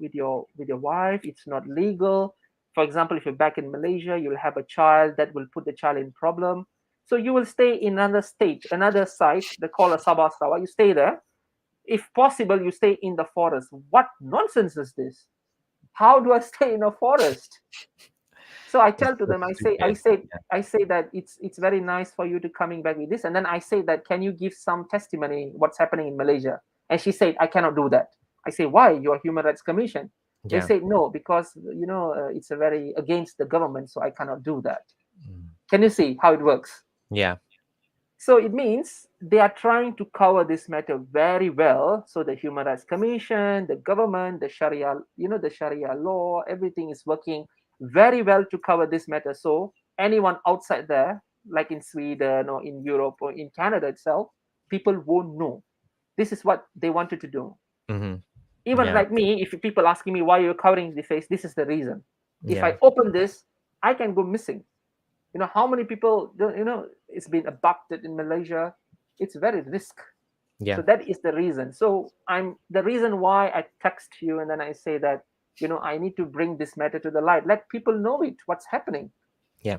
wife. It's not legal. For example, if you're back in Malaysia, you'll have a child that will put the child in problem. So you will stay in another state, another site. They call a Sabah Sarawak. You stay there. If possible, you stay in the forest. What nonsense is this? How do I stay in a forest? So I It's tell to so them, I say, I stupid. say, Yeah. I say that it's very nice for you to coming back with this, and then I say that, can you give some testimony what's happening in Malaysia? And she said, I cannot do that. I say, why? You're Human Rights Commission. They Yeah. say no, because it's a very against the government, so I cannot do that. Mm. Can you see how it works? Yeah. So it means they are trying to cover this matter very well. So the Human Rights Commission, the government, the Sharia, the Sharia law, everything is working very well to cover this matter. So anyone outside there, like in Sweden or in Europe or in Canada itself, people won't know. This is what they wanted to do. Mm-hmm. Even Yeah. like me, if people asking me why you're covering the face, this is the reason. If Yeah. I open this, I can go missing. How many people it's been abducted in Malaysia. It's very risk. So Yeah. that is the reason. So I'm the reason why I text you, and then I say that I need to bring this matter to the light, let people know it, what's happening. Yeah.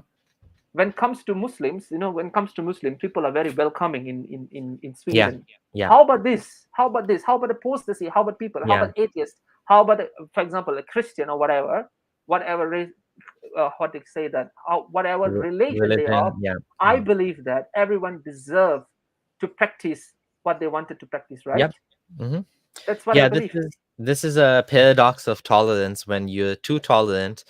When it comes to Muslims, when it comes to Muslim, people are very welcoming in Yeah. Sweden. Yeah. How about this? How about this? How about apostasy? How about people? How Yeah. about atheists? How about, for example, a Christian or whatever race, what they say that, whatever religion they are. Religion. Yeah. I Mm. believe that everyone deserves to practice what they wanted to practice, right? Yep. Mm-hmm. That's what I Yeah. This believe. is this is a paradox of tolerance when you're too tolerant,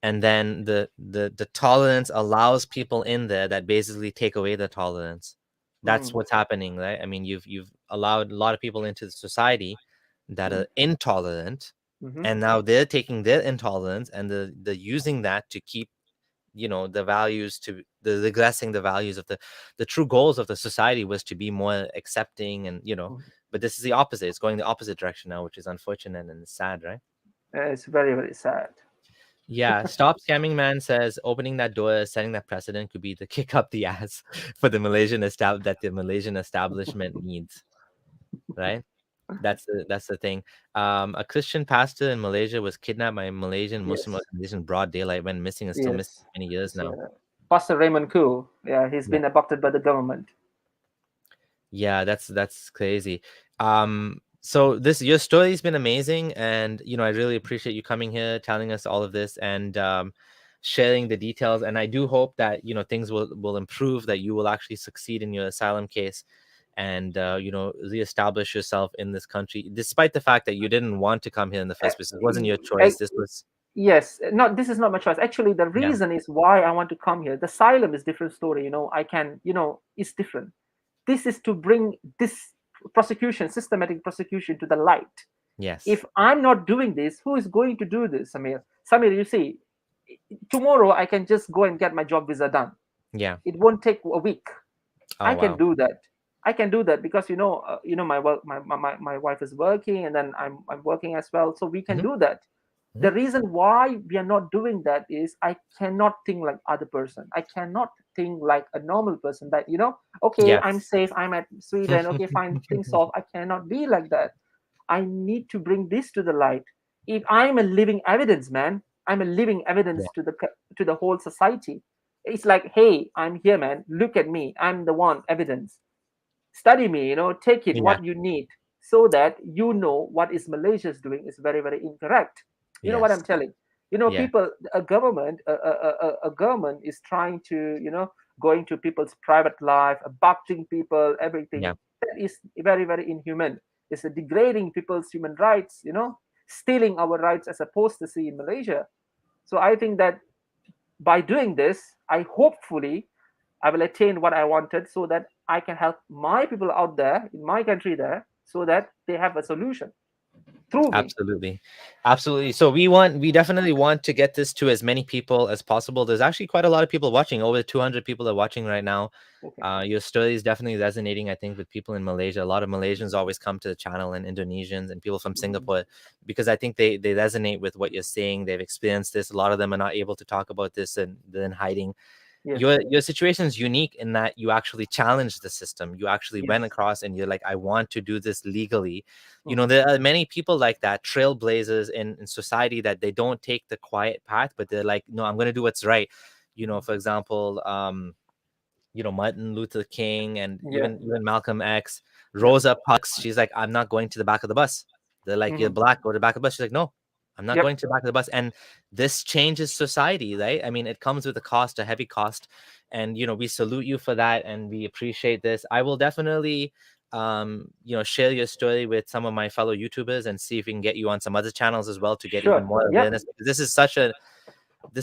and then the tolerance allows people in there that basically take away the tolerance. That's Mm, what's happening, right? I mean, you've allowed a lot of people into the society that mm, are intolerant, mm-hmm, and now they're taking their intolerance and they're using that to keep the values, to the regressing the values of the true goals of the society was to be more accepting, and mm. but this is the opposite. It's going the opposite direction now, which is unfortunate and sad, right? It's very, very sad. Yeah, stop scamming man says opening that door, setting that precedent could be the kick up the ass for the that the Malaysian establishment needs, right? That's the thing. A Christian pastor in Malaysia was kidnapped by a Malaysian Muslim Yes, organization in broad daylight, went missing and still missing yes. for many years It's, now. Pastor Raymond Koo. Yeah, he's Yeah. been abducted by the government. Yeah, that's crazy. So this your story's been amazing, and I really appreciate you coming here, telling us all of this, and sharing the details. And I do hope that things will improve, that you will actually succeed in your asylum case, and reestablish yourself in this country, despite the fact that you didn't want to come here in the Uh, first place. It wasn't your uh, choice. This was Yes, not this is not my choice. Actually, the yeah, reason is why I want to come here. The asylum is different story. I can, it's different. This is to bring this prosecution, systematic prosecution, to the light. yes, If I'm not doing this, who is going to do this, Samir? Samir, you see, tomorrow I can just go and get my job visa done. yeah. It won't take a week. Oh I can wow, do that. I can do that because my work, my wife is working, and then I'm working as well, so we can hmm do that. The reason why we are not doing that is I cannot think like other person. I cannot think like a normal person that, okay, I'm Yes. safe, I'm at Sweden, okay, fine, things solved. I cannot be like that. I need to bring this to the light. If I'm a living evidence, man, I'm a living Yeah. evidence to the whole society. It's like, hey, I'm here, man. Look at me. I'm the one evidence. Study me, take it Yeah. what you need, so that what is Malaysia is doing is very, very incorrect. You know what I'm Yes. telling? Yeah. People, a government is trying to, going to people's private life, abducting people, Yeah. everything. That is very, very inhuman. It's a degrading people's human rights, stealing our rights as apostasy in Malaysia. So I think that by doing this, I will attain what I wanted, so that I can help my people out there in my country there, so that they have a solution through me. Absolutely. Absolutely. So we definitely want to get this to as many people as possible. There's actually quite a lot of people watching. Over 200 people are watching right now. Okay. Your story is definitely resonating, I think, with people in Malaysia. A lot of Malaysians always come to the channel, and Indonesians and people from Mhm. Singapore, because I think they resonate with what you're saying. They've experienced this. A lot of them are not able to talk about this, and they're in hiding. Yes. Your situation is unique in that you actually challenged the system. You actually went Yes. across and you're like, I want to do this legally. Mhm. There are many people like that, trailblazers in society, that they don't take the quiet path, but they're like, no, I'm going to do what's right. For example, Martin Luther King, and Yeah. even Malcolm X, Yeah. Rosa Parks. She's like, I'm not going to the back of the bus. They're like, you're Mhm. black, go to the back of the bus. She's like, no, I'm not Yep. going to the back of the bus. And this changes society, right? I mean, it comes with a cost, a heavy cost. And we salute you for that, and we appreciate this. I will definitely share your story with some of my fellow YouTubers and see if we can get you on some other channels as well to get even Sure. more Yep. awareness, because this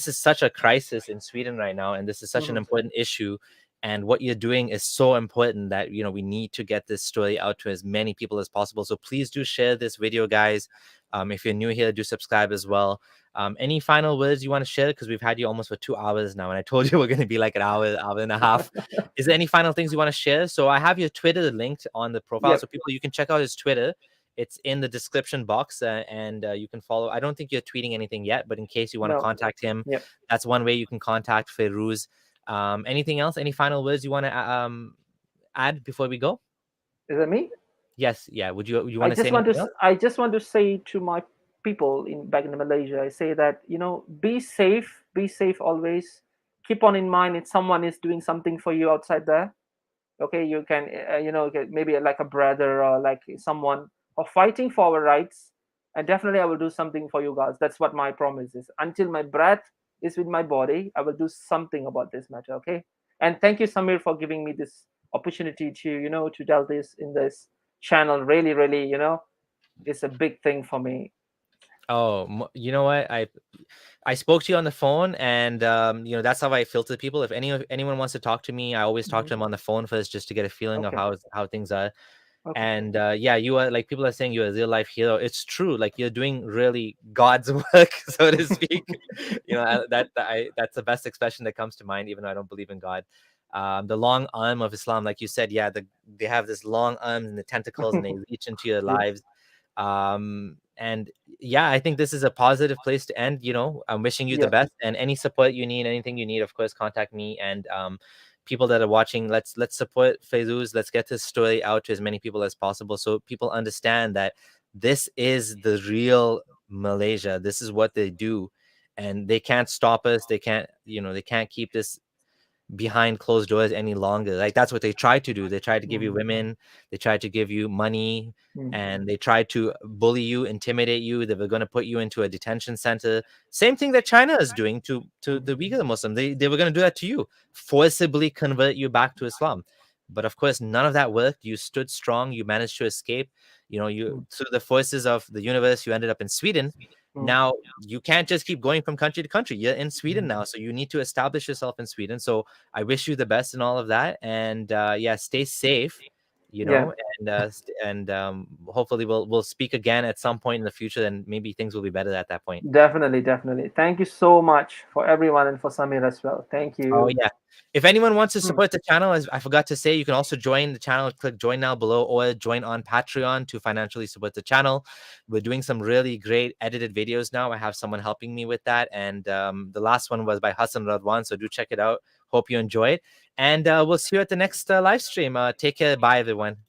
is such a crisis in Sweden right now, and this is such an Mhm. important issue. And what you're doing is so important that we need to get this story out to as many people as possible. So please do share this video, guys. If you're new here, do subscribe as well. Any final words you want to share? Because we've had you almost for 2 hours now, and I told you we're going to be like an hour and a half. Is there any final things you want to share? So I have your Twitter linked on the profile, Yep. so people, you can check out his Twitter. It's in the description box, and you can follow. I don't think you're tweeting anything yet, but in case you want to No. contact him, Yep. that's one way you can contact Fairuz. Anything else? Any final words you want to add before we go? Is that me? Yes. Yeah. Would you want to say anything else? I just want to say to my people in back in Malaysia, I say that, be safe always. Keep on in mind if someone is doing something for you outside there. Okay, you can, maybe like a brother or like someone, or fighting for our rights. And definitely I will do something for you guys. That's what my promise is. Until my breath is with my body, I will do something about this matter. Okay. And thank you, Samir, for giving me this opportunity to, to tell this in this channel. Really, really, it's a big thing for me. Oh, you know what? I spoke to you on the phone, and that's how I filter people. If anyone wants to talk to me, I always talk Mhm. to them on the phone first, just to get a feeling of Okay. how things are. Okay. And yeah, you are, like, people are saying, you're a real life hero. It's true. Like, you're doing really God's work, so to speak. That's the best expression that comes to mind, even though I don't believe in God. The long arm of Islam, like you said, yeah, they have this long arms and the tentacles, and they reach into your Yeah. lives. And yeah, I think this is a positive place to end. I'm wishing you the Yeah. best, and any support you need, anything you need, of course, contact me. And people that are watching, let's support Fairuz. Let's get this story out to as many people as possible, so people understand that this is the real Malaysia. This is what they do, and they can't stop us. They can't keep this behind closed doors any longer. Like, that's what they try to do. They try to give you Mhm. women, they try to give you money, Mhm. and they try to bully you, intimidate you. They were going to put you into a detention center. Same thing that China is doing to the Uyghur Muslim. They were going to do that to you, forcibly convert you back to Islam. But of course, none of that worked. You stood strong. You managed to escape. You, Mhm. through the forces of the universe, you ended up in Sweden. Mhm. Now you can't just keep going from country to country. You're in Sweden now, so you need to establish yourself in Sweden. So I wish you the best in all of that. And yeah, stay safe. you Yeah. know, and hopefully we'll speak again at some point in the future, and maybe things will be better at that point. Definitely, definitely. Thank you so much for everyone and for Samir as well. Thank Oh you. yeah. If anyone wants to Hmm. support the channel, as I forgot to say, you can also join the channel. Click join now below, or join on Patreon to financially support the channel. We're doing some really great edited videos now. I have someone helping me with that, and the last one was by Hassan Radwan. So do check it out. Hope you enjoyed, and we'll see you at the next live stream. Take care. Bye, everyone.